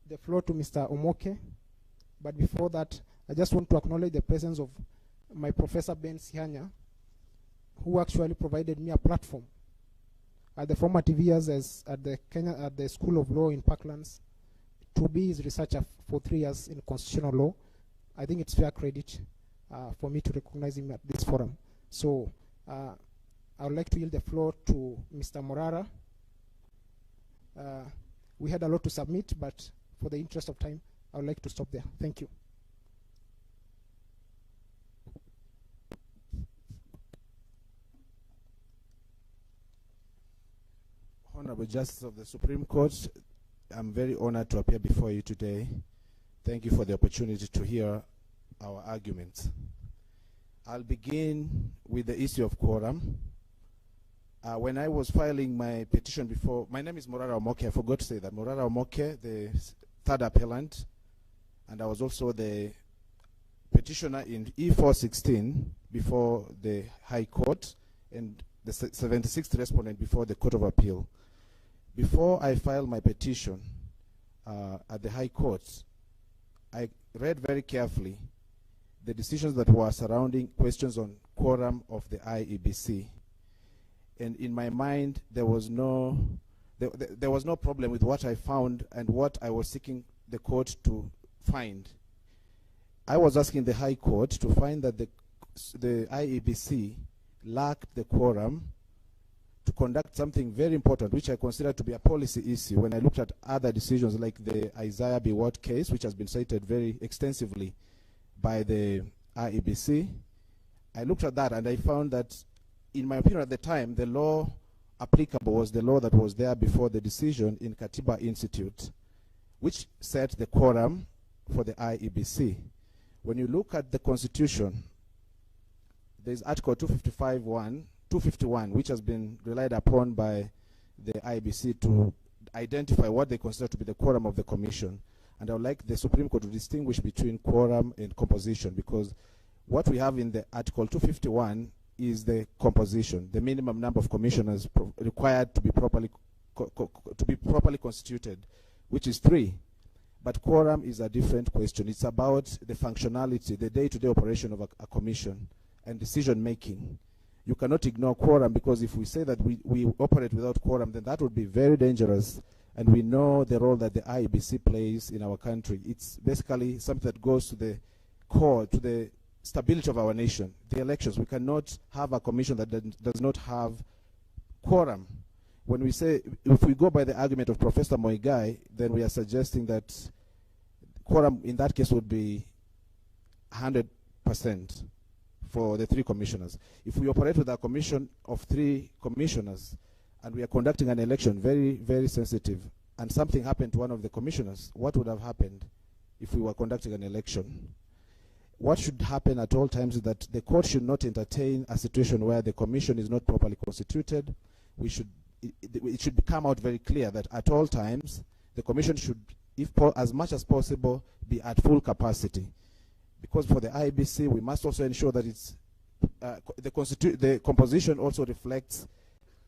the floor to Mr. Omoke. But before that, I just want to acknowledge the presence of my Professor Ben Sihanya, who actually provided me a platform At the formative years as at the School of Law in Parklands, 2B is researcher for 3 years in constitutional law. I think it's fair credit for me to recognize him at this forum. So I would like to yield the floor to Mr. Morara. We had a lot to submit, but for the interest of time, I would like to stop there. Thank you. Honorable Justice of the Supreme Court, I'm very honored to appear before you today. Thank you for the opportunity to hear our arguments. I'll begin with the issue of quorum. When I was filing my petition before, my name is Morara Omoke, I forgot to say that. Morara Omoke, the third appellant, and I was also the petitioner in E416 before the High Court and the 76th respondent before the Court of Appeal. Before I filed my petition at the High Court, I read very carefully the decisions that were surrounding questions on quorum of the IEBC. And in my mind, there was no problem with what I found and what I was seeking the court to find. I was asking the High Court to find that the IEBC lacked the quorum to conduct something very important, which I consider to be a policy issue. When I looked at other decisions like the Isaiah B. Watt case, which has been cited very extensively by the IEBC, I looked at that and I found that, in my opinion at the time, the law applicable was the law that was there before the decision in Katiba Institute, which set the quorum for the IEBC. When you look at the Constitution, there's Article 251, which has been relied upon by the IEBC to identify what they consider to be the quorum of the Commission. And I would like the Supreme Court to distinguish between quorum and composition, because what we have in the Article 251 is the composition, the minimum number of commissioners required to be properly constituted, which is 3. But quorum is a different question. It's about the functionality, the day-to-day operation of a commission and decision-making. You cannot ignore quorum, because if we say that we operate without quorum, then that would be very dangerous. And we know the role that the IEBC plays in our country. It's basically something that goes to the core, to the stability of our nation, the elections. We cannot have a commission that does not have quorum. When we say, if we go by the argument of Professor Moigai, then we are suggesting that quorum in that case would be 100% for the 3 commissioners. If we operate with a commission of 3 commissioners and we are conducting an election, very, very sensitive, and something happened to one of the commissioners, what would have happened if we were conducting an election? What should happen at all times is that the court should not entertain a situation where the commission is not properly constituted. It should come out very clear that at all times the commission should, as much as possible, be at full capacity. Because for the IEBC, we must also ensure that it's the composition also reflects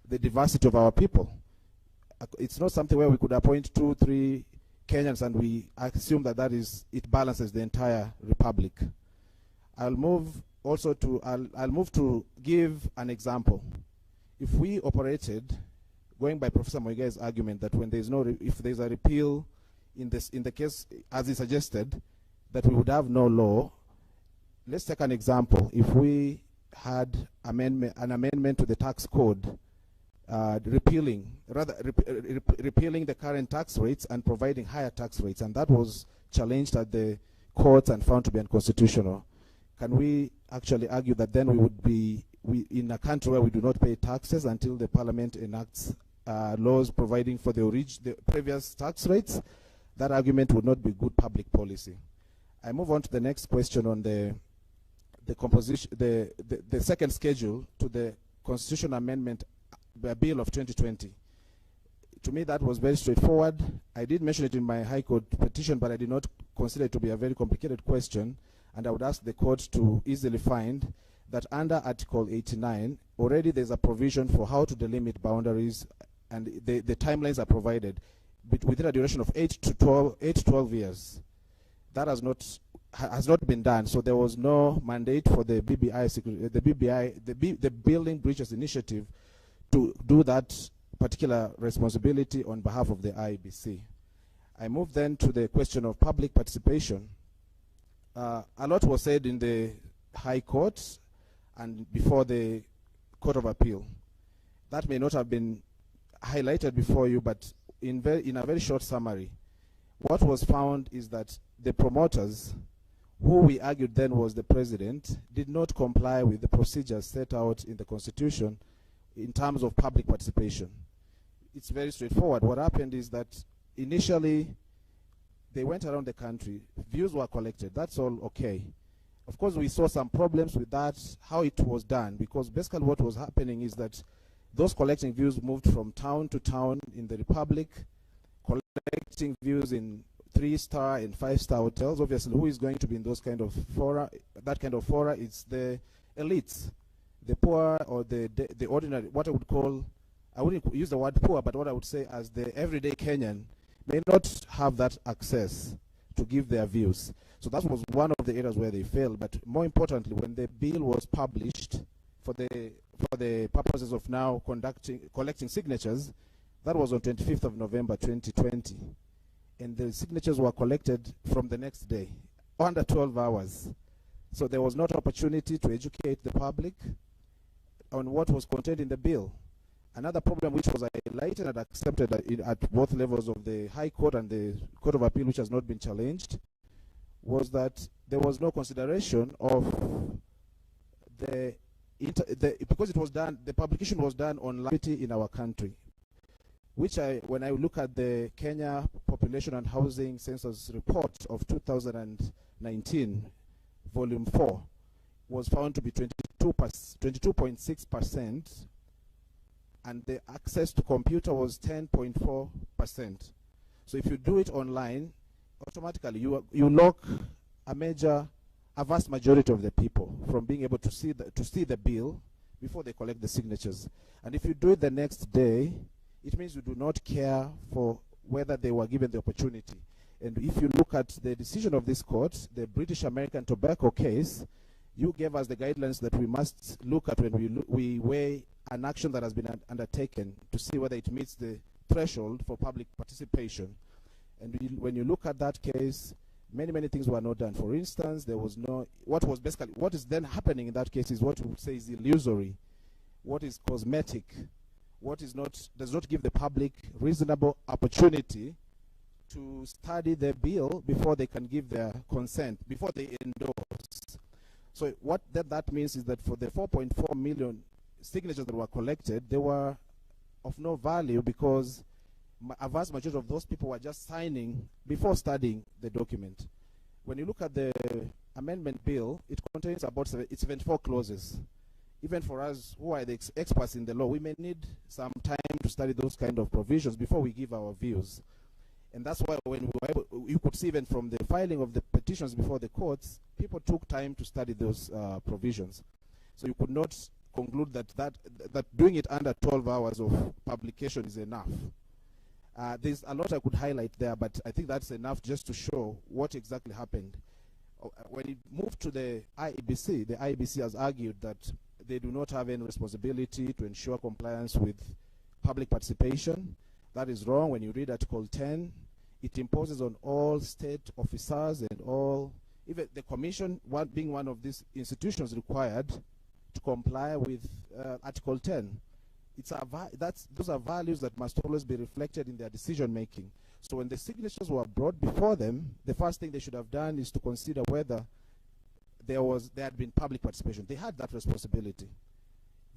the diversity of our people. It's not something where we could appoint 2, 3 Kenyans and we assume that it balances the entire republic. I'll move to give an example. If we operated, going by Professor Moigai's argument that when there's if there's a repeal in the case as he suggested, that we would have no law. Let's take an example. If we had an amendment to the tax code, repealing the current tax rates and providing higher tax rates, and that was challenged at the courts and found to be unconstitutional, can we actually argue that then we would be in a country where we do not pay taxes until the parliament enacts laws providing for the previous tax rates? That argument would not be good public policy. I move on to the next question on the composition, the second schedule to the Constitutional Amendment Bill of 2020. To me, that was very straightforward. I did mention it in my High Court petition, but I did not consider it to be a very complicated question, and I would ask the court to easily find that under Article 89, already there's a provision for how to delimit boundaries, and the timelines are provided within a duration of 8 to 12 years. That has not been done, so there was no mandate for the BBI, the Building Bridges Initiative, to do that particular responsibility on behalf of the IEBC. I move then to the question of public participation. A lot was said in the High Court and before the Court of Appeal. That may not have been highlighted before you, but in a very short summary, what was found is that the promoters, who we argued then was the president, did not comply with the procedures set out in the Constitution in terms of public participation. It's very straightforward. What happened is that initially they went around the country, views were collected, that's all okay. Of course, we saw some problems with that, how it was done, because basically what was happening is that those collecting views moved from town to town in the Republic, collecting views in 3-star and 5-star hotels. Obviously, who is going to be in those kind of fora? That kind of fora, it's the elites, the poor, or the ordinary, what I would call, I wouldn't use the word poor, but what I would say as the everyday Kenyan may not have that access to give their views. So that was one of the areas where they failed. But more importantly, when the bill was published for the purposes of now collecting signatures, that was on 25th of November 2020. And the signatures were collected from the next day, under 12 hours. So there was not opportunity to educate the public on what was contained in the bill. Another problem which was highlighted and accepted at both levels of the High Court and the Court of Appeal, which has not been challenged, was that there was no consideration of because it was done, the publication was done on liability in our country, which when I look at the Kenya Population and Housing Census report of 2019, volume 4, was found to be 22.6%, and the access to computer was 10.4%. So if you do it online, automatically you lock a vast majority of the people from being able to see the bill before they collect the signatures. And if you do it the next day, it means you do not care for whether they were given the opportunity. And if you look at the decision of this court, the British American Tobacco case, you gave us the guidelines that we must look at when we weigh an action that has been undertaken to see whether it meets the threshold for public participation. And when you look at that case, many things were not done. For instance, there was no, what is then happening in that case is what we would say is illusory, what is cosmetic, what is not, does not give the public reasonable opportunity to study the bill before they can give their consent, before they endorse. So what that means is that for the 4.4 million signatures that were collected, they were of no value because a vast majority of those people were just signing before studying the document. When you look at the amendment bill, it contains about 74 clauses. Even for us who are the experts in the law, we may need some time to study those kind of provisions before we give our views. And that's why when we were able, you could see even from the filing of the petitions before the courts, people took time to study those provisions. So you could not conclude that doing it under 12 hours of publication is enough. There's a lot I could highlight there, but I think that's enough just to show what exactly happened. When it moved to the IEBC has argued that they do not have any responsibility to ensure compliance with public participation. That is wrong. When you read Article 10, it imposes on all state officers and all, even the commission, being one of these institutions required to comply with Article 10. Those are values that must always be reflected in their decision making. So when the signatures were brought before them, the first thing they should have done is to consider whether there had been public participation. They had that responsibility.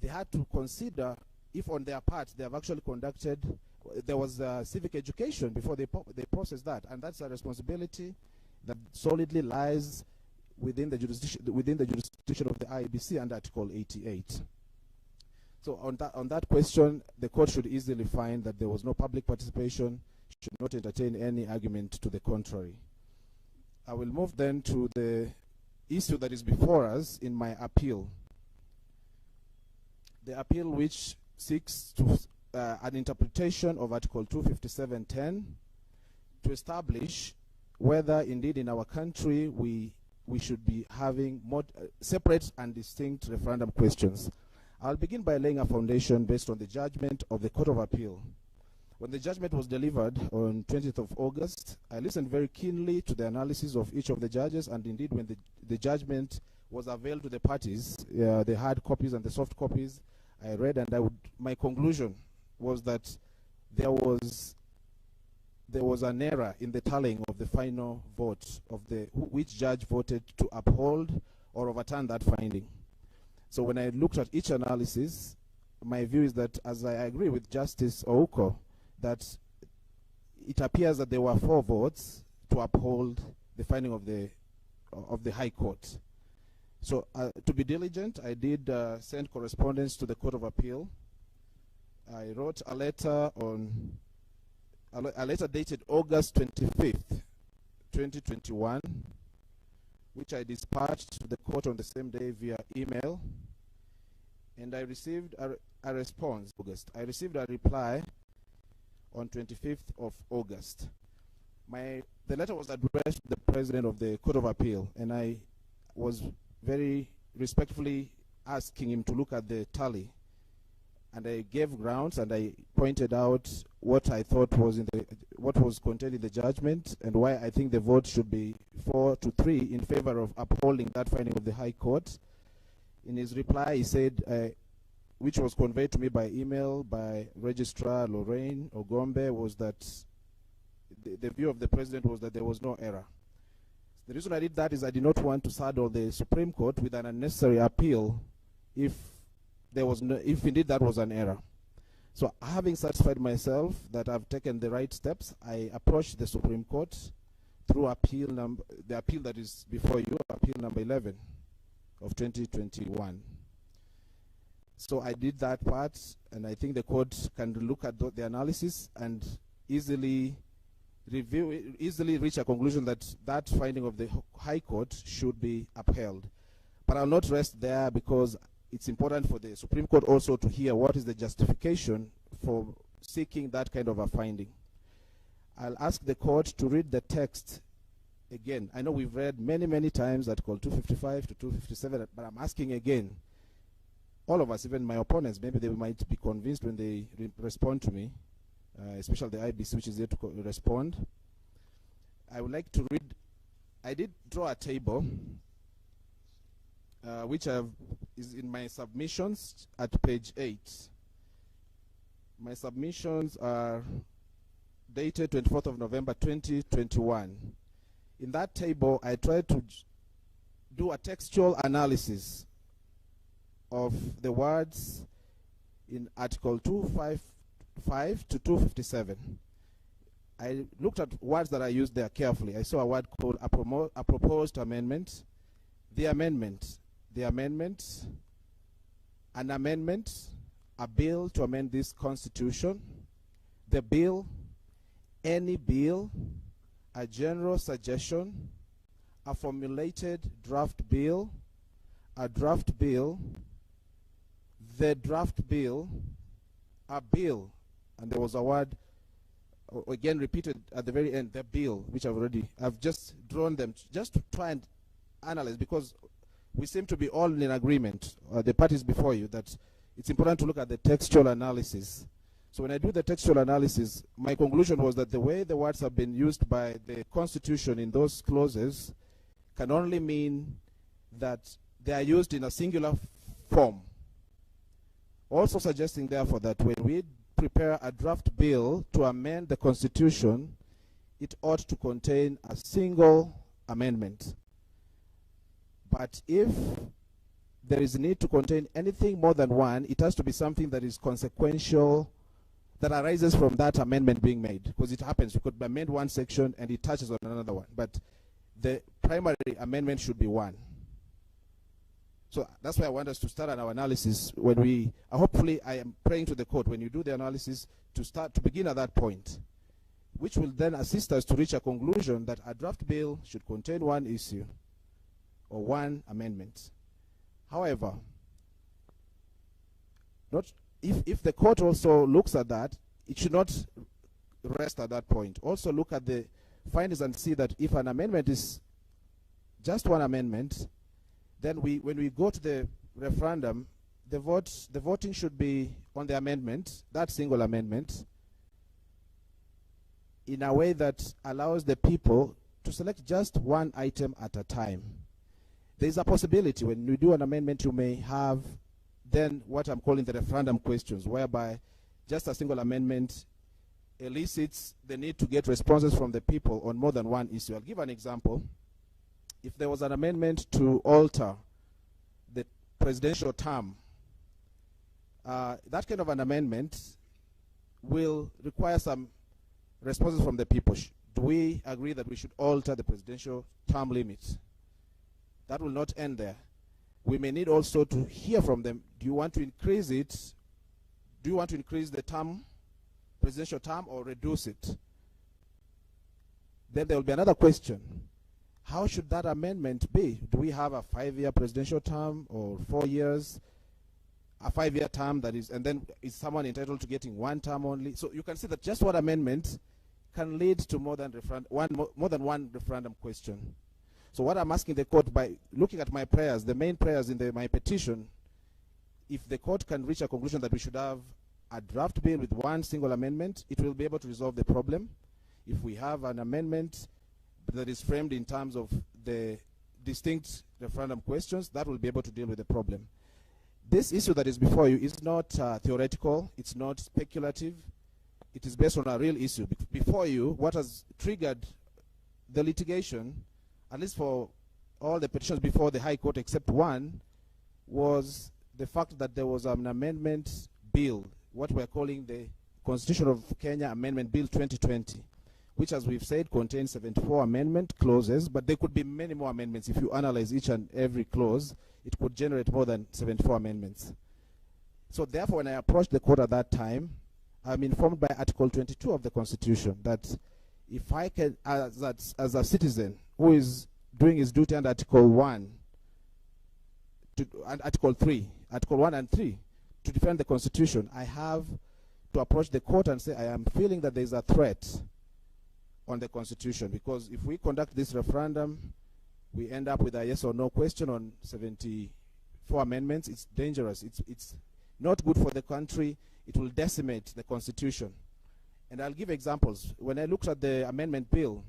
They had to consider if on their part they have actually conducted, there was civic education before they process that, and that's a responsibility that solidly lies within the jurisdiction of the IEBC under Article 88. So on that question, the court should easily find that there was no public participation, should not entertain any argument to the contrary. I will move then to the issue that is before us in my appeal. The appeal which seeks to an interpretation of Article 257.10 to establish whether indeed in our country we should be having more separate and distinct referendum questions. I'll begin by laying a foundation based on the judgment of the Court of Appeal. When the judgment was delivered on 20th of August, I listened very keenly to the analysis of each of the judges, and indeed when the judgment was availed to the parties, the hard copies and the soft copies, I read, and my conclusion was that there was an error in the tallying of the final vote of which judge voted to uphold or overturn that finding. So when I looked at each analysis, my view is that, as I agree with Justice Ouko, that it appears that there were 4 votes to uphold the finding of the High Court. So to be diligent, I did send correspondence to the Court of Appeal. I wrote a letter dated August 25th, 2021, which I dispatched to the court on the same day via email, and I received a response. I received a reply on 25th of August. The letter was addressed to the President of the Court of Appeal, and I was very respectfully asking him to look at the tally. And I gave grounds, and I pointed out what I thought was what was contained in the judgment, and why I think the vote should be 4-3 in favor of upholding that finding of the High Court. In his reply, he said, which was conveyed to me by email by Registrar Lorraine Ogombe, was that the view of the President was that there was no error. The reason I did that is I did not want to saddle the Supreme Court with an unnecessary appeal if indeed that was an error. So having satisfied myself that I've taken the right steps, I approached the Supreme Court through the appeal that is before you, appeal number 11 of 2021. So I did that part, and I think the court can look at the analysis and easily reach a conclusion that that finding of the High Court should be upheld. But I'll not rest there, because it's important for the Supreme Court also to hear what is the justification for seeking that kind of a finding. I'll ask the court to read the text again. I know we've read many times Article 255 to 257, but I'm asking again. All of us, even my opponents, maybe they might be convinced when they respond to me, especially the IBC, which is here to respond. I would like to read. I did draw a table which is in my submissions at page 8. My submissions are dated 24th of November 2021. In that table, I tried to do a textual analysis of the words in Article 255 to 257. I looked at words that I used there carefully. I saw a word called a proposed amendment, the amendment, an amendment, a bill to amend this Constitution, the bill, any bill, a general suggestion, a formulated draft bill, a draft bill, the draft bill, a bill, and there was a word again repeated at the very end, the bill, which I've just drawn them just to try and analyze, because we seem to be all in agreement, the parties before you, that it's important to look at the textual analysis. So when I do the textual analysis, my conclusion was that the way the words have been used by the Constitution in those clauses can only mean that they are used in a singular form. Also suggesting, therefore, that when we prepare a draft bill to amend the Constitution, it ought to contain a single amendment. But if there is a need to contain anything more than one, it has to be something that is consequential, that arises from that amendment being made. Because it happens, you could amend one section and it touches on another one. But the primary amendment should be one. So that's why I want us to start on our analysis when we, hopefully I am praying to the court, when you do the analysis, to begin at that point, which will then assist us to reach a conclusion that a draft bill should contain one issue or one amendment. However, if the court also looks at that, it should not rest at that point. Also look at the findings and see that if an amendment is just one amendment, then when we go to the referendum, the voting should be on the amendment, that single amendment, in a way that allows the people to select just one item at a time. There's a possibility when you do an amendment, you may have then what I'm calling the referendum questions, whereby just a single amendment elicits the need to get responses from the people on more than one issue. I'll give an example. If there was an amendment to alter the presidential term, that kind of an amendment will require some responses from the people. Do we agree that we should alter the presidential term limit? That will not end there. We may need also to hear from them. Do you want to increase it? Do you want to increase the term, presidential term, or reduce it? Then there will be another question. How should that amendment be? Do we have a 5-year presidential term or 4 years? A 5-year term, that is, and then is someone entitled to getting 1 term only? So you can see that just one amendment can lead to more than one referendum question. So what I'm asking the court, by looking at my prayers, the main prayers in my petition, if the court can reach a conclusion that we should have a draft bill with one single amendment, it will be able to resolve the problem. If we have an amendment that is framed in terms of the distinct referendum questions, that will be able to deal with the problem. This issue that is before you is not theoretical, it's not speculative, it is based on a real issue. Before you, what has triggered the litigation, at least for all the petitions before the High Court except one, was the fact that there was an amendment bill, what we're calling the Constitution of Kenya Amendment Bill 2020, which, as we've said, contains 74 amendment clauses, but there could be many more amendments. If you analyze each and every clause, it could generate more than 74 amendments. So therefore, when I approached the court at that time, I'm informed by Article 22 of the Constitution that if I can, as a citizen who is doing his duty under Article 1, and Article 3, Article 1 and 3, to defend the Constitution, I have to approach the court and say, I am feeling that there is a threat on the Constitution, because if we conduct this referendum, we end up with a yes or no question on 74 amendments. It's dangerous. It's not good for the country. It will decimate the Constitution. And I'll give examples. When I looked at the amendment bill,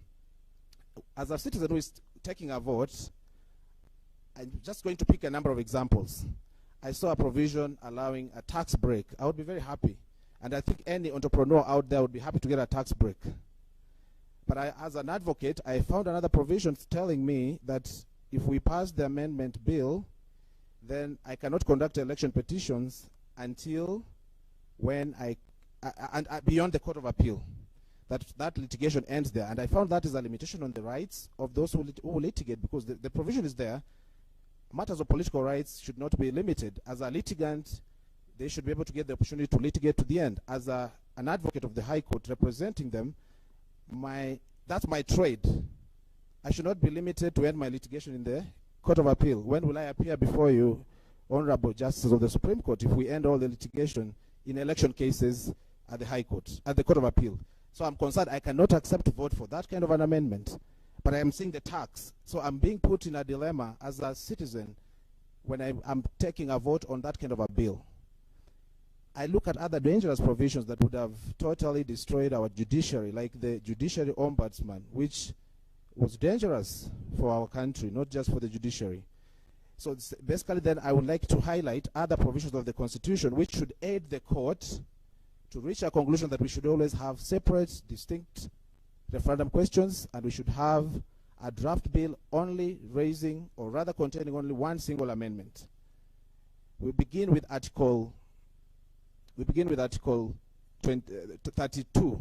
as a citizen who is taking a vote, I'm just going to pick a number of examples. I saw a provision allowing a tax break. I would be very happy. And I think any entrepreneur out there would be happy to get a tax break. But as an advocate, I found another provision telling me that if we pass the amendment bill, then I cannot conduct election petitions until when beyond the Court of Appeal. That litigation ends there. And I found that is a limitation on the rights of those who litigate, because the provision is there. Matters of political rights should not be limited. As a litigant, they should be able to get the opportunity to litigate to the end. As an advocate of the High Court representing them, that's my trade. I should not be limited to end my litigation in the Court of Appeal. When will I appear before you, Honorable Justices of the Supreme Court, if we end all the litigation in election cases at the High Court, at the Court of Appeal? So I'm concerned I cannot accept to vote for that kind of an amendment. But I am seeing the tax. So I'm being put in a dilemma as a citizen when I'm taking a vote on that kind of a bill. I look at other dangerous provisions that would have totally destroyed our judiciary, like the Judiciary Ombudsman, which was dangerous for our country, not just for the judiciary. So basically then I would like to highlight other provisions of the Constitution which should aid the court to reach a conclusion that we should always have separate, distinct referendum questions, and we should have a draft bill only raising, or rather containing only one single amendment. We begin with Article 32,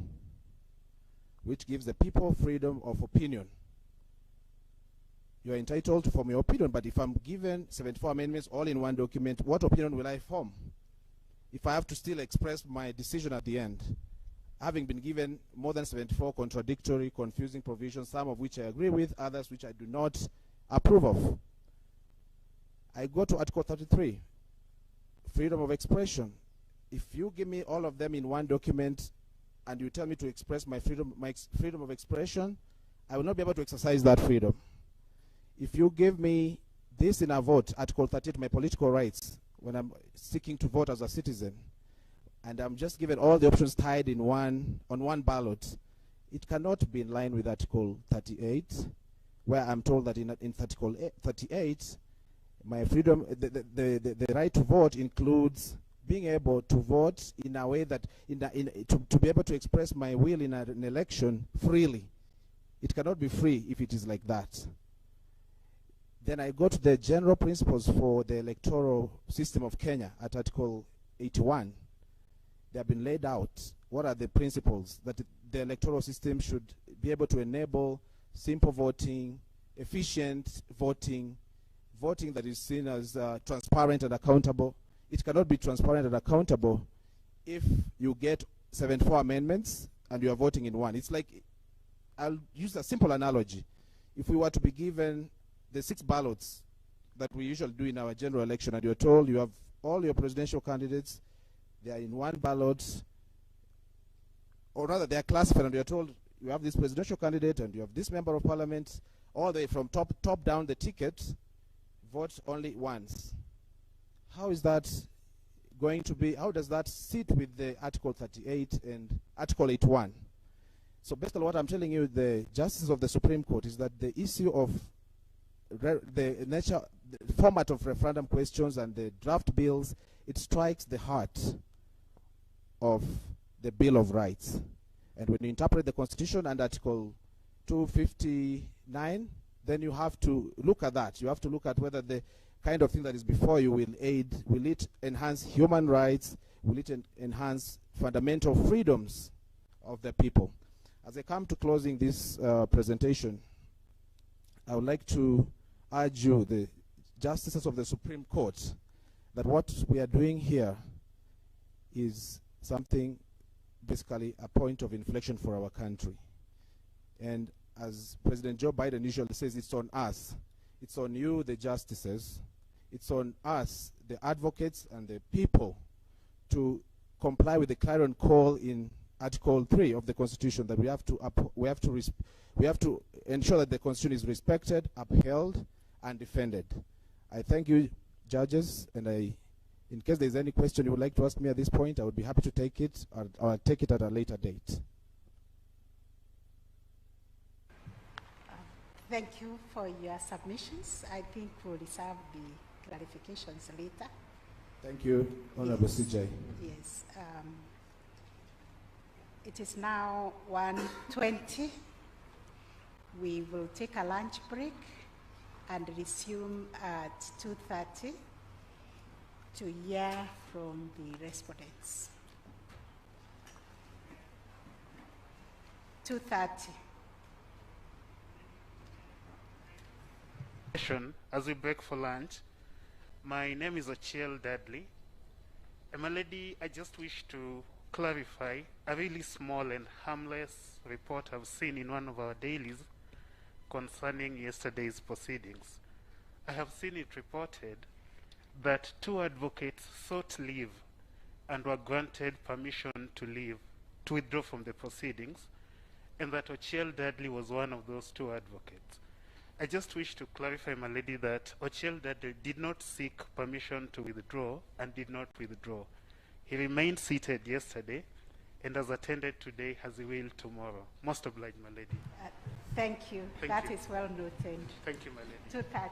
which gives the people freedom of opinion. You are entitled to form your opinion, but if I'm given 74 amendments all in one document, what opinion will I form if I have to still express my decision at the end, having been given more than 74 contradictory, confusing provisions, some of which I agree with, others which I do not approve of? I go to Article 33, freedom of expression. If you give me all of them in one document and you tell me to express my freedom of expression, I will not be able to exercise that freedom. If you give me this in a vote, Article 38, my political rights, when I'm seeking to vote as a citizen, and I'm just given all the options tied in on one ballot, it cannot be in line with Article 38, where I'm told that in Article 38, my freedom, the right to vote includes being able to vote in a way that, to be able to express my will in an election freely. It cannot be free if it is like that. Then I go to the general principles for the electoral system of Kenya at Article 81. They have been laid out. What are the principles that the electoral system should be able to enable? Simple voting, efficient voting, voting that is seen as transparent and accountable. It cannot be transparent and accountable if you get 74 amendments and you are voting in one. It's like, I'll use a simple analogy. If we were to be given the 6 ballots that we usually do in our general election, and you're told you have all your presidential candidates, they are in one ballot, or rather they are classified, and you're told you have this presidential candidate and you have this member of parliament, all the way from top down the ticket, vote only once. How is that going to be, how does that sit with the Article 38 and Article 81? So basically what I'm telling you, the justices of the Supreme Court, is that the issue of the format of referendum questions and the draft bills, it strikes the heart of the Bill of Rights. And when you interpret the Constitution and Article 259, then you have to look at that. You have to look at whether the kind of thing that is before you will it enhance human rights, will it enhance fundamental freedoms of the people. As I come to closing this presentation, I would like to urge you, the justices of the Supreme Court, that what we are doing here is something, basically a point of inflection for our country. And as President Joe Biden usually says, it's on us. It's on you, the justices. It's on us, the advocates and the people, to comply with the clarion call in Article 3 of the Constitution, that we have to ensure that the Constitution is respected, upheld, and defended. I thank you, judges, and in case there is any question you would like to ask me at this point, I would be happy to take it, or I'll take it at a later date. Thank you for your submissions. I think we'll reserve the clarifications later. Thank you, Honorable CJ. Yes. It is now 1:20. We will take a lunch break and resume at 2:30 to hear from the respondents. 2:30. As we break for lunch, my name is Ochiel Dudley. My lady, I just wish to clarify a really small and harmless report I've seen in one of our dailies concerning yesterday's proceedings. I have seen it reported that 2 advocates sought leave and were granted permission to withdraw from the proceedings, and that Ochiel Dudley was one of those 2 advocates. I just wish to clarify, my lady, that Ochiel Dudley did not seek permission to withdraw and did not withdraw. He remained seated yesterday and has attended today as he will tomorrow. Most obliged, my lady. Thank you. That is well noted. Thank you, my lady. 2:30.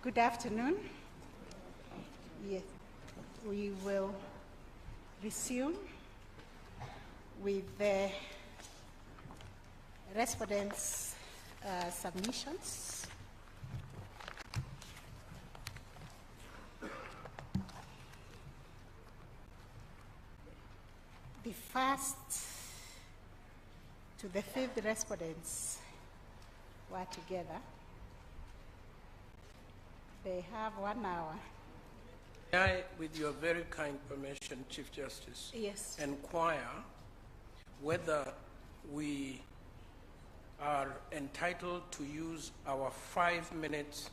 Good afternoon. Yes, we will resume with the respondents' submissions. The first to the fifth respondents were together. They have 1 hour. May I, with your very kind permission, Chief Justice, Yes. inquire whether we are entitled to use our 5 minutes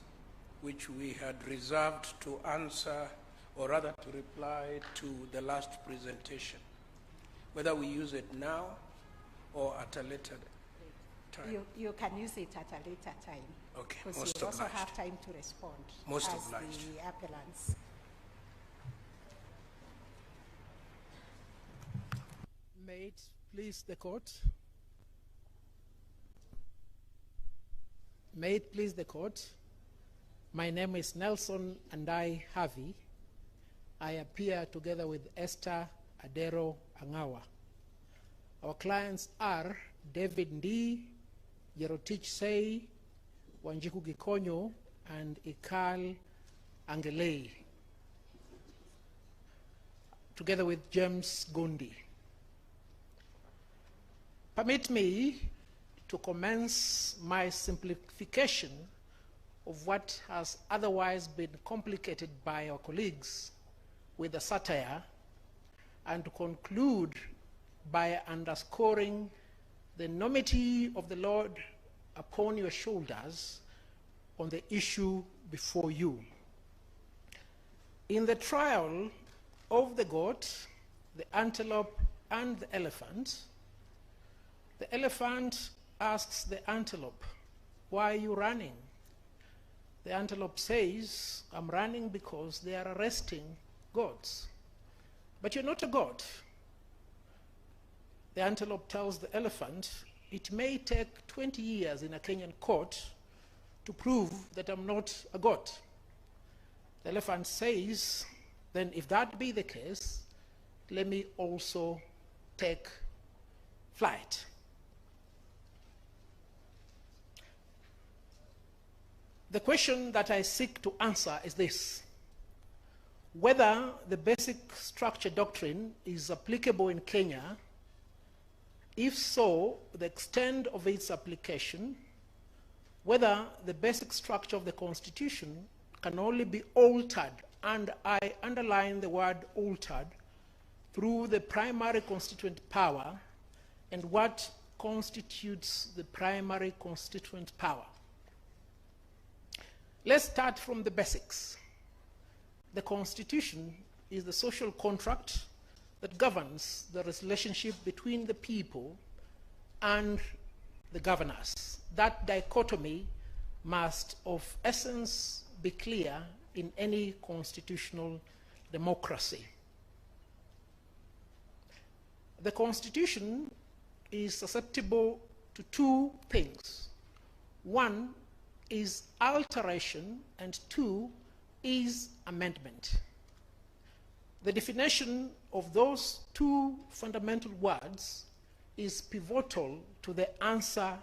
which we had reserved to answer, or rather to reply to the last presentation, whether we use it now or at a later time. You can use it at a later time. Okay, Because most you also obliged. have time to respond Most as obliged. the appellants. May it please the court. May it please the court. My name is Nelson Andai Harvey. I appear together with Esther Adero Angawa. Our clients are David Ndi, Jerotich Sei, Wanjiku Gikonyo, and Ikal Angelei, together with James Gundi. Permit me to commence my simplification of what has otherwise been complicated by our colleagues with a satire, and to conclude by underscoring the enormity of the Lord upon your shoulders on the issue before you. In the trial of the goat, the antelope, and the elephant asks the antelope, "Why are you running?" The antelope says, "I'm running because they are arresting goats." "But you're not a goat." The antelope tells the elephant, "It may take 20 years in a Kenyan court to prove that I'm not a goat." The elephant says, "Then if that be the case, let me also take flight." The question that I seek to answer is this: whether the basic structure doctrine is applicable in Kenya. If so, the extent of its application, whether the basic structure of the Constitution can only be altered, and I underline the word altered, through the primary constituent power, and what constitutes the primary constituent power. Let's start from the basics. The Constitution is the social contract that governs the relationship between the people and the governors. That dichotomy must, of essence, be clear in any constitutional democracy. The Constitution is susceptible to two things. One is alteration, and two is amendment. The definition of those two fundamental words is pivotal to the answer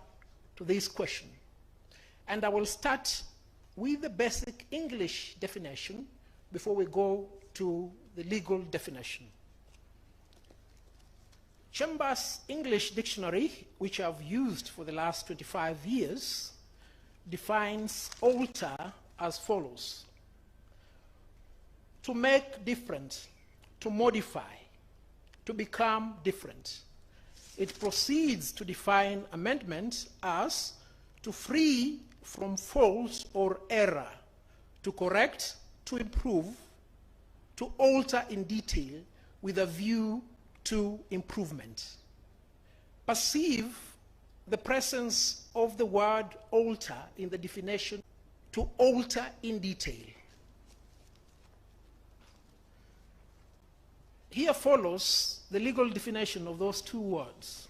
to this question. And I will start with the basic English definition before we go to the legal definition. Chambers English Dictionary, which I've used for the last 25 years, defines alter as follows: to make different, to modify, to become different. It proceeds to define amendment as to free from fault or error, to correct, to improve, to alter in detail with a view to improvement. Perceive the presence of the word alter in the definition, to alter in detail. Here follows the legal definition of those two words.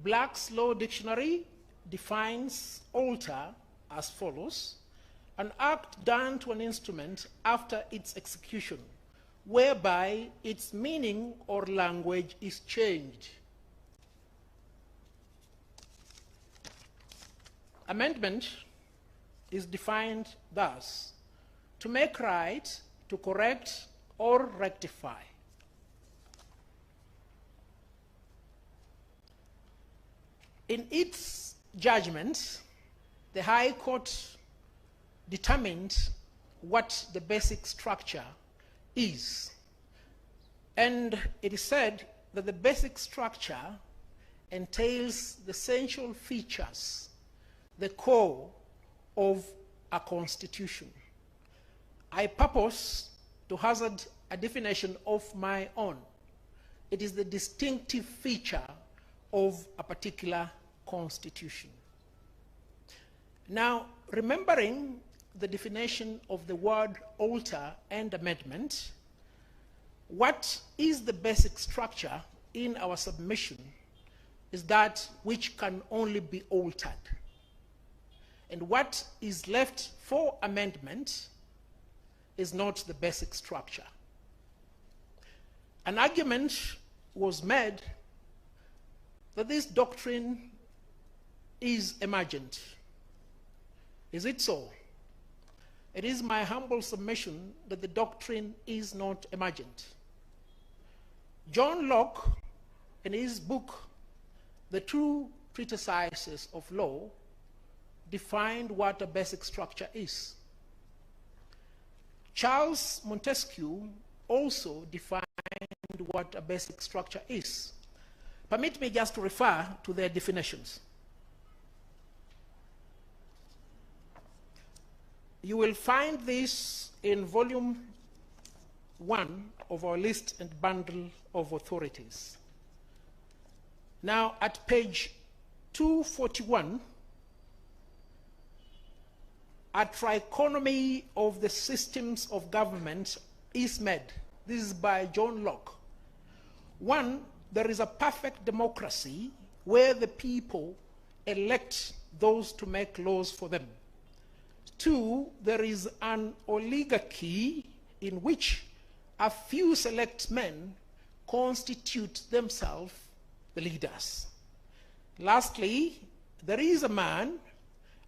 Black's Law Dictionary defines alter as follows: an act done to an instrument after its execution, whereby its meaning or language is changed. Amendment is defined thus: to make right, to correct, or rectify. In its judgment, the High Court determined what the basic structure is. And it is said that the basic structure entails the essential features, the core of a constitution. I purpose to hazard a definition of my own. It is the distinctive feature of a particular constitution. Now, remembering the definition of the word alter and amendment, what is the basic structure in our submission is that which can only be altered. And what is left for amendment is not the basic structure. An argument was made that this doctrine is emergent. Is it so? It is my humble submission that the doctrine is not emergent. John Locke, in his book, The Two Treatises of Law, defined what a basic structure is. Charles Montesquieu also defined what a basic structure is. Permit me just to refer to their definitions. You will find this in volume 1 of our list and bundle of authorities. Now, at page 241, a trichotomy of the systems of government is made. This is by John Locke. 1, there is a perfect democracy where the people elect those to make laws for them. 2, there is an oligarchy in which a few select men constitute themselves the leaders. Lastly, there is a man,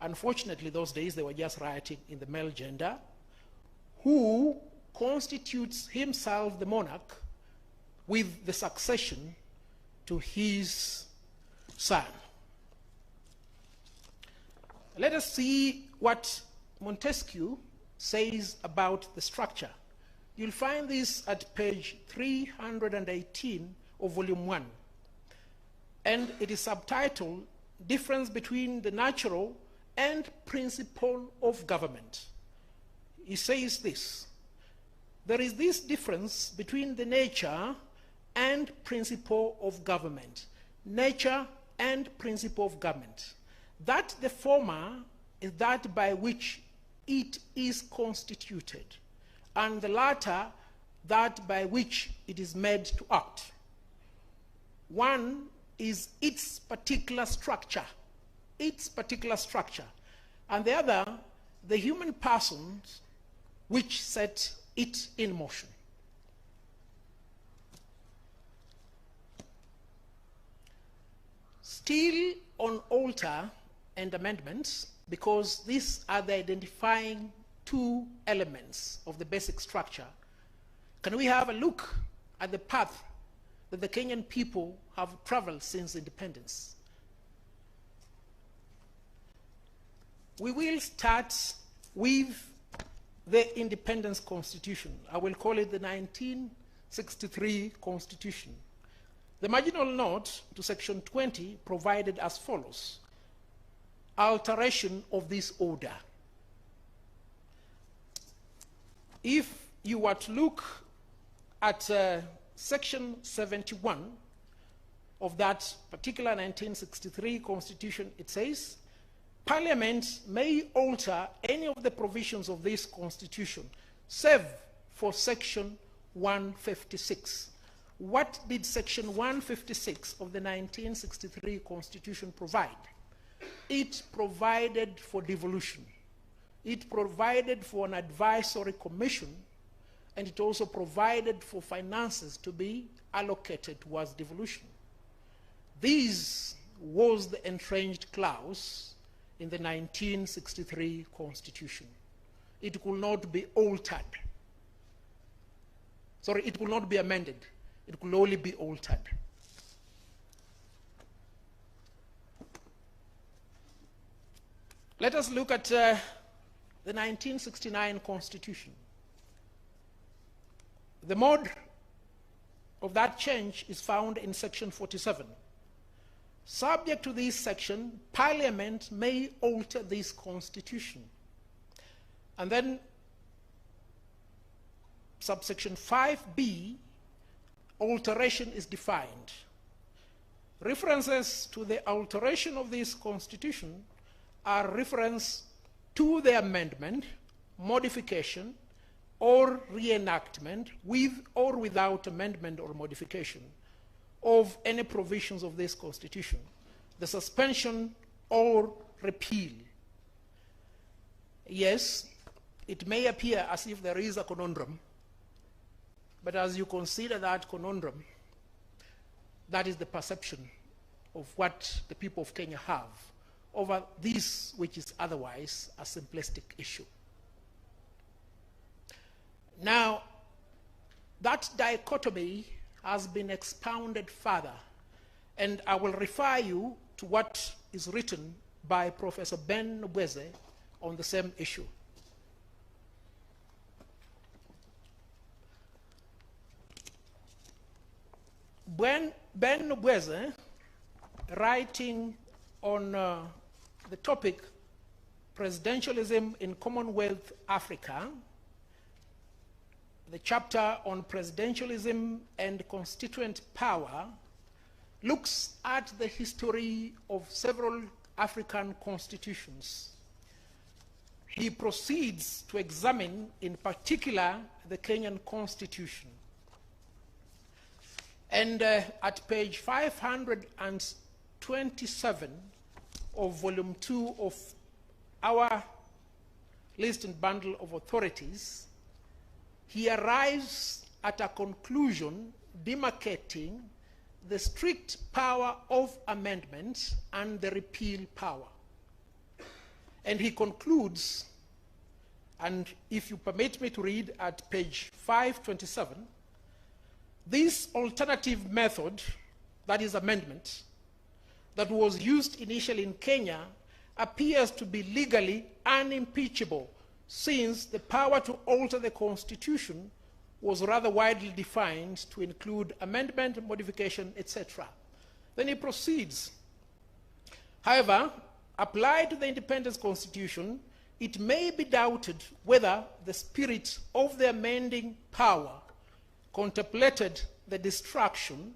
unfortunately those days they were just writing in the male gender, who constitutes himself the monarch with the succession to his son. Let us see what Montesquieu says about the structure. You'll find this at page 318 of volume 1. And it is subtitled, Difference Between the Natural and Principle of Government. He says this: there is this difference between the nature and principle of government. Nature and principle of government. That the former is that by which it is constituted, and the latter that by which it is made to act. One is its particular structure, and the other, the human persons which set it in motion. Still on alter and amendments, because these are the identifying two elements of the basic structure, can we have a look at the path that the Kenyan people have traveled since independence? We will start with the Independence Constitution. I will call it the 1963 Constitution. The marginal note to section 20 provided as follows: alteration of this order. If you were to look at section 71 of that particular 1963 Constitution, it says, Parliament may alter any of the provisions of this Constitution, save for section 156. What did section 156 of the 1963 Constitution provide? It provided for devolution. it provided for an advisory commission, and it also provided for finances to be allocated towards devolution. This was the entrenched clause in the 1963 Constitution. It could not be altered. Sorry, it could not be amended. It could only be altered. Let us look at the 1969 Constitution. The mode of that change is found in section 47. Subject to this section, Parliament may alter this Constitution. And then subsection 5b, alteration is defined. References to the alteration of this Constitution are reference to the amendment, modification, or reenactment with or without amendment or modification of any provisions of this Constitution, the suspension or repeal. Yes, it may appear as if there is a conundrum, but as you consider that conundrum, that is the perception of what the people of Kenya have over this, which is otherwise a simplistic issue. Now, that dichotomy has been expounded further, and I will refer you to what is written by Professor Ben Nubweze on the same issue. Ben Nubweze, writing on the topic Presidentialism in Commonwealth Africa, the chapter on presidentialism and constituent power, looks at the history of several African constitutions. He proceeds to examine, in particular, the Kenyan Constitution. And at page 527 of volume 2 of our list and bundle of authorities, he arrives at a conclusion demarcating the strict power of amendment and the repeal power. And he concludes, and if you permit me to read at page 527, this alternative method, that is amendment, that was used initially in Kenya appears to be legally unimpeachable, since the power to alter the Constitution was rather widely defined to include amendment, modification, etc. Then he proceeds. However, applied to the Independence Constitution, it may be doubted whether the spirit of the amending power contemplated the destruction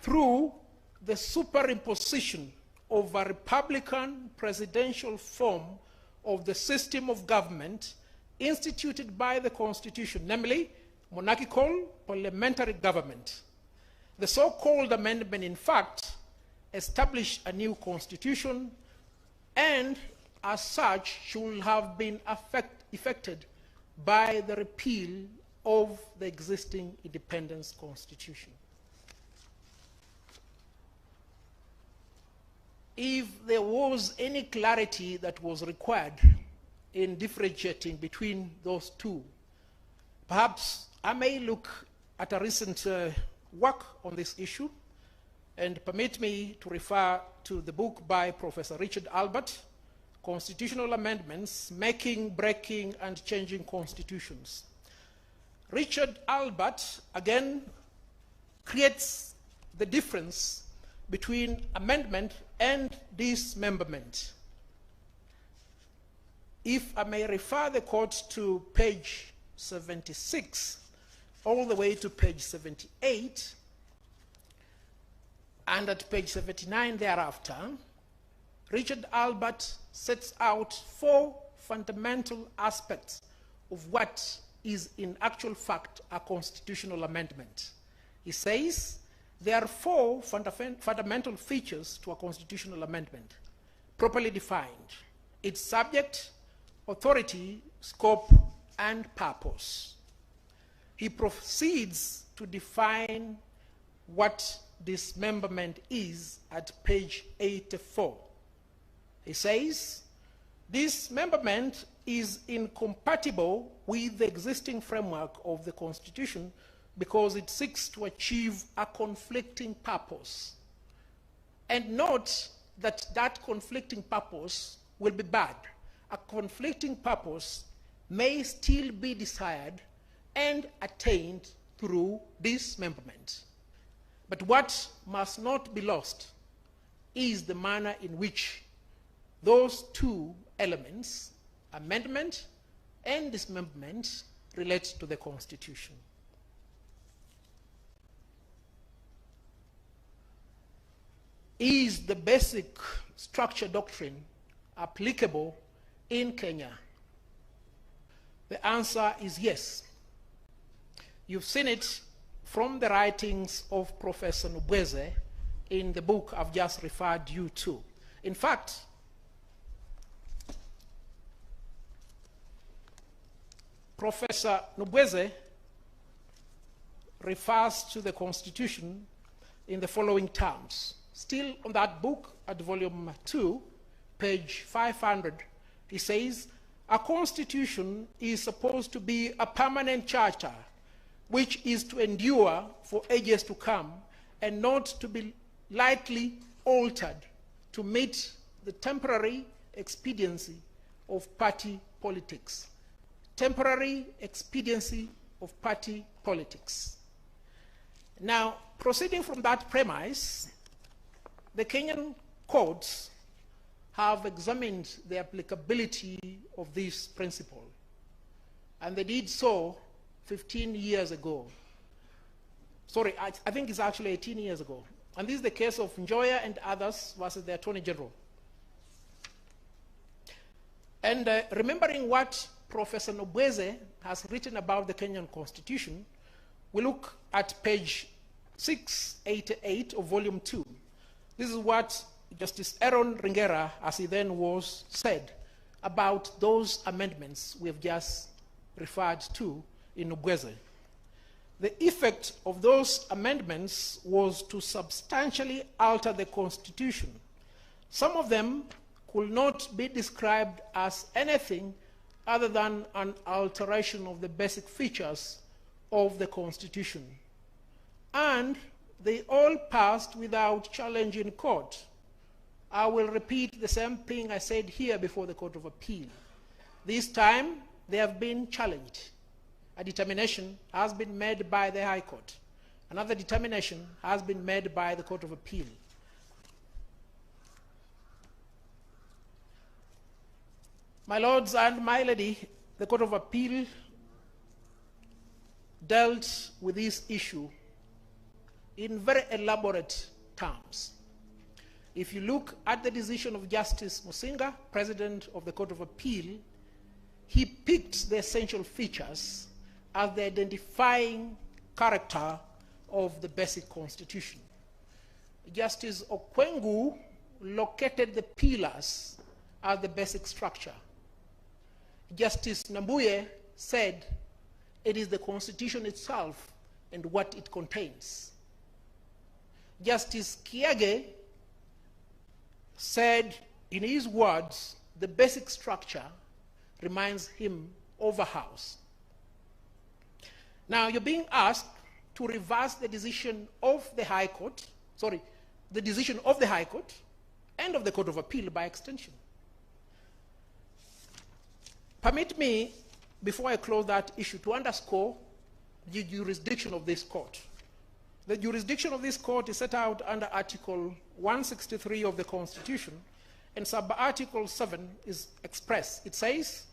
through the superimposition of a republican presidential form of the system of government instituted by the Constitution, namely monarchical parliamentary government. The so-called amendment, in fact, established a new constitution and, as such, should have been effected by the repeal of the existing independence constitution. If there was any clarity that was required in differentiating between those two, perhaps I may look at a recent work on this issue, and permit me to refer to the book by Professor Richard Albert, Constitutional Amendments, Making, Breaking, and Changing Constitutions. Richard Albert, again, creates the difference between amendment and dismemberment. If I may refer the court to page 76 all the way to page 78, and at page 79 thereafter, Richard Albert sets out 4 fundamental aspects of what is in actual fact a constitutional amendment. He says there are 4 fundamental features to a constitutional amendment, properly defined: its subject, authority, scope, and purpose. He proceeds to define what dismemberment is at page 84. He says, dismemberment is incompatible with the existing framework of the Constitution because it seeks to achieve a conflicting purpose. And note that that conflicting purpose will be bad. A conflicting purpose may still be desired and attained through dismemberment. But what must not be lost is the manner in which those two elements, amendment and dismemberment, relate to the Constitution. Is the basic structure doctrine applicable in Kenya? The answer is yes. You've seen it from the writings of Professor Nubweze in the book I've just referred you to. In fact, Professor Nubweze refers to the Constitution in the following terms. Still on that book, at volume 2, page 500, he says, a constitution is supposed to be a permanent charter which is to endure for ages to come and not to be lightly altered to meet the temporary expediency of party politics. Temporary expediency of party politics. Now, proceeding from that premise, the Kenyan courts have examined the applicability of this principle, and they did so 15 years ago. Sorry, I think it's actually 18 years ago. And this is the case of Njoya and others versus the Attorney General. And remembering what Professor Nubweze has written about the Kenyan Constitution, we look at page 688 of volume 2. This is what Justice Aaron Ringera, as he then was, said about those amendments we have just referred to in Nubweze. The effect of those amendments was to substantially alter the Constitution. Some of them could not be described as anything other than an alteration of the basic features of the Constitution. And they all passed without challenge in court. I will repeat the same thing I said here before the Court of Appeal. This time, they have been challenged. A determination has been made by the High Court. Another determination has been made by the Court of Appeal. My lords and my lady, the Court of Appeal dealt with this issue in very elaborate terms. If you look at the decision of Justice Musinga, President of the Court of Appeal, he picked the essential features as the identifying character of the basic constitution. Justice Okwengu located the pillars as the basic structure. Justice Nambuye said it is the constitution itself and what it contains. Justice Kiage said, in his words, the basic structure reminds him of a house. Now, you're being asked to reverse the decision of the High Court, the decision of the High Court and of the Court of Appeal by extension. Permit me, before I close that issue, to underscore the jurisdiction of this court. The jurisdiction of this court is set out under Article 163 of the Constitution, and sub-Article 7 is expressed. It says,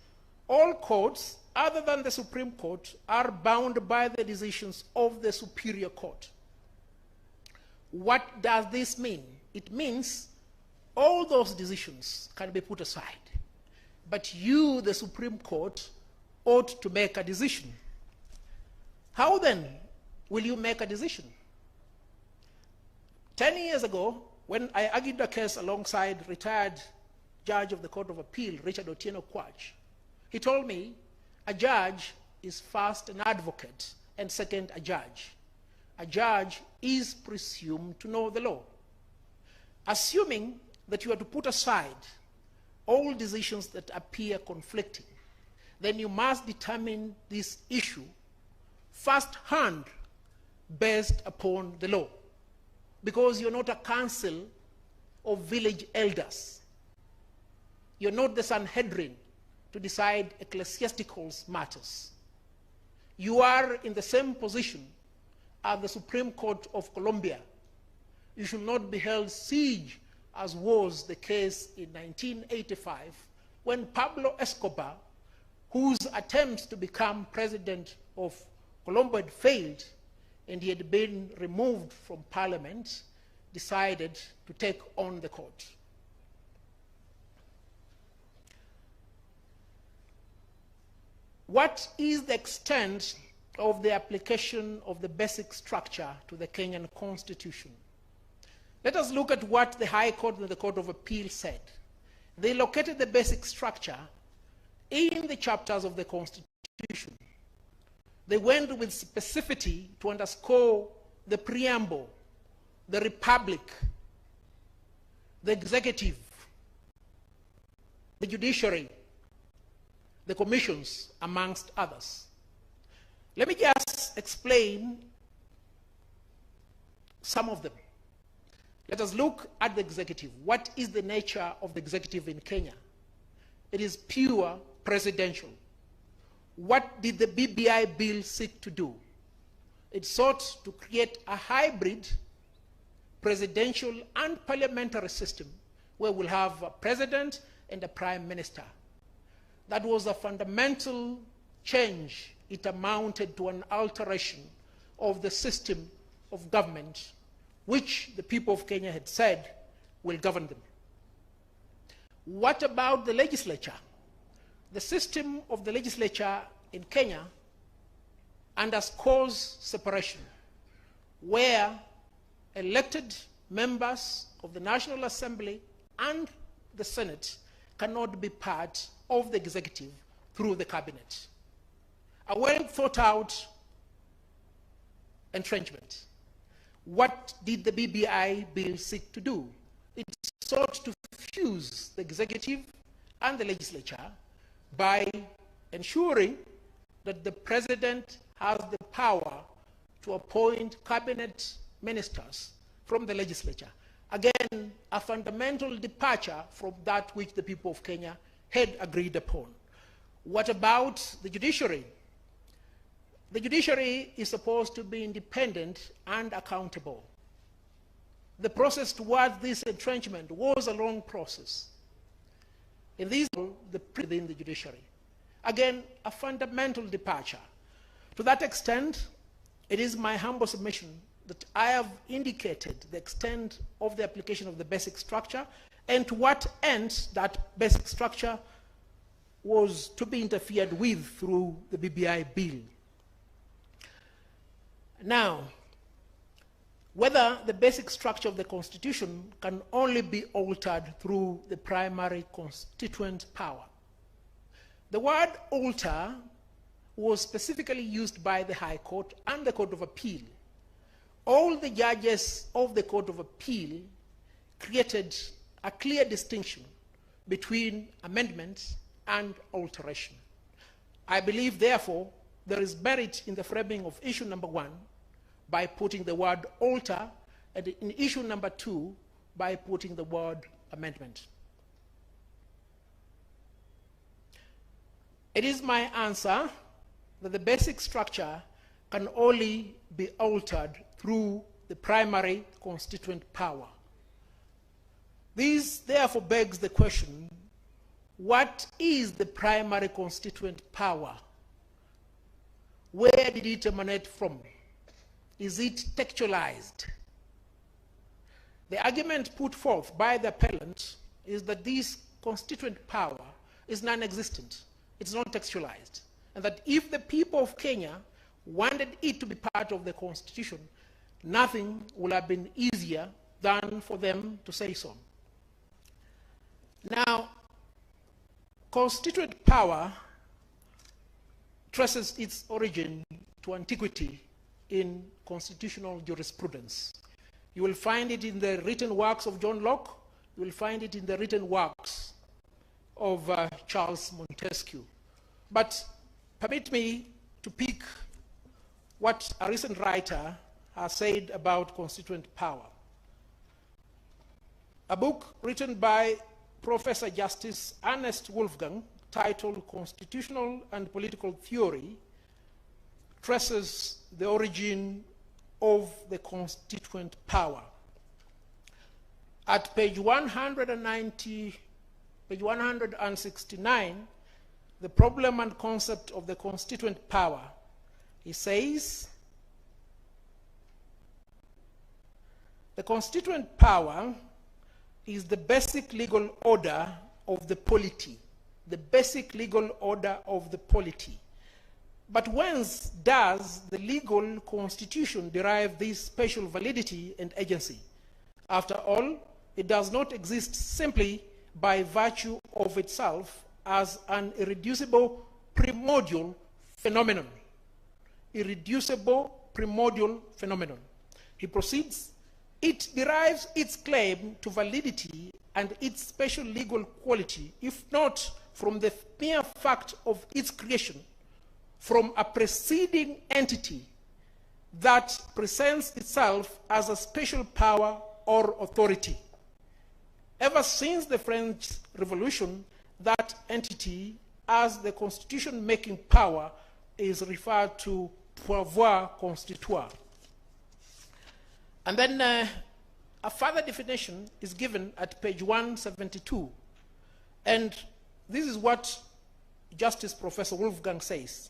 all courts other than the Supreme Court are bound by the decisions of the Superior Court. What does this mean? It means all those decisions can be put aside. But you, the Supreme Court, ought to make a decision. How then will you make a decision? 10 years ago, when I argued the case alongside retired Judge of the Court of Appeal, Richard Otieno Kwach, He told me a judge is first an advocate and second a judge. A judge is presumed to know the law. Assuming that you are to put aside all decisions that appear conflicting, then you must determine this issue first-hand based upon the law, because you're not a council of village elders. You're not the Sanhedrin to decide ecclesiastical matters. You are in the same position as the Supreme Court of Colombia. You should not be held siege, as was the case in 1985, when Pablo Escobar, whose attempts to become president of Colombia had failed, and he had been removed from parliament, decided to take on the court. What is the extent of the application of the basic structure to the Kenyan Constitution? Let us look at what the High Court and the Court of Appeal said. They located the basic structure in the chapters of the Constitution. They went with specificity to underscore the preamble, the republic, the executive, the judiciary, the commissions, amongst others. Let me just explain some of them. Let us look at the executive. What is the nature of the executive in Kenya? It is pure presidential. What did the BBI bill seek to do? It sought to create a hybrid presidential and parliamentary system where we'll have a president and a prime minister. That was a fundamental change. It amounted to an alteration of the system of government which the people of Kenya had said will govern them. What about the legislature? The system of the legislature in Kenya underscores separation, where elected members of the National Assembly and the Senate cannot be part of the executive through the cabinet. A well thought out entrenchment. What did the BBI bill seek to do? It sought to fuse the executive and the legislature by ensuring that the president has the power to appoint cabinet ministers from the legislature. Again, a fundamental departure from that which the people of Kenya had agreed upon. What about the judiciary? The judiciary is supposed to be independent and accountable. The process towards this entrenchment was a long process. In these, within the judiciary. Again, a fundamental departure. To that extent, it is my humble submission that I have indicated the extent of the application of the basic structure and to what end that basic structure was to be interfered with through the BBI bill. Now, whether the basic structure of the Constitution can only be altered through the primary constituent power. The word alter was specifically used by the High Court and the Court of Appeal. All the judges of the Court of Appeal created a clear distinction between amendment and alteration. I believe, therefore, there is merit in the framing of issue number 1 by putting the word alter, and in issue number 2 by putting the word amendment. It is my answer that the basic structure can only be altered through the primary constituent power. This therefore begs the question, what is the primary constituent power? Where did it emanate from? Is it textualized? The argument put forth by the appellant is that this constituent power is non-existent. It's not textualized. And that if the people of Kenya wanted it to be part of the Constitution, nothing would have been easier than for them to say so. Now, constituent power traces its origin to antiquity in constitutional jurisprudence. You will find it in the written works of John Locke. You will find it in the written works of Charles Montesquieu. But permit me to pick what a recent writer has said about constituent power. A book written by Professor Justice Ernest Wolfgang, titled Constitutional and Political Theory, traces the origin of the constituent power. At page 169, the problem and concept of the constituent power, he says, the constituent power is the basic legal order of the polity, the basic legal order of the polity. But whence does the legal constitution derive this special validity and agency? After all, it does not exist simply by virtue of itself as an irreducible primordial phenomenon. Irreducible primordial phenomenon. He proceeds, it derives its claim to validity and its special legal quality, if not from the mere fact of its creation, from a preceding entity that presents itself as a special power or authority. Ever since the French Revolution, that entity as the constitution-making power is referred to pouvoir constituer. And then a further definition is given at page 172. And this is what Justice Professor Wolfgang says.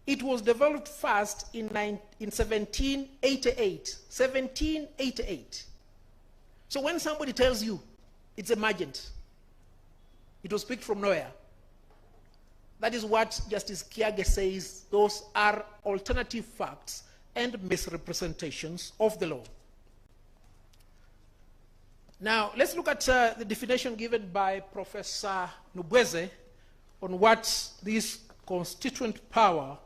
It was developed first in 1788. 1788. So when somebody tells you it's emergent, it was picked from nowhere. That is what Justice Kiage says. Those are alternative facts and misrepresentations of the law. Now, let's look at the definition given by Professor Nubweze on what this constituent power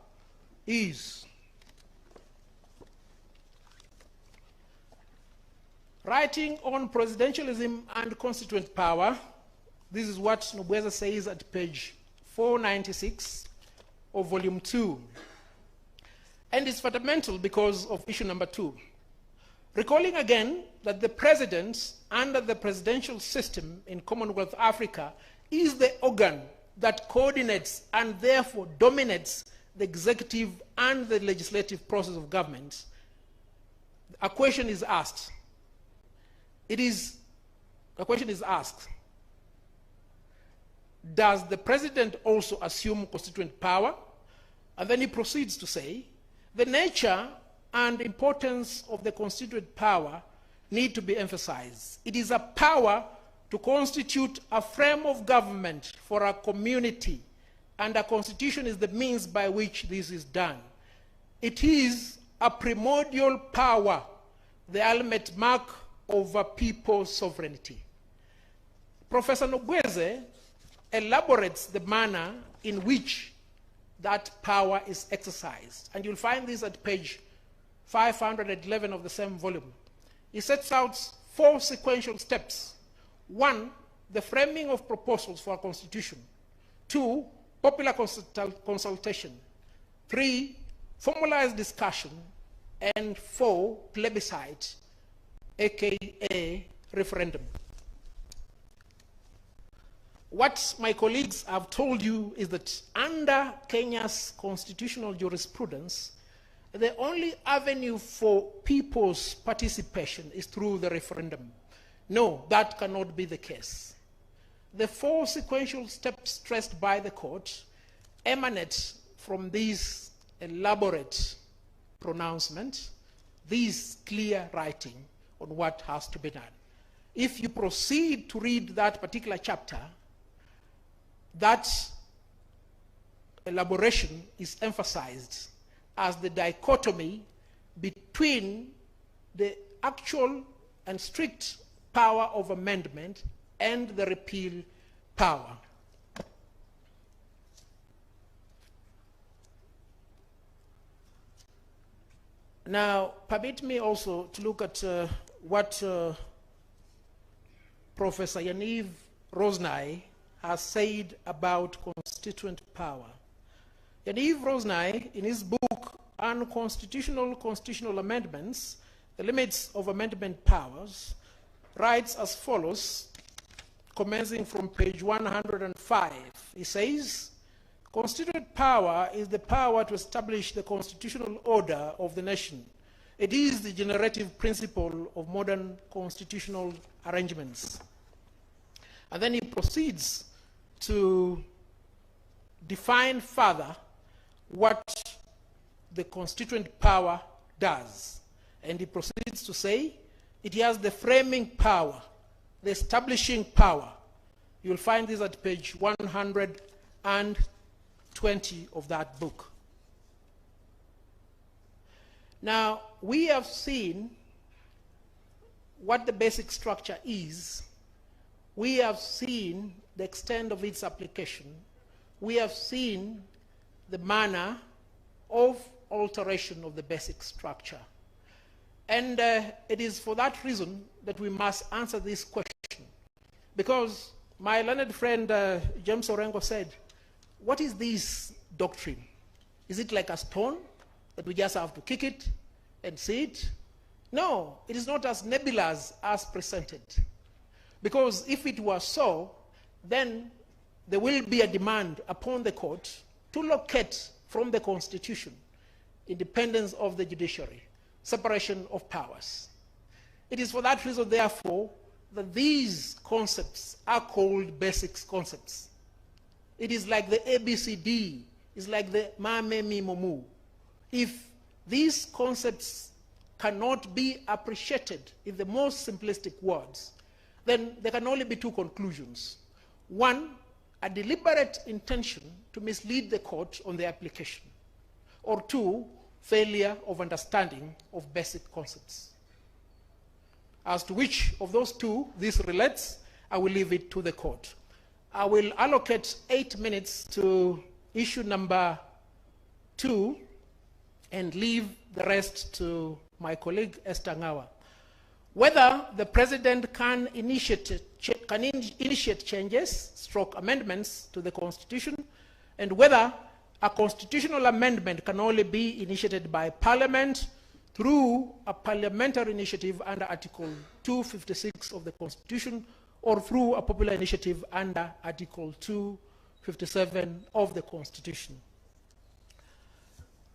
is. Writing on presidentialism and constituent power, this is what Nubweze says at page 496 of volume 2. And it's fundamental because of issue number 2. Recalling again that the president under the presidential system in Commonwealth Africa is the organ that coordinates and therefore dominates the executive and the legislative process of government, a question is asked. A question is asked. Does the president also assume constituent power? And then he proceeds to say, the nature and importance of the constituent power need to be emphasized. It is a power to constitute a frame of government for a community, and a constitution is the means by which this is done. It is a primordial power, the ultimate mark of a people's sovereignty. Professor Nubweze elaborates the manner in which that power is exercised, and you'll find this at page 511 of the same volume. He sets out 4 sequential steps. 1, the framing of proposals for a constitution. 2, popular consultation. 3, formalized discussion. And 4, plebiscite, aka referendum. What my colleagues have told you is that under Kenya's constitutional jurisprudence, the only avenue for people's participation is through the referendum. No, that cannot be the case. The 4 sequential steps stressed by the court emanate from this elaborate pronouncement, this clear writing on what has to be done. If you proceed to read that particular chapter, that elaboration is emphasized as the dichotomy between the actual and strict power of amendment and the repeal power. Now, permit me also to look at what Professor Yaniv Rosnai has said about constituent power. Yaniv Rosnai, in his book, Constitutional Amendments, The Limits of Amendment Powers, writes as follows, commencing from page 105. He says, constituent power is the power to establish the constitutional order of the nation. It is the generative principle of modern constitutional arrangements. And then he proceeds to define further what the constituent power does. And he proceeds to say it has the framing power, the establishing power. You'll find this at page 120 of that book. Now, we have seen what the basic structure is. We have seen the extent of its application. We have seen the manner of alteration of the basic structure. And it is for that reason that we must answer this question. Because my learned friend James Orengo said, what is this doctrine? Is it like a stone that we just have to kick it and see it? No, it is not as nebulous as presented. Because if it was so, then there will be a demand upon the court to locate from the Constitution independence of the judiciary, separation of powers. It is for that reason, therefore, that these concepts are called basic concepts. It is like the ABCD, it's like the Ma Me Mi Mo Mu. If these concepts cannot be appreciated in the most simplistic words, then there can only be two conclusions. One, a deliberate intention to mislead the court on the application. Or two, failure of understanding of basic concepts. As to which of those two this relates, I will leave it to the court. I will allocate 8 minutes to issue number 2 and leave the rest to my colleague Esther Ngawa. Whether the president can initiate changes, stroke amendments to the Constitution, and whether a constitutional amendment can only be initiated by Parliament through a parliamentary initiative under Article 256 of the Constitution or through a popular initiative under Article 257 of the Constitution.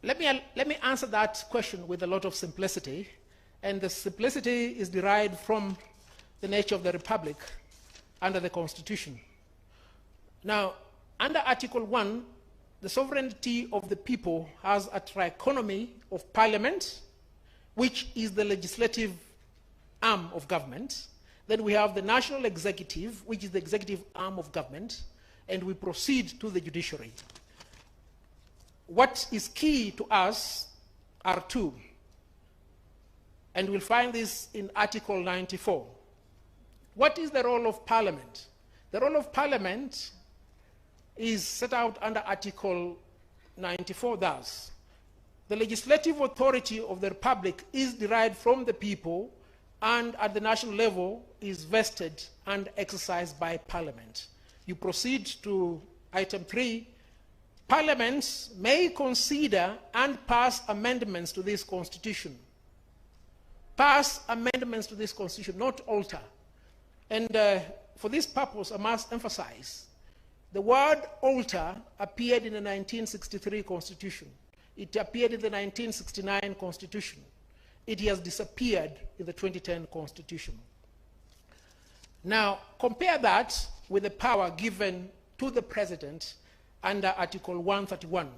Let me answer that question with a lot of simplicity, and the simplicity is derived from the nature of the Republic under the Constitution. Now, under Article 1, the sovereignty of the people has a trichotomy of Parliament, which is the legislative arm of government. Then we have the national executive, which is the executive arm of government, and we proceed to the judiciary. What is key to us are two, and we'll find this in Article 94. What is the role of Parliament? The role of Parliament is set out under Article 94 thus: the legislative authority of the Republic is derived from the people and at the national level is vested and exercised by Parliament. You proceed to item 3. Parliaments may consider and pass amendments to this Constitution. Pass amendments to this Constitution, not alter. And for this purpose, I must emphasize, the word alter appeared in the 1963 Constitution. It appeared in the 1969 Constitution. It has disappeared in the 2010 Constitution. Now, compare that with the power given to the President under Article 131.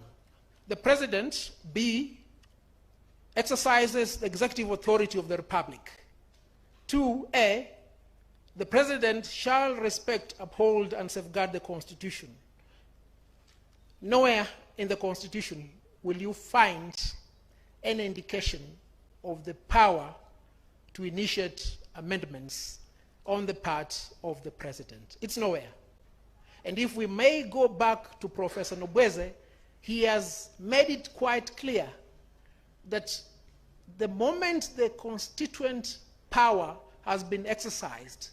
The President, B, exercises the executive authority of the Republic. 2A, the President shall respect, uphold, and safeguard the Constitution. Nowhere in the Constitution will you find any indication of the power to initiate amendments on the part of the President. It's nowhere. And if we may go back to Professor Nobweze, he has made it quite clear that the moment the constituent power has been exercised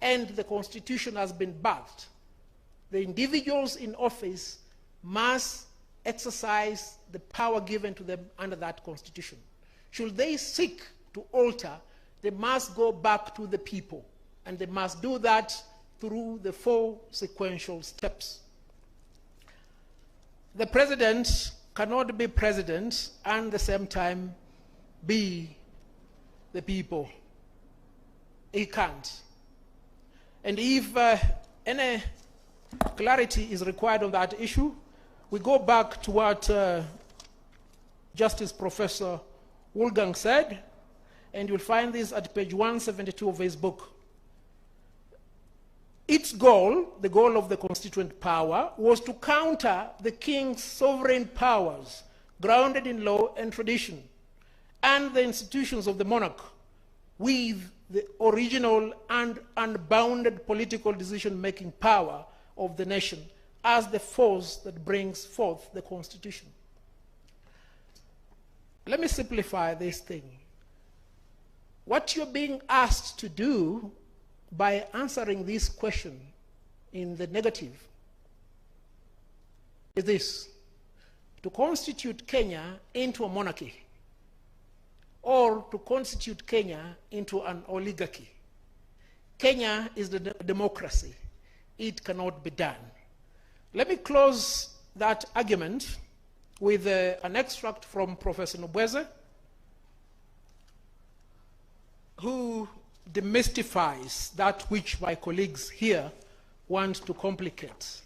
and the constitution has been birthed, the individuals in office must exercise the power given to them under that constitution. Should they seek to alter, they must go back to the people, and they must do that through the 4 sequential steps. The president cannot be president and at the same time be the people. He can't. And if any clarity is required on that issue, we go back to what Justice Professor Wolfgang said, and you'll find this at page 172 of his book. Its goal, the goal of the constituent power, was to counter the king's sovereign powers grounded in law and tradition, and the institutions of the monarch with the original and unbounded political decision-making power of the nation as the force that brings forth the Constitution. Let me simplify this thing. What you're being asked to do by answering this question in the negative is this: to constitute Kenya into a monarchy, or to constitute Kenya into an oligarchy. Kenya is the democracy. It cannot be done. Let me close that argument with an extract from Professor Nobweze, who demystifies that which my colleagues here want to complicate.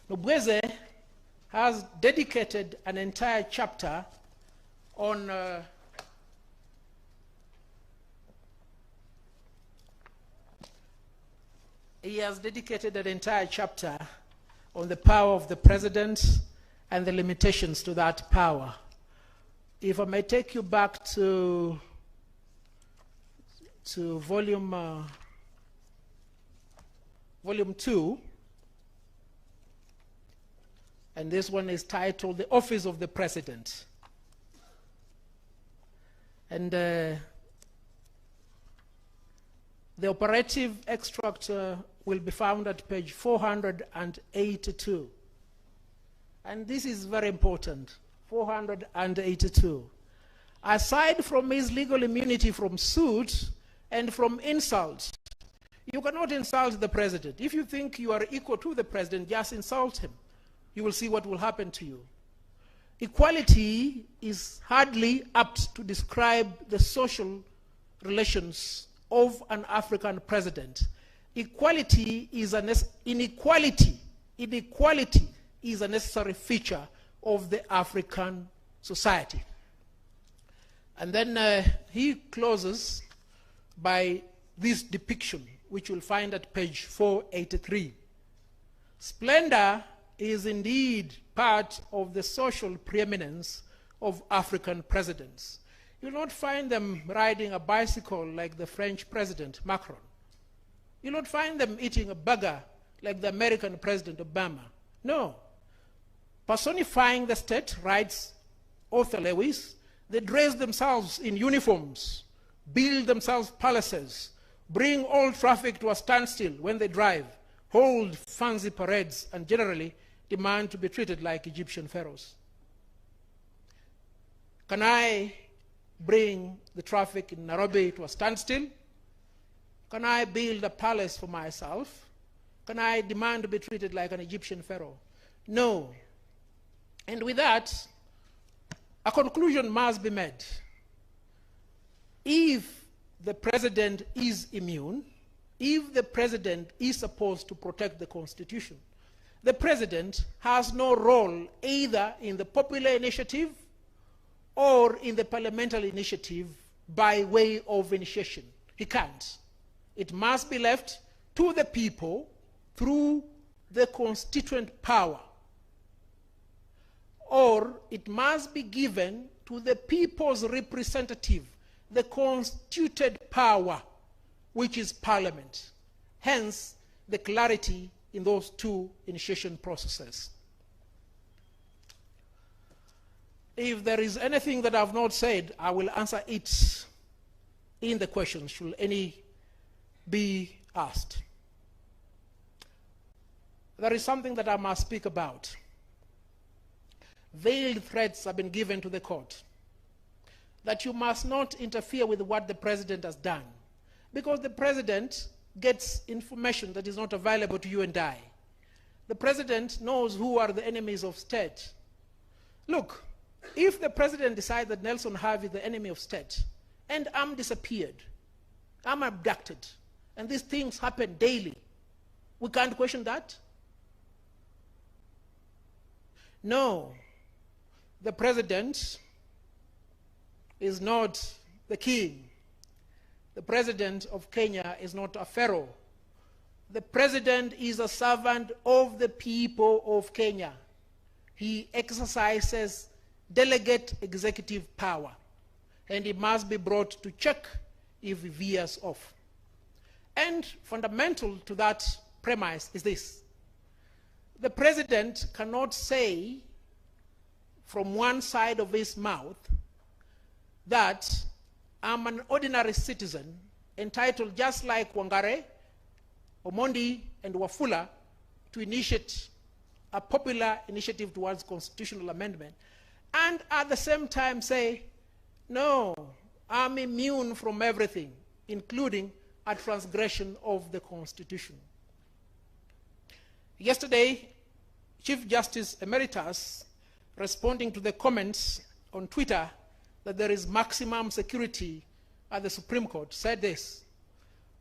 Nobweze has dedicated an entire chapter on the power of the president and the limitations to that power. If I may take you back to volume 2, and this one is titled "The Office of the President." And the operative extract will be found at page 482. And this is very important, 482. Aside from his legal immunity from suit and from insult, you cannot insult the president. If you think you are equal to the president, just insult him. You will see what will happen to you. Equality is hardly apt to describe the social relations of an African president. Inequality is a necessary feature of the African society. And then he closes by this depiction, which you'll find at page 483. Splendor is indeed part of the social preeminence of African presidents. You'll not find them riding a bicycle like the French president, Macron. You'll not find them eating a burger like the American President Obama. No. Personifying the state, writes Arthur Lewis, they dress themselves in uniforms, build themselves palaces, bring all traffic to a standstill when they drive, hold fancy parades, and generally demand to be treated like Egyptian pharaohs. Can I bring the traffic in Nairobi to a standstill? Can I build a palace for myself? Can I demand to be treated like an Egyptian pharaoh? No. And with that, a conclusion must be made. If the president is immune, if the president is supposed to protect the Constitution, the president has no role either in the popular initiative or in the parliamentary initiative by way of initiation. He can't. It must be left to the people through the constituent power, or it must be given to the people's representative, the constituted power, which is Parliament. Hence, the clarity in those two initiation processes. If there is anything that I have not said, I will answer it in the question, should any be asked. There is something that I must speak about. Veiled threats have been given to the court that you must not interfere with what the president has done, because the president gets information that is not available to you and I. The president knows who are the enemies of state. Look, if the president decides that Nelson Havi is the enemy of state, and I'm disappeared, I'm abducted, and these things happen daily, we can't question that? No, the president is not the king. The president of Kenya is not a pharaoh. The president is a servant of the people of Kenya. He exercises delegate executive power, and he must be brought to check if he veers off. And fundamental to that premise is this: the president cannot say from one side of his mouth that I'm an ordinary citizen entitled, just like Wangare, Omondi, and Wafula, to initiate a popular initiative towards constitutional amendment, and at the same time say, no, I'm immune from everything, including a transgression of the Constitution. Yesterday, Chief Justice Emeritus, responding to the comments on Twitter that there is maximum security at the Supreme Court, said this: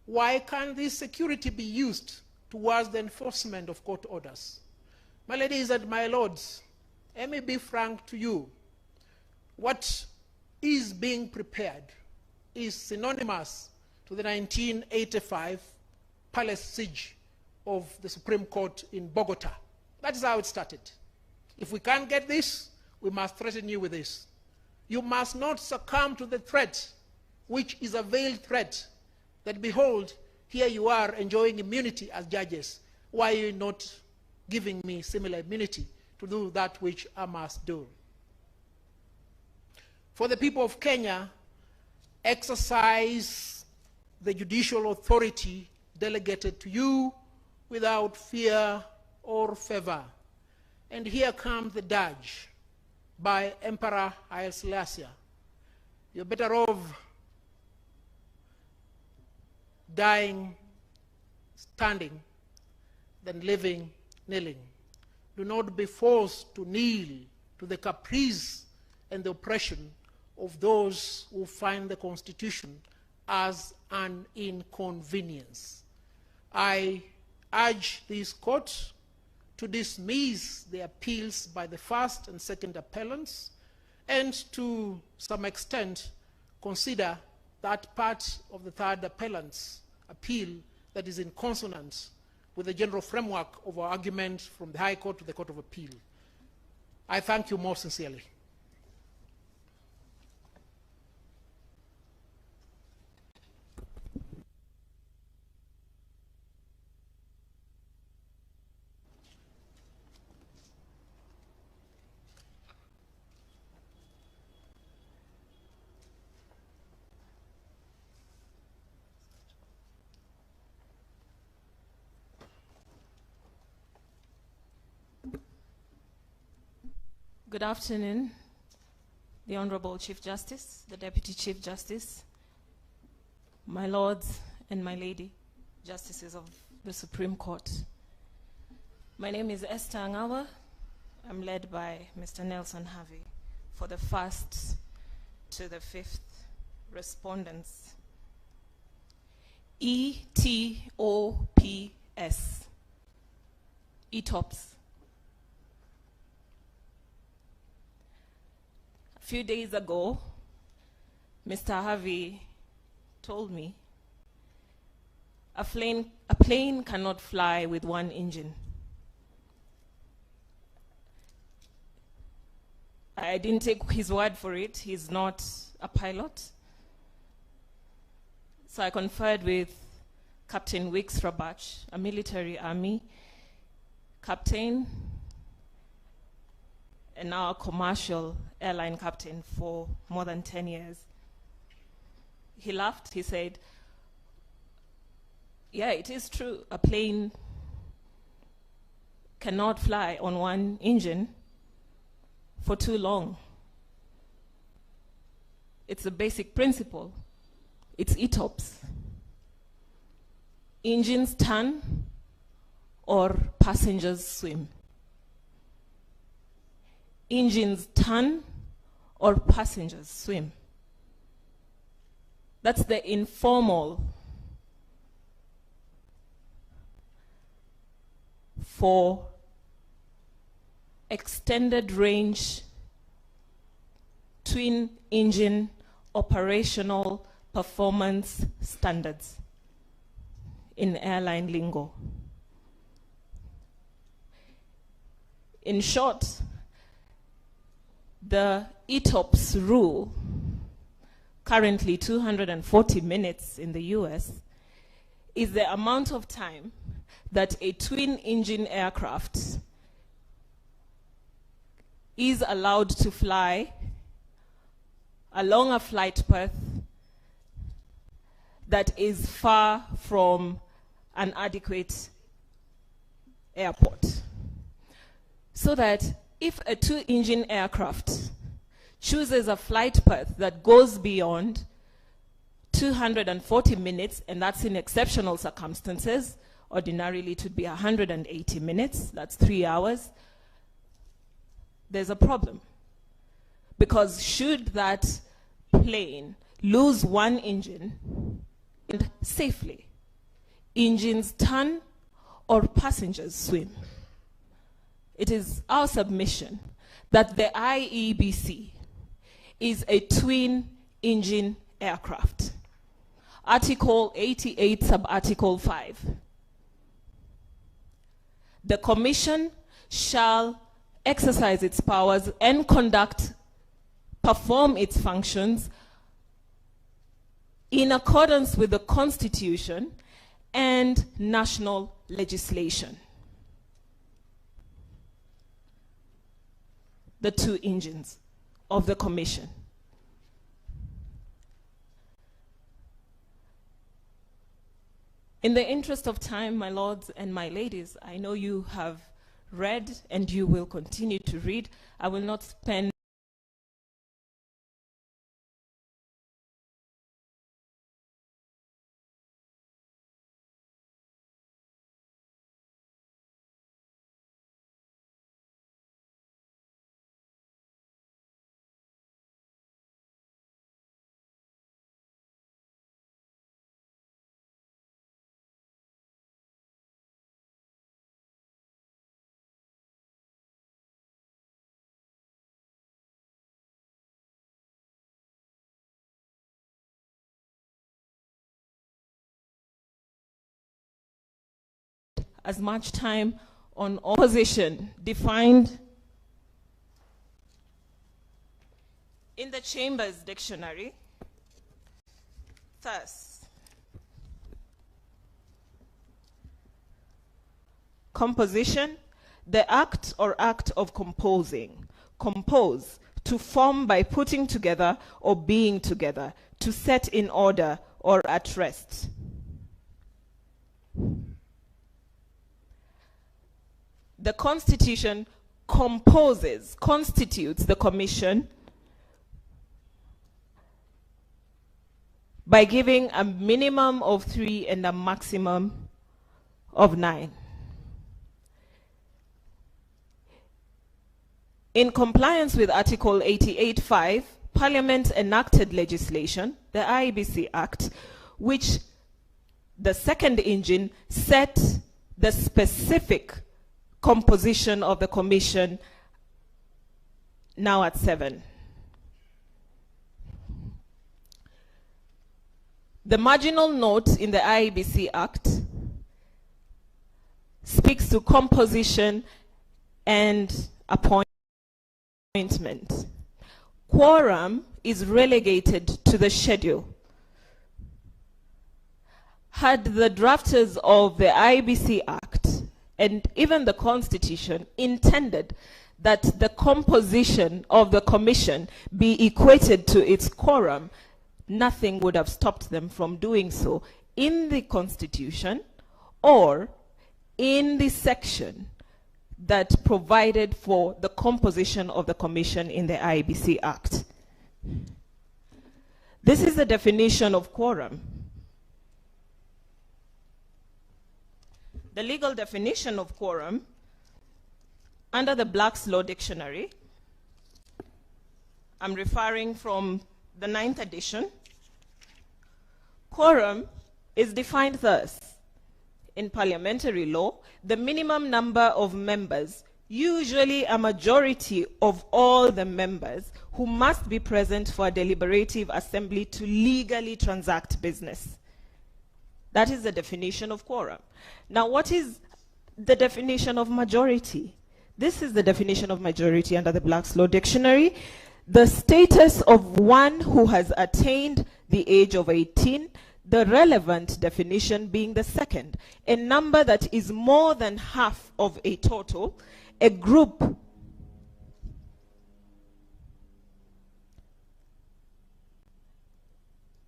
why can't this security be used towards the enforcement of court orders? My ladies and my lords, let me be frank to you. What is being prepared is synonymous to the 1985 palace siege of the Supreme Court in Bogota. That is how it started. If we can't get this, we must threaten you with this. You must not succumb to the threat, which is a veiled threat, that behold, here you are enjoying immunity as judges. Why are you not giving me similar immunity to do that which I must do? For the people of Kenya, exercise the judicial authority delegated to you without fear or favor. And here comes the dirge by Emperor Haile Selassie: you're better off dying standing than living kneeling. Do not be forced to kneel to the caprice and the oppression of those who find the Constitution as an inconvenience. I urge this court to dismiss the appeals by the first and second appellants, and to some extent consider that part of the third appellant's appeal that is in consonance with the general framework of our argument from the High Court to the Court of Appeal. I thank you most sincerely. Good afternoon, the Honorable Chief Justice, the Deputy Chief Justice, my lords and my lady, Justices of the Supreme Court. My name is Esther Angawa. I'm led by Mr. Nelson Havi for the first to the fifth respondents. ETOPS. ETOPS. A few days ago, Mr. Havi told me a plane cannot fly with one engine. I didn't take his word for it. He's not a pilot. So I conferred with Captain Wicks Rabach, a military army captain, and now a commercial airline captain for more than 10 years. He laughed, he said, yeah, it is true, a plane cannot fly on one engine for too long. It's a basic principle. It's ETOPS. Engines turn or passengers swim. Engines turn or passengers swim. That's the informal for extended range twin engine operational performance standards in airline lingo. In short, the ETOPS rule, currently 240 minutes in the US, is the amount of time that a twin engine aircraft is allowed to fly along a flight path that is far from an adequate airport. So that if a two-engine aircraft chooses a flight path that goes beyond 240 minutes, and that's in exceptional circumstances, ordinarily it would be 180 minutes, that's 3 hours, there's a problem. Because should that plane lose one engine, and safely, engines turn or passengers swim. It is our submission that the IEBC is a twin engine aircraft. Article 88, subarticle 5. The Commission shall exercise its powers and perform its functions in accordance with the Constitution and national legislation. The two engines of the Commission. In the interest of time, my lords and my ladies, I know you have read and you will continue to read. I will not spend as much time on opposition defined in the Chambers Dictionary. Thus, composition, the act or act of composing. Compose, to form by putting together or being together, to set in order or at rest. The Constitution constitutes the Commission by giving a minimum of 3 and a maximum of 9. In compliance with Article 88(5), Parliament enacted legislation, the IEBC Act, which the second engine set the specific composition of the Commission now at 7. The marginal note in the IEBC Act speaks to composition and appointment. Quorum is relegated to the schedule. Had the drafters of the IEBC Act and even the Constitution intended that the composition of the commission be equated to its quorum, nothing would have stopped them from doing so in the Constitution or in the section that provided for the composition of the commission in the IEBC Act. This is the definition of quorum. The legal definition of quorum under the Black's Law Dictionary, I'm referring from the 9th edition, quorum is defined thus: in parliamentary law, the minimum number of members, usually a majority of all the members, who must be present for a deliberative assembly to legally transact business. That is the definition of quorum. Now, what is the definition of majority? This is the definition of majority under the Black's Law Dictionary: the status of one who has attained the age of 18, the relevant definition being the second, a number that is more than half of a total, a group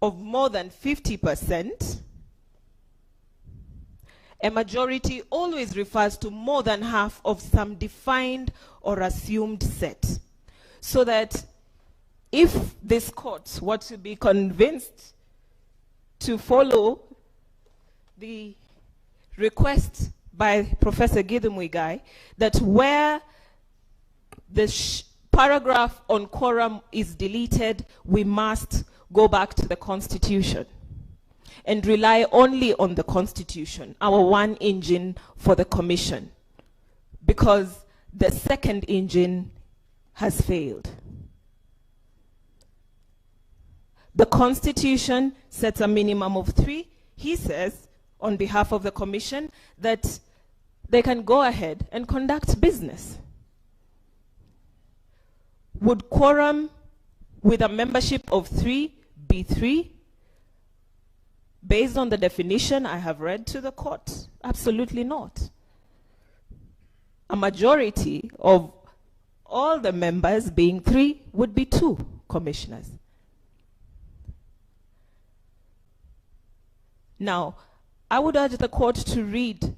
of more than 50%. A majority always refers to more than half of some defined or assumed set. So that if this court were to be convinced to follow the request by Professor Gideon Muigai, that where the paragraph on quorum is deleted, we must go back to the Constitution and rely only on the Constitution, our one engine for the commission, because the second engine has failed. The Constitution sets a minimum of 3. He says, on behalf of the commission, that they can go ahead and conduct business. Would quorum with a membership of 3 be 3? Based on the definition I have read to the court, absolutely not. A majority of all the members being 3 would be 2 commissioners. Now, I would urge the court to read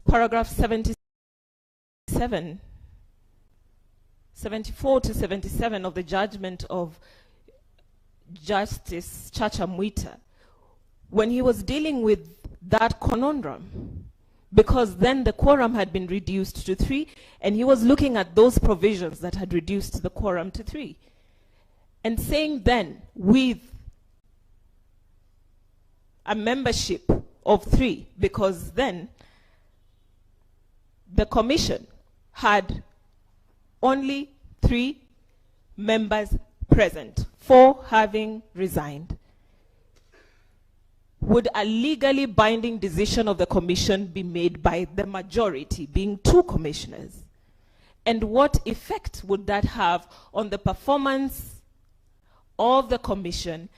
paragraph 74 to 77 of the judgment of Justice Chacha Mwita, when he was dealing with that conundrum, because then the quorum had been reduced to 3, and he was looking at those provisions that had reduced the quorum to 3, and saying then, with a membership of 3, because then the commission had only 3 members present, 4 having resigned. Would a legally binding decision of the commission be made by the majority, being 2 commissioners? And what effect would that have on the performance of the commission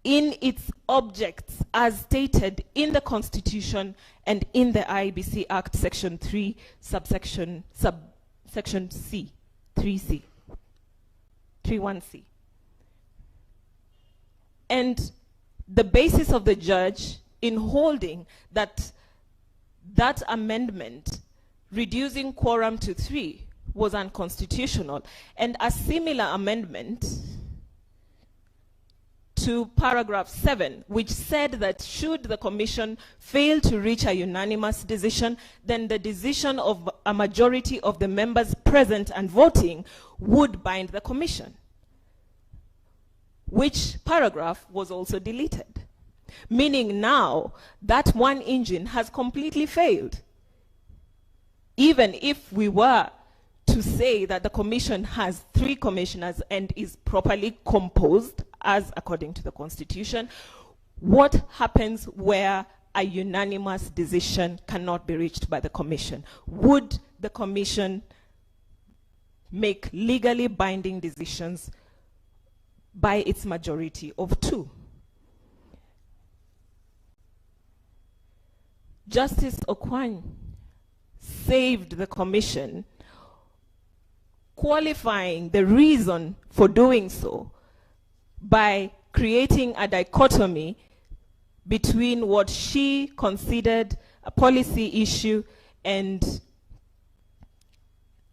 in its objects as stated in the Constitution and in the IEBC Act Section 3, subsection C, 3C, 31C? And the basis of the judge in holding that that amendment reducing quorum to 3 was unconstitutional, and a similar amendment to paragraph 7, which said that should the commission fail to reach a unanimous decision, then the decision of a majority of the members present and voting would bind the commission, which paragraph was also deleted. Meaning now that one engine has completely failed. Even if we were to say that the commission has 3 commissioners and is properly composed as according to the Constitution, what happens where a unanimous decision cannot be reached by the commission? Would the commission make legally binding decisions by its majority of 2? Justice Okwany saved the commission, qualifying the reason for doing so by creating a dichotomy between what she considered a policy issue and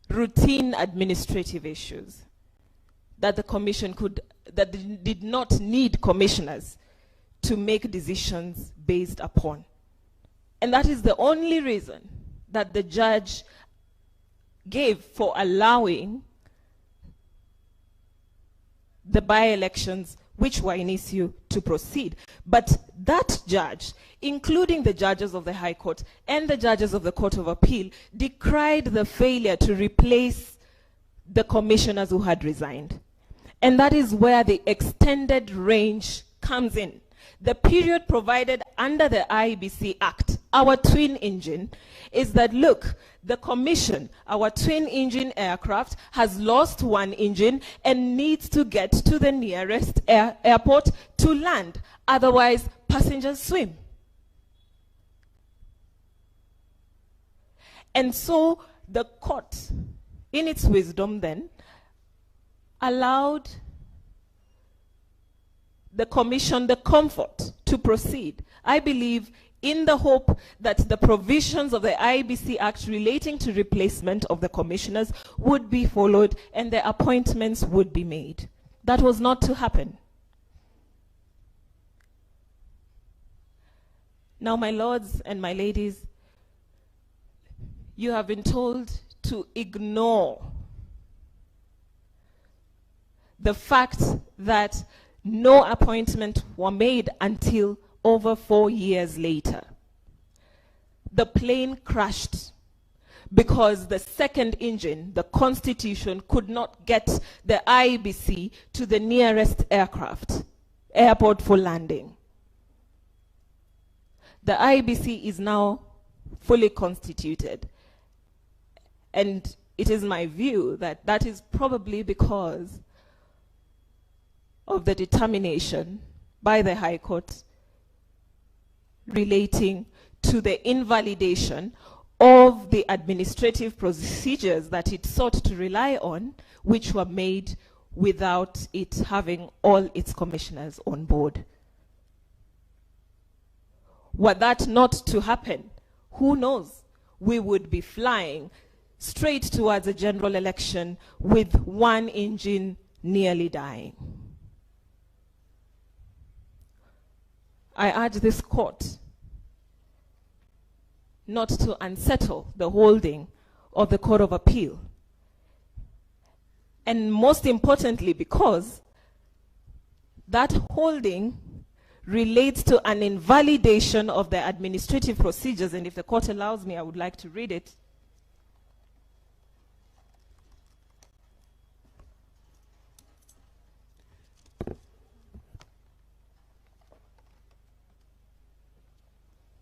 routine administrative issues that the commission did not need commissioners to make decisions based upon. And that is the only reason that the judge gave for allowing the by-elections which were in issue to proceed. But that judge, including the judges of the High Court and the judges of the Court of Appeal, decried the failure to replace the commissioners who had resigned. And that is where the extended range comes in. The period provided under the IEBC Act, our twin engine, is that, look, the commission, our twin engine aircraft, has lost one engine and needs to get to the nearest airport to land. Otherwise, passengers swim. And so the court, in its wisdom then, allowed the commission the comfort to proceed. I believe in the hope that the provisions of the IEBC Act relating to replacement of the commissioners would be followed and the appointments would be made. That was not to happen. Now, my lords and my ladies, you have been told to ignore the fact that no appointment were made until over 4 years later. The plane crashed because the second engine, the Constitution, could not get the IEBC to the nearest airport for landing. The IEBC is now fully constituted. And it is my view that that is probably because of the determination by the High Court relating to the invalidation of the administrative procedures that it sought to rely on, which were made without it having all its commissioners on board. Were that not to happen, who knows? We would be flying straight towards a general election with one engine nearly dying. I urge this court not to unsettle the holding of the Court of Appeal. And most importantly, because that holding relates to an invalidation of the administrative procedures, and if the court allows me, I would like to read it.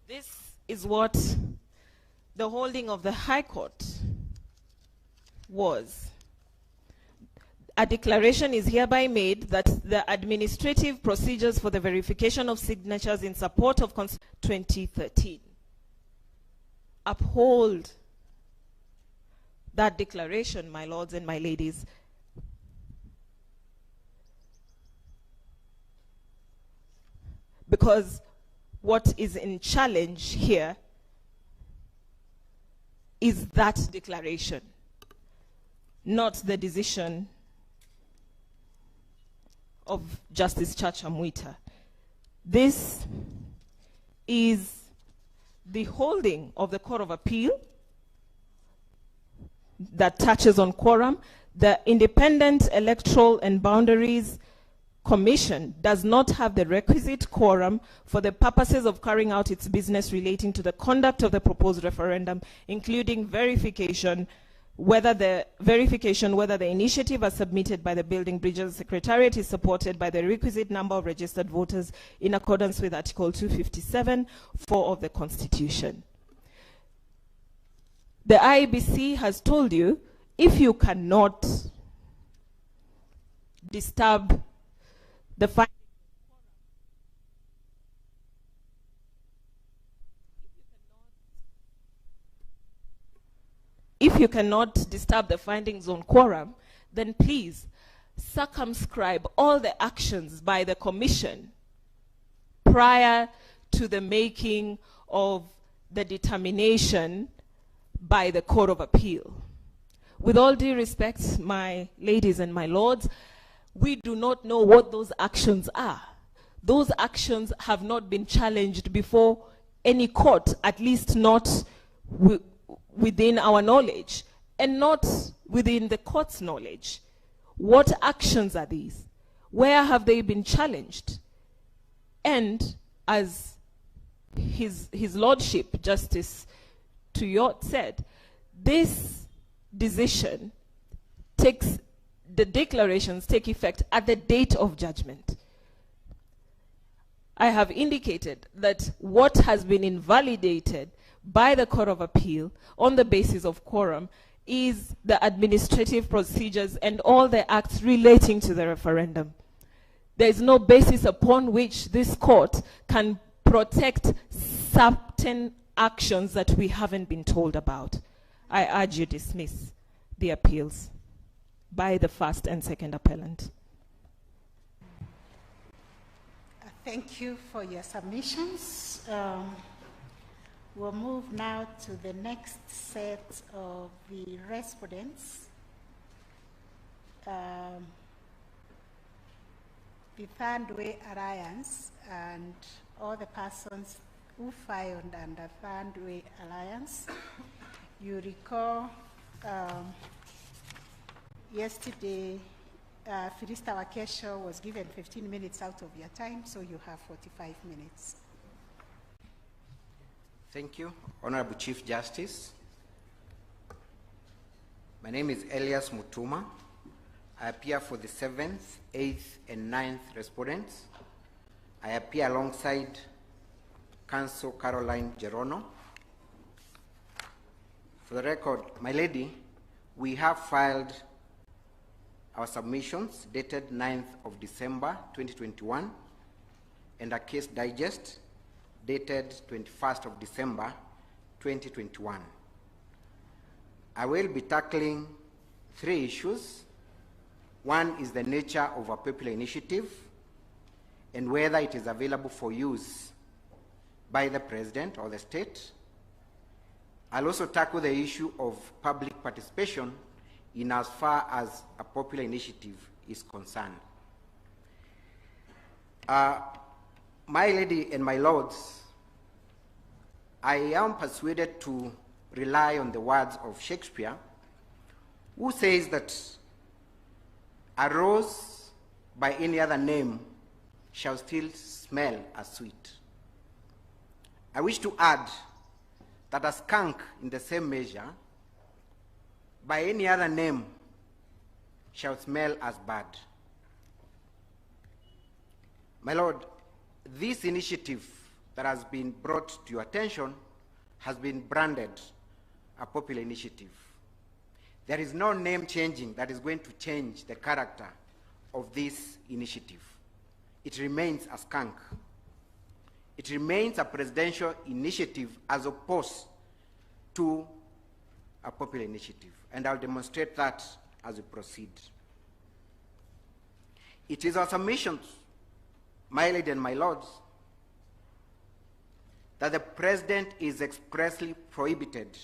This is what the holding of the High Court was. A declaration is hereby made that the administrative procedures for the verification of signatures in support of 2013 uphold that declaration, my lords and my ladies. Because what is in challenge here is that declaration, not the decision of Justice Chacha Mwita. This is the holding of the Court of Appeal that touches on quorum. The Independent Electoral and Boundaries Commission does not have the requisite quorum for the purposes of carrying out its business relating to the conduct of the proposed referendum, including verification whether the initiative as submitted by the Building Bridges Secretariat is supported by the requisite number of registered voters in accordance with Article 257(4) of the Constitution. The IEBC has told you, if you cannot disturb the finding if you cannot disturb the findings on quorum, then please circumscribe all the actions by the Commission prior to the making of the determination by the Court of Appeal. With all due respect, my ladies and my lords, we do not know what those actions are. Those actions have not been challenged before any court, at least not within our knowledge, and not within the court's knowledge. What actions are these? Where have they been challenged? And as His Lordship, Justice Tuyot said, this decision takes, the declarations take effect at the date of judgment. I have indicated that what has been invalidated by the Court of Appeal on the basis of quorum is the administrative procedures and all the acts relating to the referendum. There is no basis upon which this court can protect certain actions that we haven't been told about. I urge you dismiss the appeals by the first and second appellant. Thank you for your submissions. We'll move now to the next set of the respondents. The Third Way Alliance and all the persons who filed under Third Way Alliance. You recall yesterday, Philista Wakesho was given 15 minutes out of your time, so you have 45 minutes. Thank you, Honorable Chief Justice. My name is Elias Mutuma. I appear for the 7th, 8th, and 9th respondents. I appear alongside Counsel Caroline Gerono. For the record, my lady, we have filed our submissions dated 9th of December 2021 and a case digest dated 21st of December 2021. I will be tackling 3 issues. One is the nature of a popular initiative and whether it is available for use by the President or the state. I'll also tackle the issue of public participation in as far as a popular initiative is concerned. My lady and my lords, I am persuaded to rely on the words of Shakespeare, who says that a rose by any other name shall still smell as sweet. I wish to add that a skunk in the same measure by any other name shall smell as bad. My Lord, this initiative that has been brought to your attention has been branded a popular initiative. There is no name changing that is going to change the character of this initiative. It remains a skunk. It remains a presidential initiative as opposed to a popular initiative. And I'll demonstrate that as we proceed. It is our submissions, my lady and my lords, that the President is expressly prohibited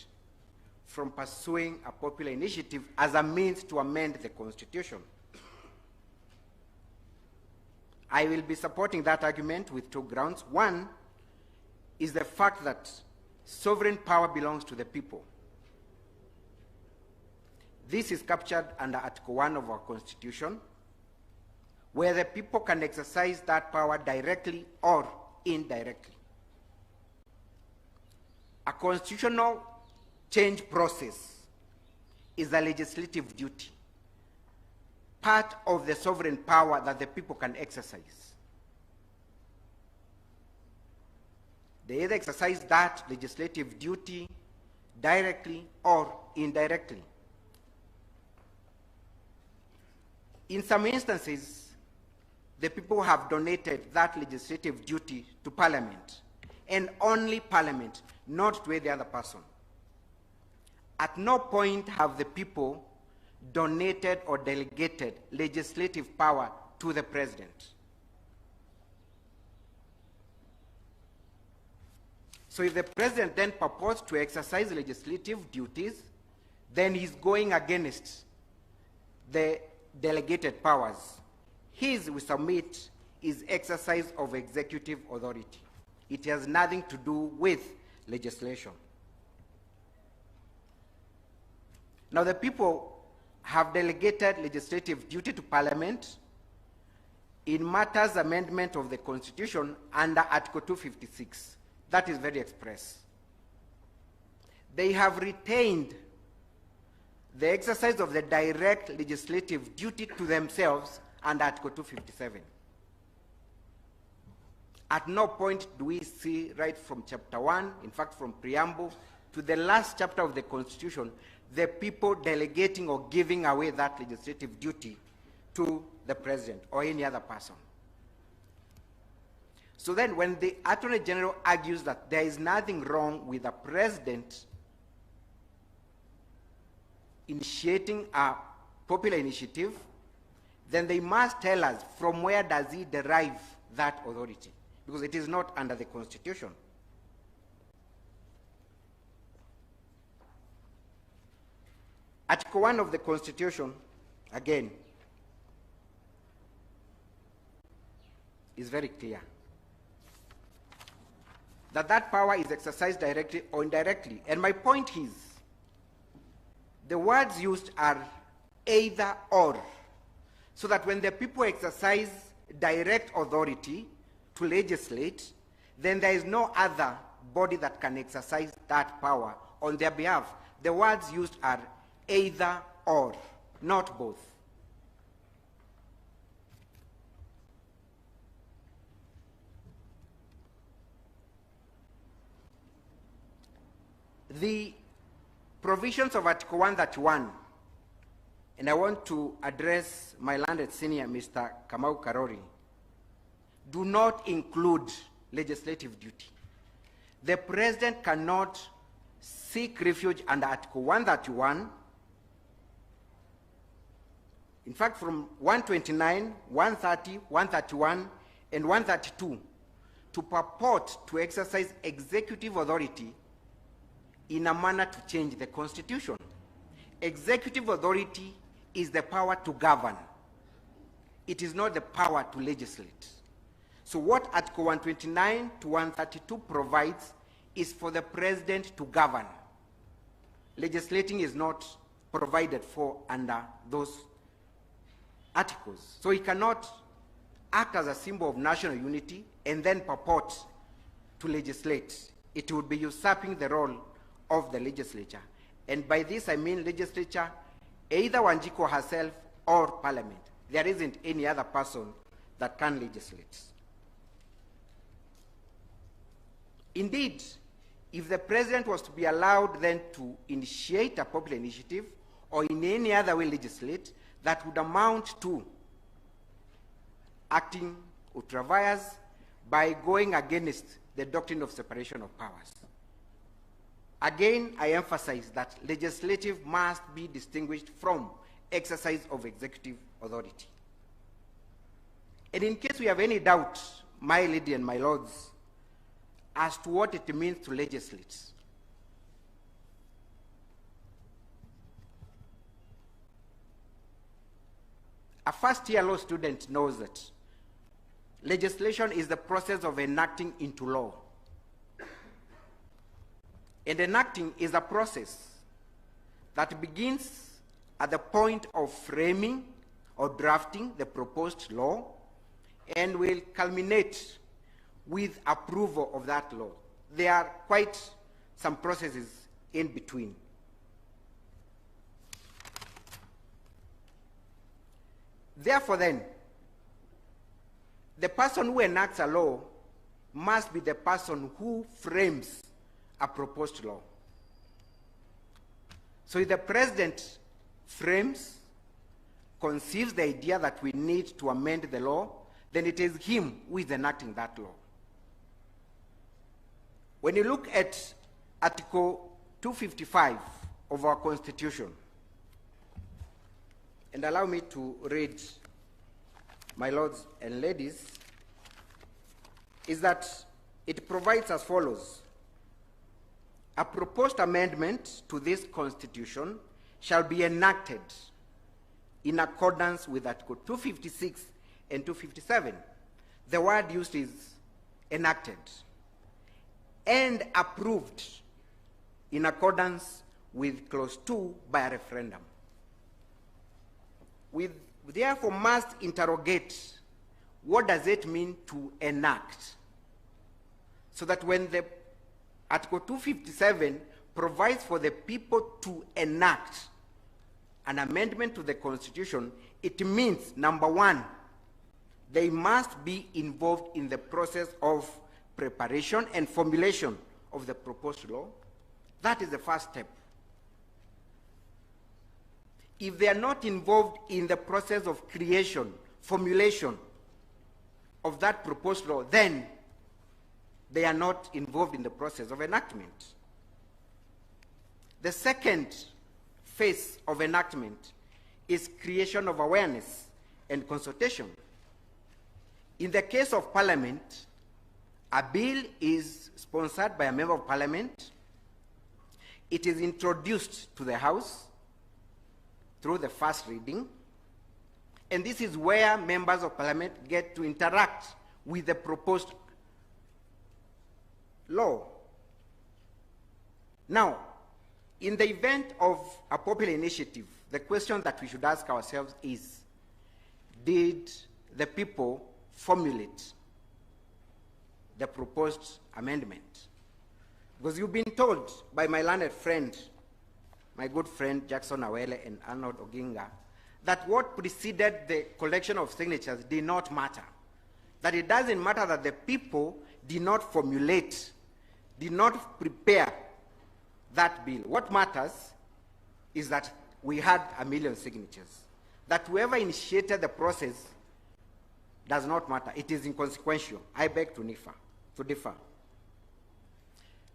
from pursuing a popular initiative as a means to amend the Constitution. I will be supporting that argument with 2 grounds. One is the fact that sovereign power belongs to the people. This is captured under Article 1 of our Constitution, where the people can exercise that power directly or indirectly. A constitutional change process is a legislative duty, part of the sovereign power that the people can exercise. They either exercise that legislative duty directly or indirectly. In some instances, the people have donated that legislative duty to Parliament, and only Parliament, not to any other person. At no point have the people donated or delegated legislative power to the president. So if the president then purports to exercise legislative duties, then he's going against the delegated powers. His, we submit, is exercise of executive authority. It has nothing to do with legislation. Now, the people have delegated legislative duty to Parliament in matters amendment of the Constitution under Article 256. That is very express. They have retained the exercise of the direct legislative duty to themselves under Article 257. At no point do we see, right from chapter 1, in fact from preamble, to the last chapter of the Constitution, the people delegating or giving away that legislative duty to the president or any other person. So then when the Attorney General argues that there is nothing wrong with the president initiating a popular initiative, then they must tell us from where does he derive that authority, because it is not under the Constitution. Article 1 of the Constitution, again, is very clear that that power is exercised directly or indirectly. And my point is, the words used are either or, so that when the people exercise direct authority to legislate, then there is no other body that can exercise that power on their behalf. The words used are either or, not both. The provisions of Article 131, and I want to address my landed senior, Mr. Kamau Karori, do not include legislative duty. The president cannot seek refuge under Article 131. In fact, from 129, 130, 131, and 132, to purport to exercise executive authority in a manner to change the Constitution. Executive authority is the power to govern. It is not the power to legislate. So what Article 129 to 132 provides is for the president to govern. Legislating is not provided for under those articles. So he cannot act as a symbol of national unity and then purport to legislate. It would be usurping the role of the legislature. And by this I mean legislature, either Wanjiku herself or Parliament. There isn't any other person that can legislate. Indeed, if the president was to be allowed then to initiate a popular initiative or in any other way legislate, that would amount to acting ultra vires by going against the doctrine of separation of powers. Again, I emphasize that legislative must be distinguished from exercise of executive authority. And in case we have any doubt, my lady and my lords, as to what it means to legislate, a first-year law student knows that legislation is the process of enacting into law. And enacting is a process that begins at the point of framing or drafting the proposed law and will culminate with approval of that law. There are quite some processes in between. Therefore then, the person who enacts a law must be the person who frames a proposed law. So if the president frames, conceives the idea that we need to amend the law, then it is him who is enacting that law. When you look at Article 255 of our Constitution, and allow me to read, my lords and ladies, is that it provides as follows. A proposed amendment to this Constitution shall be enacted in accordance with Article 256 and 257. The word used is enacted, and approved in accordance with Clause 2 by a referendum. We therefore must interrogate, what does it mean to enact? So that when the Article 257 provides for the people to enact an amendment to the Constitution, it means, number one, they must be involved in the process of preparation and formulation of the proposed law. That is the first step. If they are not involved in the process of creation, formulation of that proposed law, then they are not involved in the process of enactment. The second phase of enactment is creation of awareness and consultation. In the case of Parliament, a bill is sponsored by a member of Parliament. It is introduced to the House through the first reading, and this is where members of Parliament get to interact with the proposed law. Now, in the event of a popular initiative, the question that we should ask ourselves is, did the people formulate the proposed amendment? Because you've been told by my learned friend, my good friend Jackson Awele and Arnold Oginga, that what preceded the collection of signatures did not matter. That it doesn't matter that the people did not formulate, did not prepare that bill. What matters is that we had 1 million signatures. That whoever initiated the process does not matter. It is inconsequential. I beg to differ.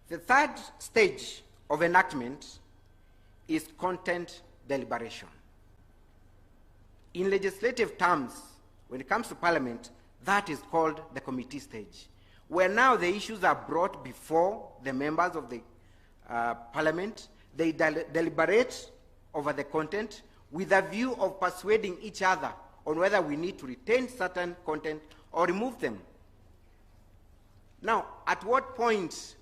The third stage of enactment is content deliberation. In legislative terms, when it comes to Parliament, that is called the committee stage, where now the issues are brought before the members of the Parliament. They deliberate over the content with a view of persuading each other on whether we need to retain certain content or remove them. Now, at what point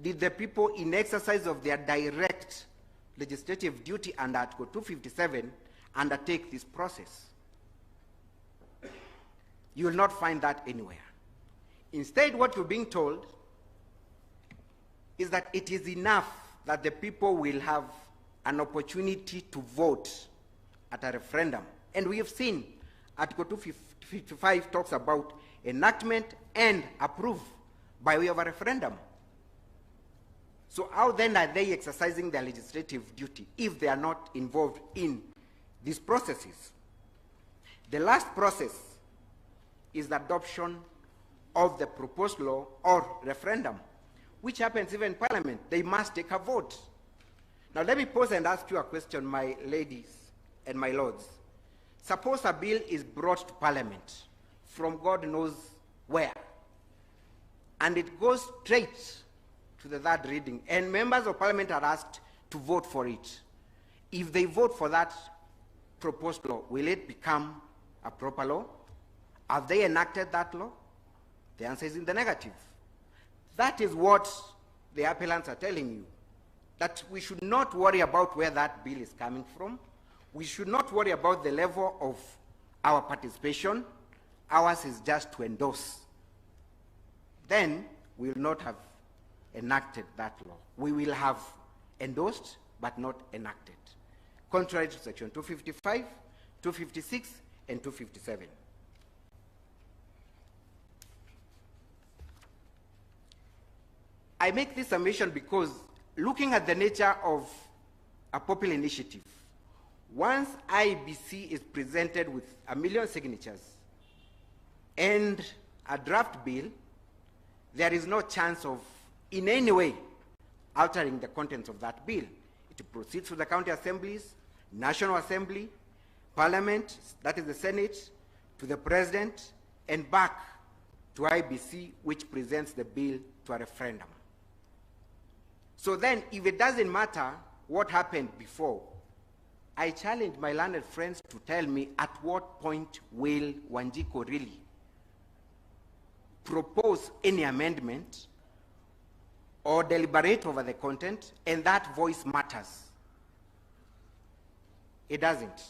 did the people, in exercise of their direct legislative duty under Article 257, undertake this process? You will not find that anywhere. Instead, what you're being told is that it is enough that the people will have an opportunity to vote at a referendum. And we have seen Article 255 talks about enactment and approve by way of a referendum. So how then are they exercising their legislative duty if they are not involved in these processes? The last process is the adoption of the proposed law or referendum, which happens even in Parliament. They must take a vote. Now let me pause and ask you a question, my ladies and my lords. Suppose a bill is brought to Parliament from God knows where, and it goes straight to the third reading, and members of Parliament are asked to vote for it. If they vote for that proposed law, will it become a proper law? Have they enacted that law? The answer is in the negative. That is what the appellants are telling you, that we should not worry about where that bill is coming from. We should not worry about the level of our participation. Ours is just to endorse. Then we will not have enacted that law. We will have endorsed but not enacted, contrary to Section 255, 256, and 257. I make this submission because, looking at the nature of a popular initiative, once IEBC is presented with 1 million signatures and a draft bill, there is no chance of in any way altering the contents of that bill. It proceeds to the county assemblies, National Assembly, Parliament, that is the Senate, to the President, and back to IBC, which presents the bill to a referendum. So then, if it doesn't matter what happened before, I challenge my learned friends to tell me at what point will Wanjiku really propose any amendment or deliberate over the content, and that voice matters. It doesn't.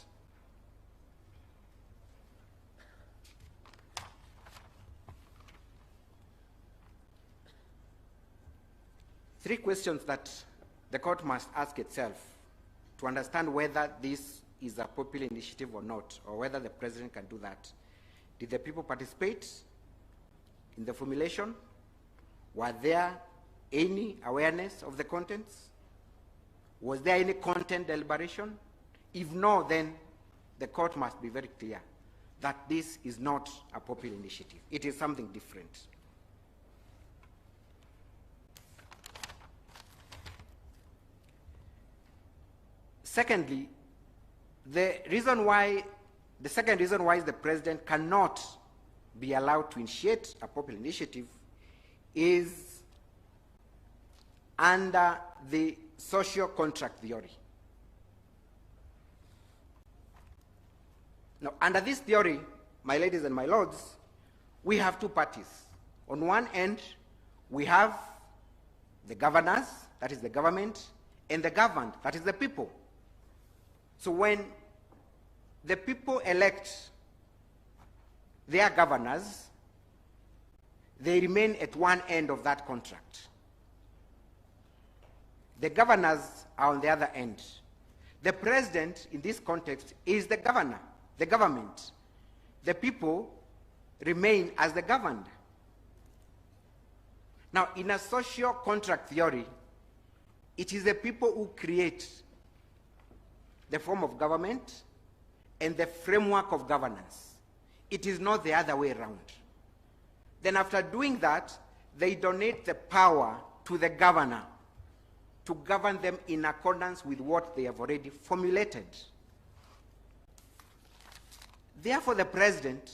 Three questions that the court must ask itself to understand whether this is a popular initiative or not, or whether the president can do that. Did the people participate in the formulation? Were there any awareness of the contents? Was there any content deliberation? If no, then the court must be very clear that this is not a popular initiative. It is something different. Secondly, the second reason why the president cannot be allowed to initiate a popular initiative is under the social contract theory. Now, under this theory, my ladies and my lords, we have two parties. On one end, we have the governors, that is the government, and the governed, that is the people. So when the people elect their governors, they remain at one end of that contract. The governors are on the other end. The president, in this context, is the governor, the government. The people remain as the governed. Now, in a social contract theory, it is the people who create the form of government and the framework of governance. It is not the other way around. Then after doing that, they donate the power to the governor to govern them in accordance with what they have already formulated. Therefore, the president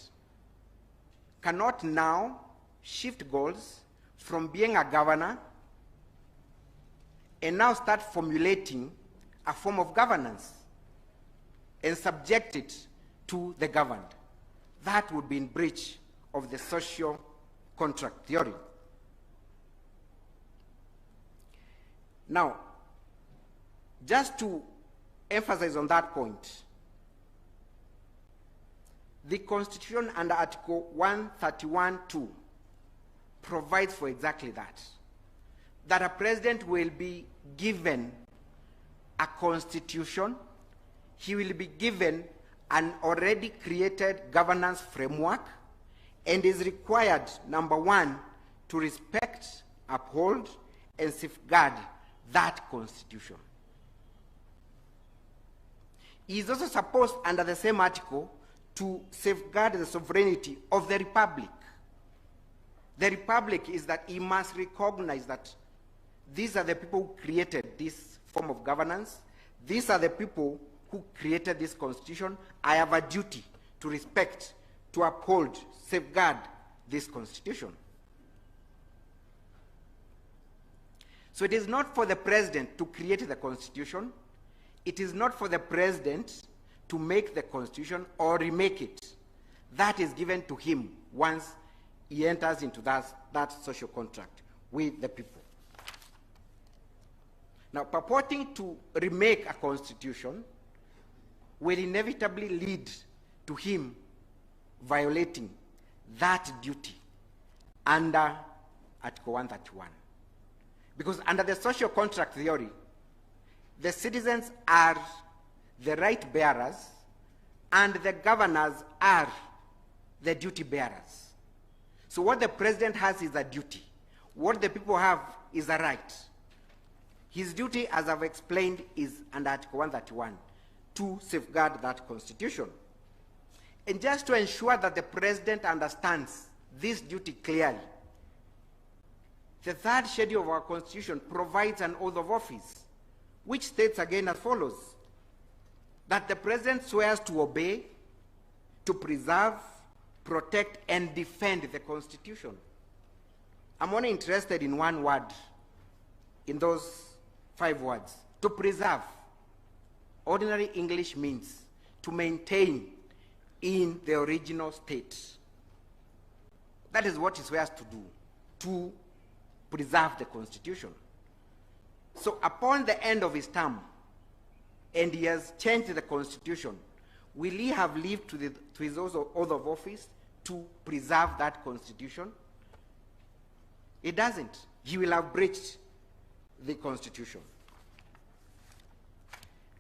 cannot now shift goals from being a governor and now start formulating a form of governance and subject it to the governed. That would be in breach of the social contract theory. Now, just to emphasize on that point, the Constitution under Article 131(2) provides for exactly that, that a president will be given a constitution, he will be given an already created governance framework, and is required, number one, to respect, uphold, and safeguard that constitution. He is also supposed, under the same article, to safeguard the sovereignty of the republic. The republic is that he must recognize that these are the people who created this form of governance. These are the people who created this constitution. I have a duty to respect, to uphold, safeguard this constitution. So it is not for the president to create the constitution. It is not for the president to make the constitution or remake it. That is given to him once he enters into that social contract with the people. Now, purporting to remake a constitution will inevitably lead to him violating that duty under Article 131. Because under the social contract theory, the citizens are the right bearers and the governors are the duty bearers. So what the president has is a duty. What the people have is a right. His duty, as I've explained, is under Article 131, to safeguard that constitution. And just to ensure that the president understands this duty clearly, the third schedule of our constitution provides an oath of office which states again as follows: that the President swears to obey, to preserve, protect, and defend the Constitution. I'm only interested in one word in those 5 words: to preserve. Ordinary English means to maintain in the original state. That is what he swears to do, to preserve the Constitution. So upon the end of his term, and he has changed the Constitution, will he have lived to his oath of office to preserve that Constitution? It doesn't. He will have breached the Constitution.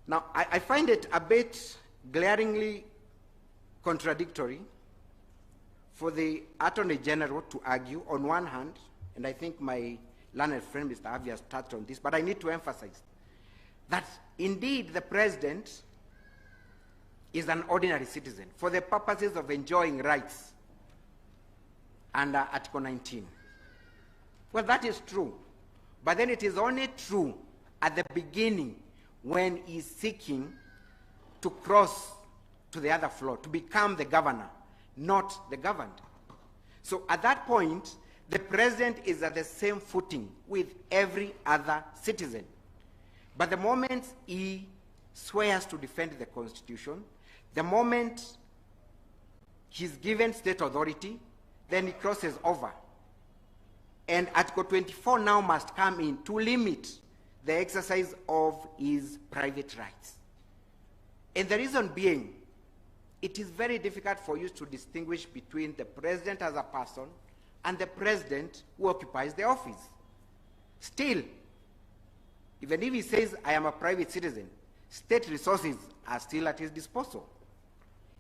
Now, I find it a bit glaringly contradictory for the Attorney General to argue on one hand, and I think my learned friend Mr. Avi has touched on this, but I need to emphasize that indeed the President is an ordinary citizen for the purposes of enjoying rights under Article 19. Well, that is true, but then it is only true at the beginning when he is seeking to cross to the other floor, to become the governor, not the governed. So at that point, the President is at the same footing with every other citizen. But the moment he swears to defend the Constitution, the moment he's given state authority, then he crosses over. And Article 24 now must come in to limit the exercise of his private rights. And the reason being, it is very difficult for you to distinguish between the President as a person and the President who occupies the office. Still, even if he says, I am a private citizen, state resources are still at his disposal.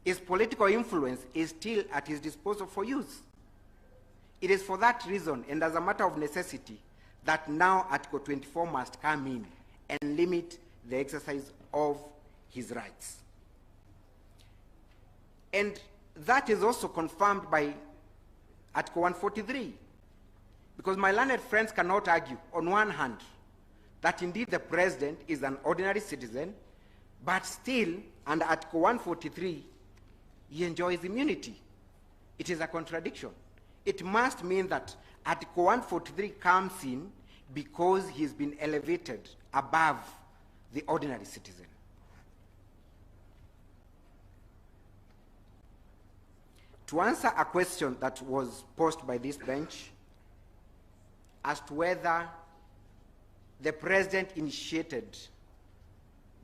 His political influence is still at his disposal for use. It is for that reason, and as a matter of necessity, that now Article 24 must come in and limit the exercise of his rights. And that is also confirmed by Article 143, because my learned friends cannot argue, on one hand, that indeed the President is an ordinary citizen, but still, under Article 143, he enjoys immunity. It is a contradiction. It must mean that Article 143 comes in because he's been elevated above the ordinary citizen. To answer a question that was posed by this bench as to whether the President initiated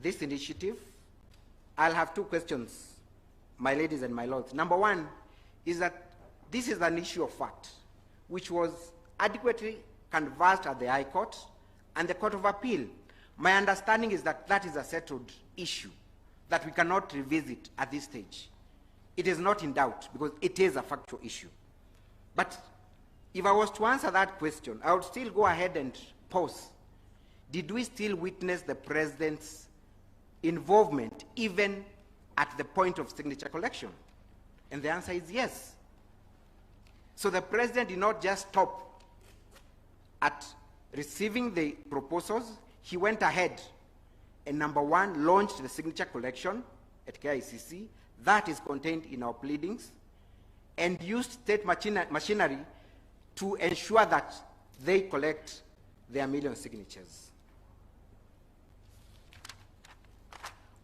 this initiative, I'll have 2 questions, my ladies and my lords. Number one is that this is an issue of fact, which was adequately canvassed at the High Court and the Court of Appeal. My understanding is that that is a settled issue that we cannot revisit at this stage. It is not in doubt because it is a factual issue. But if I was to answer that question, I would still go ahead and pause. Did we still witness the President's involvement even at the point of signature collection? And the answer is yes. So the President did not just stop at receiving the proposals. He went ahead and, number one, launched the signature collection at KICC. That is contained in our pleadings, and used state machinery to ensure that they collect their million signatures.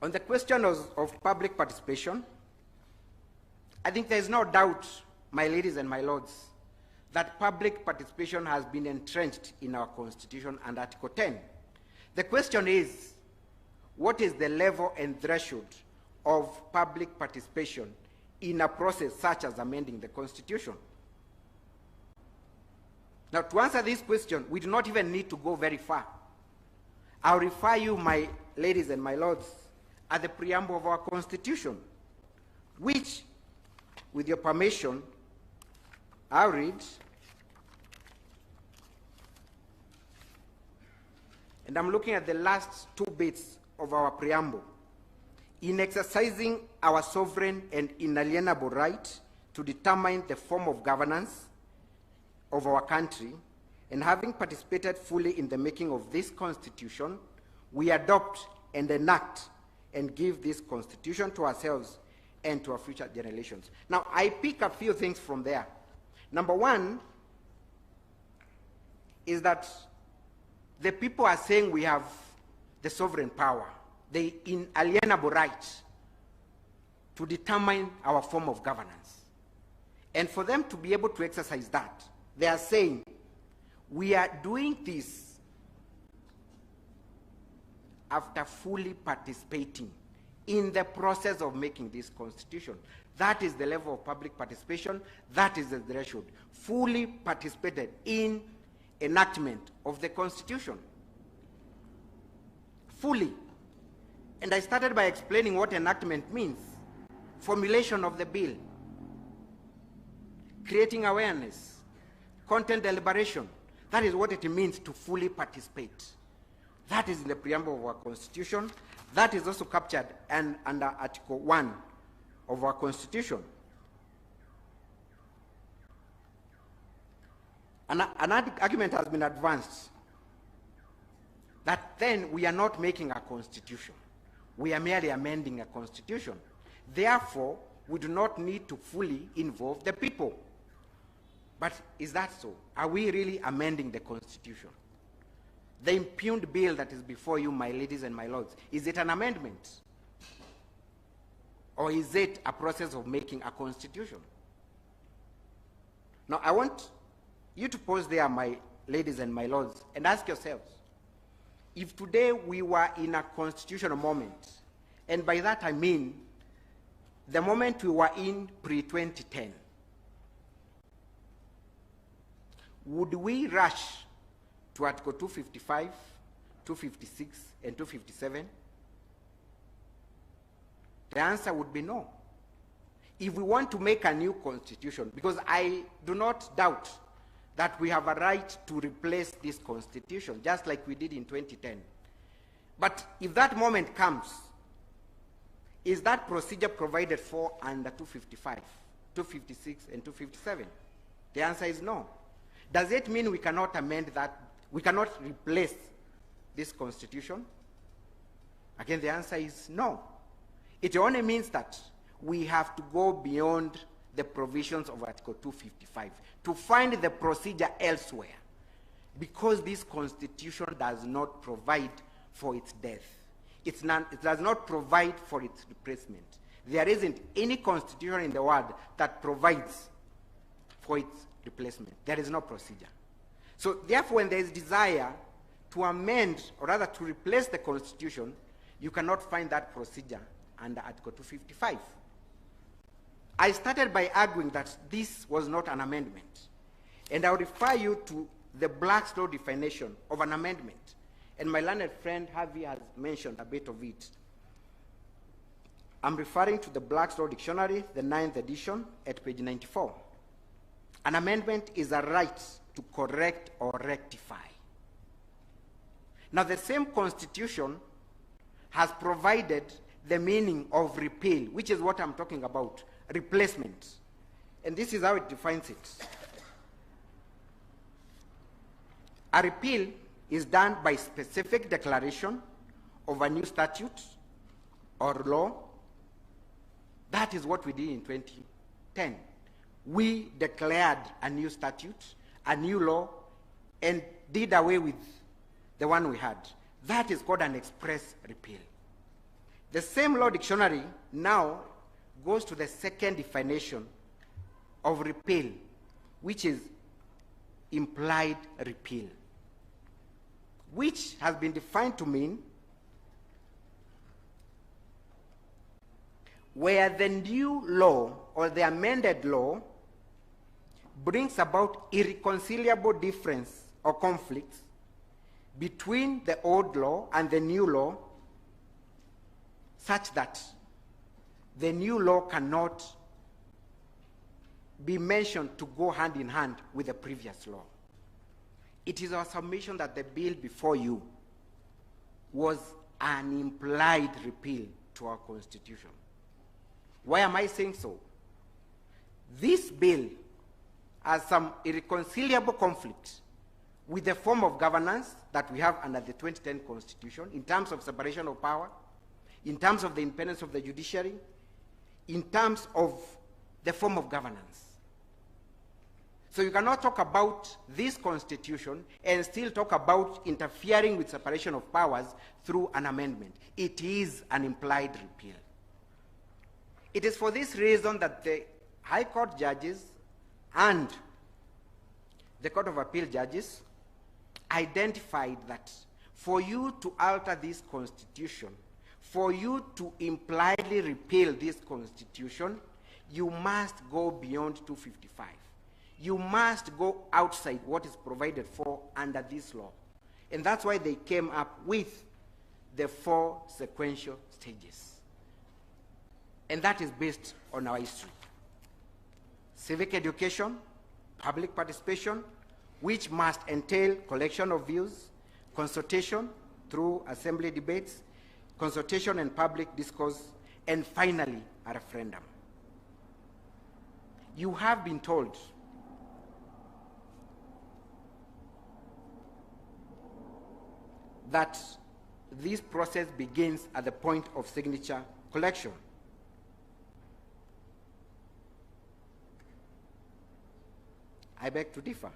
On the question of public participation, I think there is no doubt, my ladies and my lords, that public participation has been entrenched in our Constitution and Article 10. The question is, what is the level and threshold of public participation in a process such as amending the Constitution? Now, to answer this question, we do not even need to go very far. I'll refer you, my ladies and my lords, at the preamble of our Constitution, which, with your permission, I'll read. And I'm looking at the last 2 bits of our preamble. In exercising our sovereign and inalienable right to determine the form of governance of our country, and having participated fully in the making of this Constitution, we adopt and enact and give this constitution to ourselves and to our future generations. Now, I pick a few things from there. Number one is that the people are saying we have the sovereign power, the inalienable right to determine our form of governance. And for them to be able to exercise that, they are saying we are doing this after fully participating in the process of making this constitution. That is the level of public participation. That is the threshold. Fully participated in enactment of the constitution. Fully. And I started by explaining what enactment means. Formulation of the bill. Creating awareness. Content deliberation. That is what it means to fully participate. That is in the preamble of our constitution. That is also captured under Article 1 of our constitution. An argument has been advanced that then we are not making a constitution. We are merely amending a constitution. Therefore, we do not need to fully involve the people. But is that so? Are we really amending the constitution? The impugned bill that is before you, my ladies and my lords, is it an amendment? Or is it a process of making a constitution? Now, I want you to pause there, my ladies and my lords, and ask yourselves, if today we were in a constitutional moment, and by that I mean the moment we were in pre-2010, would we rush to Article 255, 256, and 257? The answer would be no. If we want to make a new constitution, because I do not doubt that we have a right to replace this constitution, just like we did in 2010. But if that moment comes, is that procedure provided for under 255, 256, and 257? The answer is no. Does it mean we cannot amend that? We cannot replace this constitution? Again, the answer is no. It only means that we have to go beyond the provisions of Article 255 to find the procedure elsewhere, because this constitution does not provide for its death. It does not provide for its replacement. There isn't any constitution in the world that provides for its replacement. There is no procedure. So therefore, when there is desire to amend, or rather to replace the constitution, you cannot find that procedure under Article 255. I started by arguing that this was not an amendment. And I'll refer you to the Black's Law definition of an amendment. And my learned friend Harvey has mentioned a bit of it. I'm referring to the Black's Law Dictionary, the 9th edition, at page 94. An amendment is a right to correct or rectify. Now, the same constitution has provided the meaning of repeal, which is what I'm talking about, replacement. And this is how it defines it. A repeal is done by specific declaration of a new statute or law. That is what we did in 2010. We declared a new statute, a new law, and did away with the one we had. That is called an express repeal. The same law dictionary now goes to the second definition of repeal, which is implied repeal, which has been defined to mean where the new law or the amended law brings about irreconcilable difference or conflicts between the old law and the new law, such that the new law cannot be mentioned to go hand in hand with the previous law. It is our submission that the bill before you was an implied repeal to our constitution. Why am I saying so? This bill has some irreconcilable conflict with the form of governance that we have under the 2010 Constitution, in terms of separation of power, in terms of the independence of the judiciary, in terms of the form of governance. So you cannot talk about this Constitution and still talk about interfering with separation of powers through an amendment. It is an implied repeal. It is for this reason that the High Court judges and the Court of Appeal judges identified that for you to alter this Constitution, for you to impliedly repeal this Constitution, you must go beyond 255. You must go outside what is provided for under this law. And that's why they came up with the 4 sequential stages. And that is based on our history. Civic education, public participation, which must entail collection of views, consultation through assembly debates, consultation and public discourse, and finally, a referendum. You have been told that this process begins at the point of signature collection. I beg to differ.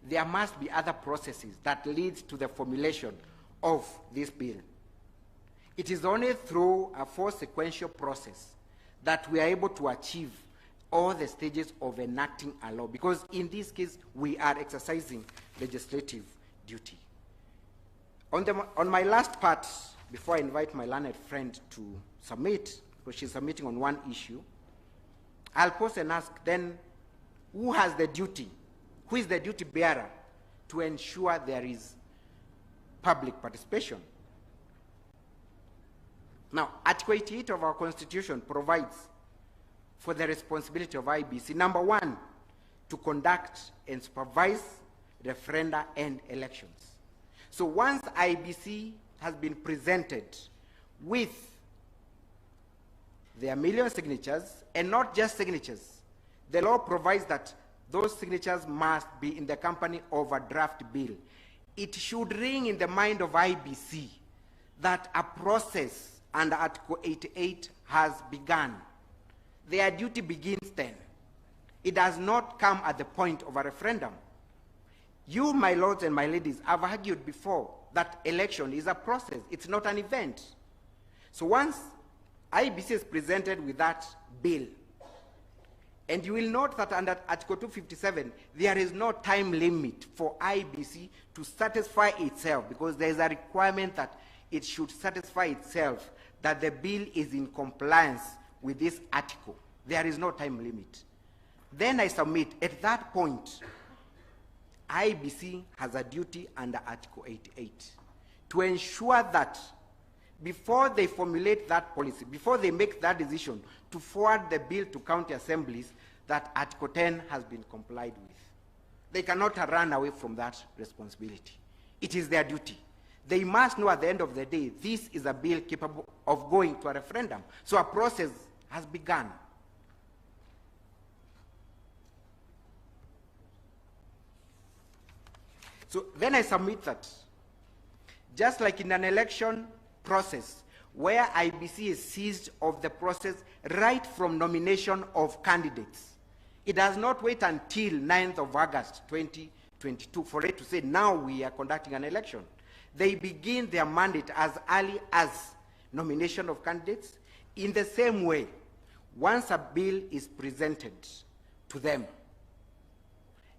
There must be other processes that lead to the formulation of this bill. It is only through a 4 sequential process that we are able to achieve all the stages of enacting a law, because in this case, we are exercising legislative duty. On my last part, before I invite my learned friend to submit, because she's submitting on one issue, I'll pause and ask then, who has the duty? Who is the duty bearer to ensure there is public participation? Now, Article 88 of our Constitution provides for the responsibility of IEBC, number 1, to conduct and supervise referenda and elections. So once IEBC has been presented with their million signatures, and not just signatures, the law provides that those signatures must be in the company of a draft bill. It should ring in the mind of IEBC that a process under Article 88 has begun. Their duty begins then. It does not come at the point of a referendum. You, my lords and my ladies, have argued before that election is a process. It's not an event. So once IEBC is presented with that bill, and you will note that under Article 257, there is no time limit for IEBC to satisfy itself, because there is a requirement that it should satisfy itself that the bill is in compliance with this article. There is no time limit. Then I submit, at that point, IEBC has a duty under Article 88 to ensure that before they formulate that policy, before they make that decision to forward the bill to county assemblies, that Article 10 has been complied with. They cannot run away from that responsibility. It is their duty. They must know at the end of the day, this is a bill capable of going to a referendum. So a process has begun. So then I submit that, just like in an election process, where IEBC is seized of the process right from nomination of candidates, it does not wait until 9th of August 2022 for it to say, now we are conducting an election. They begin their mandate as early as nomination of candidates. In the same way, once a bill is presented to them,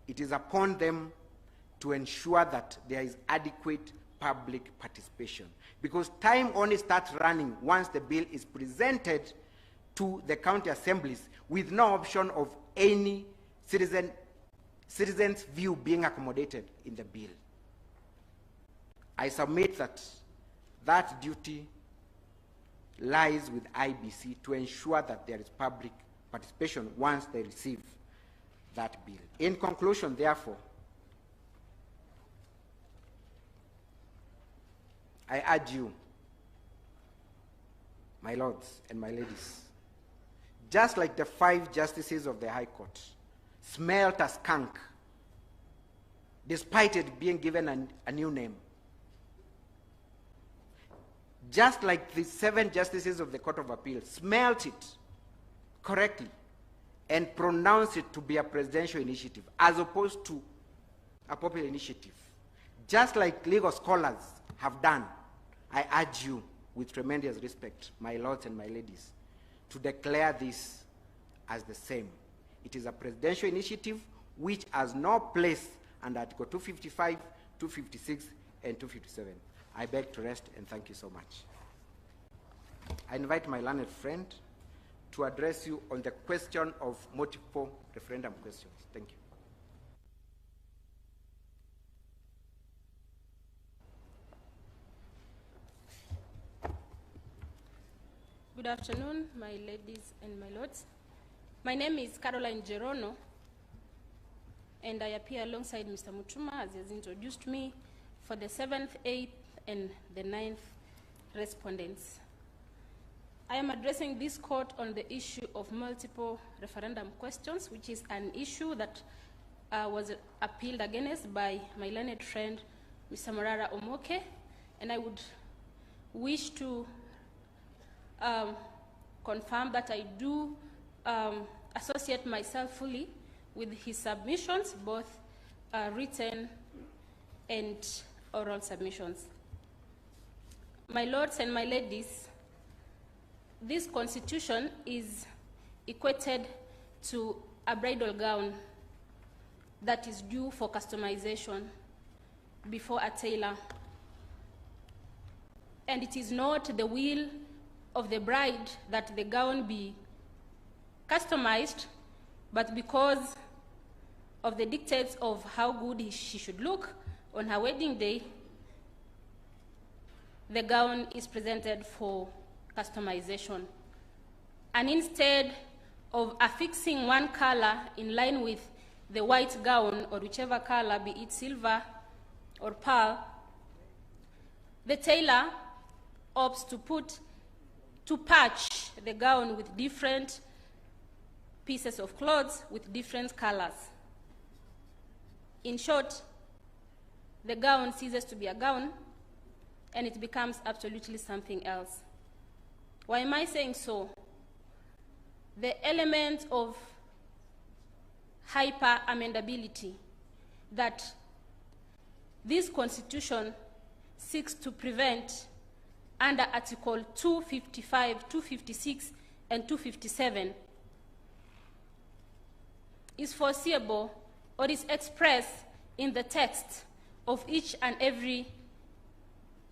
it is upon them to ensure that there is adequate public participation. Because time only starts running once the bill is presented to the county assemblies with no option of any citizen's view being accommodated in the bill. I submit that that duty lies with IEBC to ensure that there is public participation once they receive that bill. In conclusion, therefore, I urge you, my lords and my ladies, just like the 5 justices of the High Court smelt a skunk, despite it being given a new name. Just like the 7 justices of the Court of Appeal smelt it correctly and pronounced it to be a presidential initiative as opposed to a popular initiative. Just like legal scholars have done, I urge you with tremendous respect, my lords and my ladies, to declare this as the same. It is a presidential initiative which has no place under Article 255, 256, and 257. I beg to rest and thank you so much. I invite my learned friend to address you on the question of multiple referendum questions. Thank you. Good afternoon, my ladies and my lords. My name is Caroline Gerono, and I appear alongside Mr. Mutuma, as he has introduced me, for the 7th, 8th, and the 9th respondents. I am addressing this court on the issue of multiple referendum questions, which is an issue that was appealed against by my learned friend, Mr. Morara Omoke, and I would wish to confirm that I do associate myself fully with his submissions, both written and oral submissions. My lords and my ladies, this constitution is equated to a bridal gown that is due for customization before a tailor. And it is not the will of the bride that the gown be customized, but because of the dictates of how good she should look on her wedding day, the gown is presented for customization. And instead of affixing one color in line with the white gown, or whichever color, be it silver or pearl, the tailor opts to patch the gown with different pieces of clothes with different colors. In short, the gown ceases to be a gown and it becomes absolutely something else. Why am I saying so? The element of hyper-amendability that this constitution seeks to prevent under Article 255, 256, and 257 is foreseeable or is expressed in the text of each and every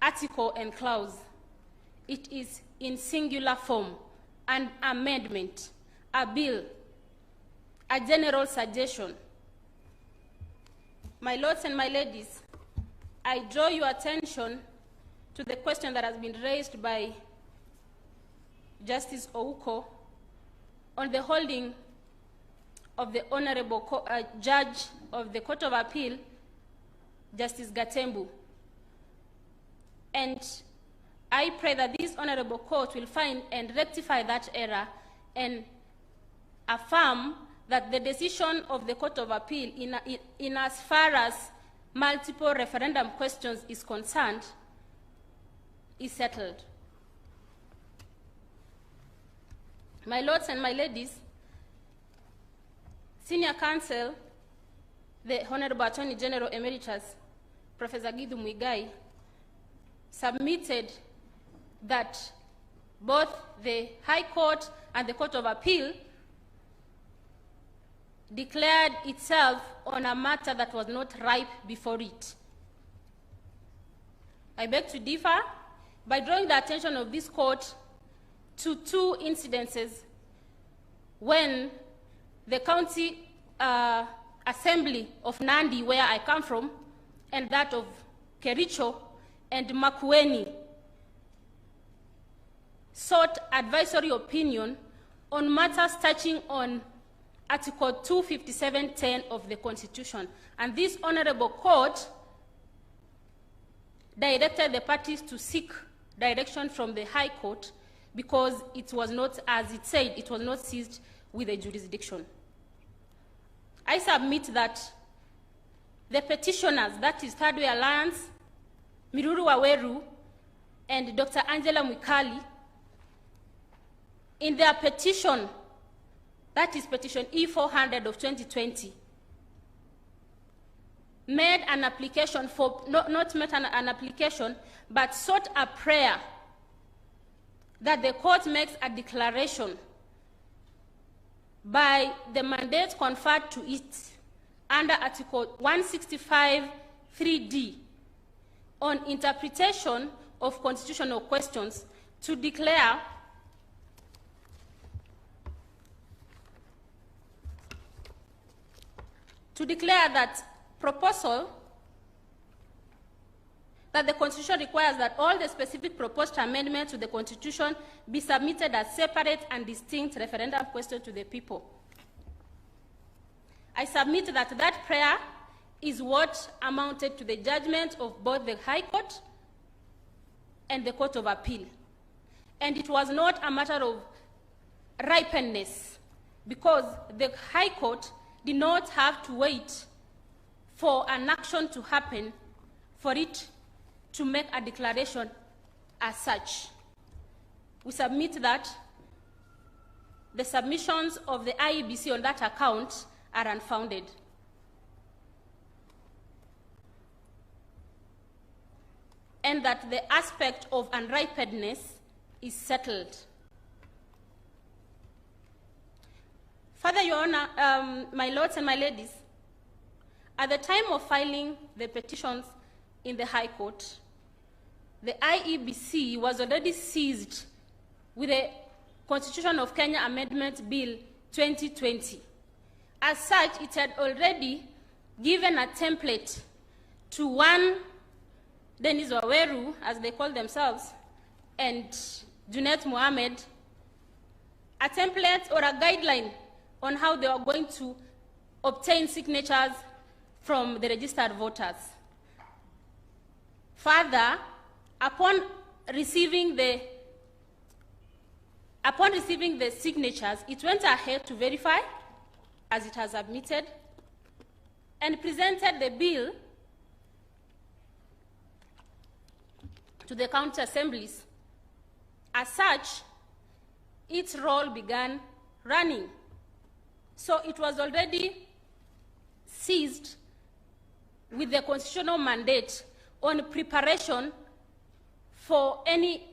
article and clause. It is in singular form, an amendment, a bill, a general suggestion. My lords and my ladies, I draw your attention to the question that has been raised by Justice Ouko on the holding of the Honorable Judge of the Court of Appeal, Justice Gatembu. And I pray that this Honorable Court will find and rectify that error and affirm that the decision of the Court of Appeal in as far as multiple referendum questions is concerned is settled. My lords and my ladies, Senior Counsel, the Honorable Attorney General Emeritus, Professor Githu Muigai, submitted that both the High Court and the Court of Appeal declared itself on a matter that was not ripe before it. I beg to differ by drawing the attention of this court to two incidences when the county assembly of Nandi, where I come from, and that of Kericho and Makueni sought advisory opinion on matters touching on Article 257(10) of the Constitution. And this Honorable Court directed the parties to seek direction from the High Court because it was not, as it said, it was not seized with a jurisdiction. I submit that the petitioners, that is Third Way Alliance, Miruru Waweru, and Dr. Angela Mwikali, in their petition, that is petition E400 of 2020, made an application for, not made an application, but sought a prayer that the court makes a declaration by the mandate conferred to it under Article 165 3D on interpretation of constitutional questions to declare that proposal that the Constitution requires that all the specific proposed amendments to the Constitution be submitted as separate and distinct referendum questions to the people. I submit that that prayer is what amounted to the judgment of both the High Court and the Court of Appeal. And it was not a matter of ripeness, because the High Court did not have to wait for an action to happen for it to make a declaration as such. We submit that the submissions of the IEBC on that account are unfounded. And that the aspect of unripeness is settled. Further, Your Honor, my lords and my ladies, at the time of filing the petitions in the High Court, the IEBC was already seized with the Constitution of Kenya Amendment Bill 2020. As such, it had already given a template to one Dennis Waweru, as they call themselves, and Junet Mohammed, a template or a guideline on how they are going to obtain signatures from the registered voters. Further, upon receiving the signatures, it went ahead to verify, as it has admitted, and presented the bill to the county assemblies. As such, its role began running. So it was already seized with the constitutional mandate on preparation for any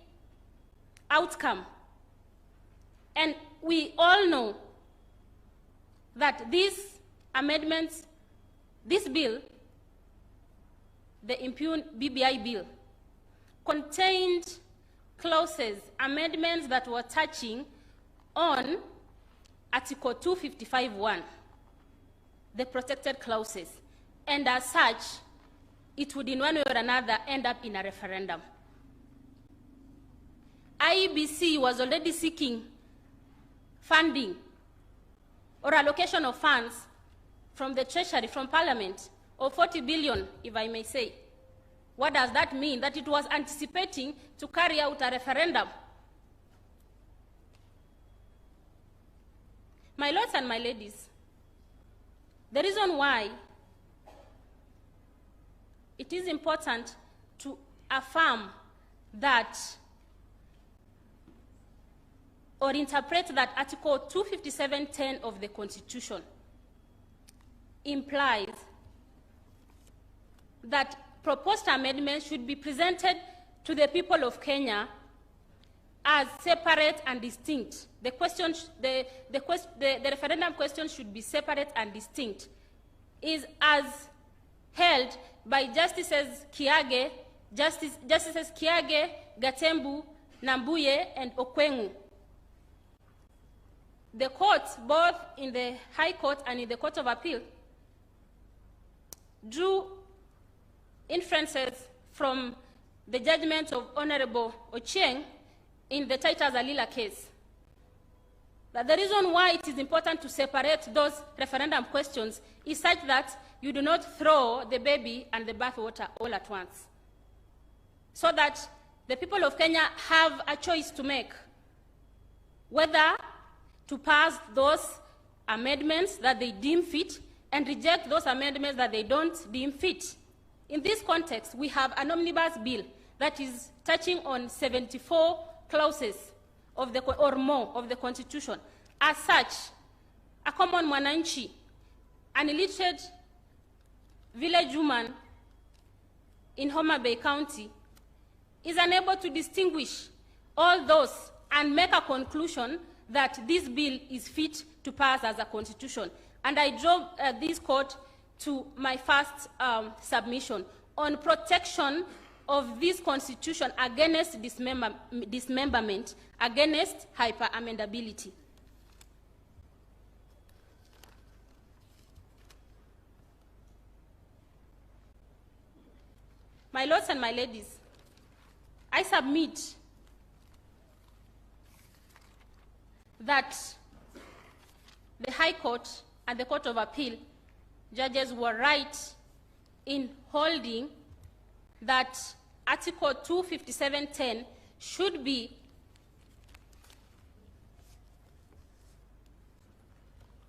outcome. And we all know that these amendments, this bill, the impugned BBI bill, contained clauses, amendments that were touching on Article 255(1), the protected clauses. And as such, it would in one way or another end up in a referendum. IEBC was already seeking funding or allocation of funds from the Treasury, from Parliament, of 40 billion, if I may say. What does that mean? That it was anticipating to carry out a referendum. My lords and my ladies, the reason why it is important to affirm that or interpret that Article 257(10) of the Constitution implies that proposed amendments should be presented to the people of Kenya as separate and distinct. The referendum question should be separate and distinct, is as held by Justices Kiage, Gatembu, Nambuye, and Okwengu. The courts, both in the High Court and in the Court of Appeal, drew inferences from the judgment of Honorable Ochieng in the Titus Alila case. That the reason why it is important to separate those referendum questions is such that you do not throw the baby and the bathwater all at once. So that the people of Kenya have a choice to make, whether to pass those amendments that they deem fit and reject those amendments that they don't deem fit. In this context, we have an omnibus bill that is touching on 74 clauses of the, or more of the Constitution. As such, a common mwananchi, an illiterate village woman in Homa Bay County, is unable to distinguish all those and make a conclusion that this bill is fit to pass as a constitution. And I drove this court to my first submission on protection of this constitution against dismemberment, against hyper-amendability. My lords and my ladies, I submit that the High Court and the Court of Appeal judges were right in holding that Article 257.10 should be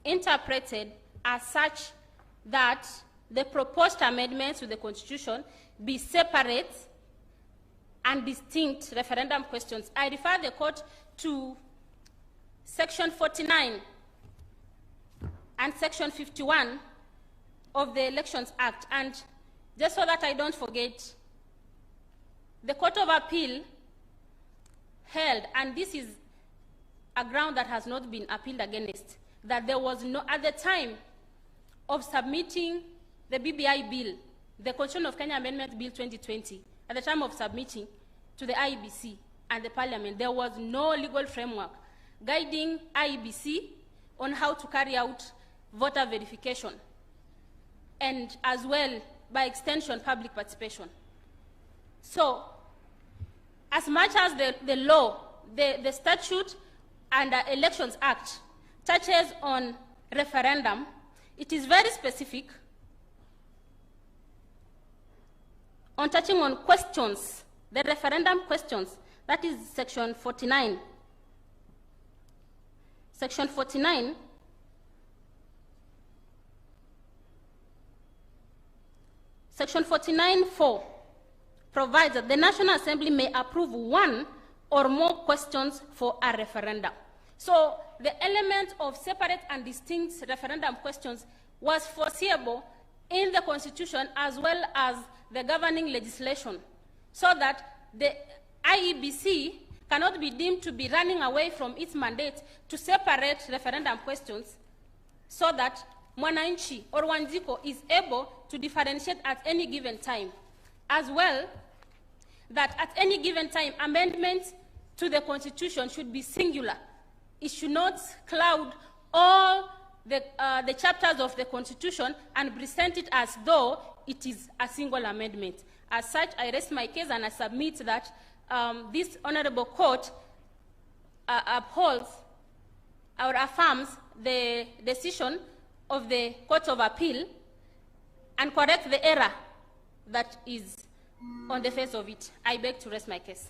interpreted as such that the proposed amendments to the Constitution be separate and distinct referendum questions. I refer the court to Section 49 and Section 51 of the Elections Act. And just so that I don't forget, the Court of Appeal held, and this is a ground that has not been appealed against, that there was no, at the time of submitting the BBI bill, the Constitution of Kenya Amendment Bill 2020, at the time of submitting to the IEBC and the Parliament, there was no legal framework guiding IEBC on how to carry out voter verification, and as well, by extension, public participation. So, as much as the law, the statute and the Elections Act touches on referendum, it is very specific on touching on questions, the referendum questions. That is Section 49. Section 49 Section 49(4) provides that the National Assembly may approve one or more questions for a referendum. So the element of separate and distinct referendum questions was foreseeable in the Constitution as well as the governing legislation, so that the IEBC cannot be deemed to be running away from its mandate to separate referendum questions, so that Mwananchi or Wanjiko is able to differentiate at any given time. As well, that at any given time, amendments to the Constitution should be singular. It should not cloud all the chapters of the Constitution and present it as though it is a single amendment. As such, I rest my case and I submit that this Honorable Court upholds or affirms the decision of the Court of Appeal and correct the error that is on the face of it. I beg to rest my case.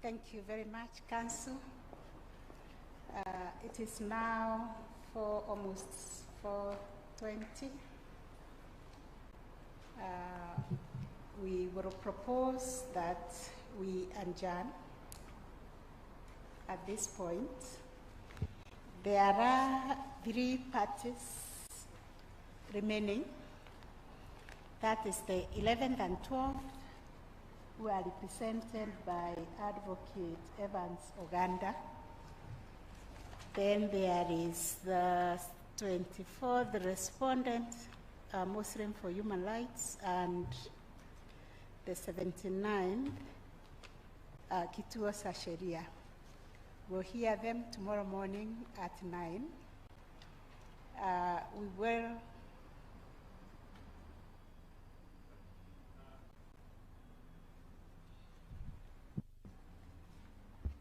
Thank you very much, Counsel. It is now almost 4:20. We will propose that we adjourn at this point. There are 3 parties remaining. That is the 11th and 12th, who are represented by Advocate Evans Oganda. Then there is the 24th, the respondent, Muslim for Human Rights, and the 79th, Kituo Sasheria. We'll hear them tomorrow morning at 9. We will.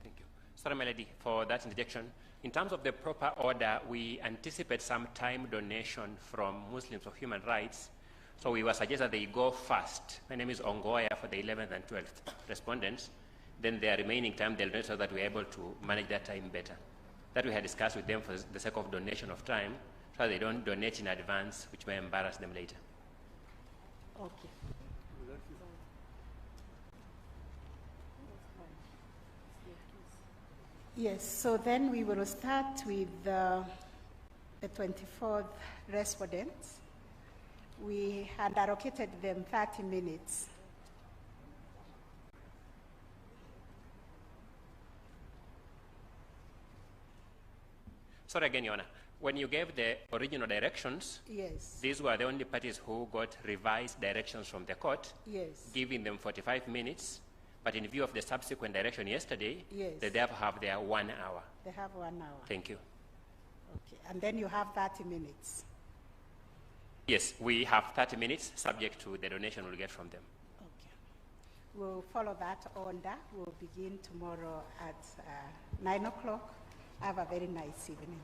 Thank you. Sorry, my lady, for that interjection. In terms of the proper order, we anticipate some time donation from Muslims for Human Rights. So we will suggest that they go first. My name is Ongoya for the 11th and 12th respondents. Then their remaining time, they'll donate so that we're able to manage that time better. That we had discussed with them for the sake of donation of time, so they don't donate in advance, which may embarrass them later. Okay. Yes, so then we will start with the 24th respondents. We had allocated them 30 minutes. Sorry again, Your Honor. When you gave the original directions, Yes. these were the only parties who got revised directions from the court, Yes. giving them 45 minutes. But in view of the subsequent direction yesterday, Yes. they therefore have their 1 hour. They have 1 hour. Thank you. Okay, and then you have 30 minutes. Yes, we have 30 minutes, subject to the donation we'll get from them. We'll follow that order. We'll begin tomorrow at 9 o'clock. Have a very nice evening.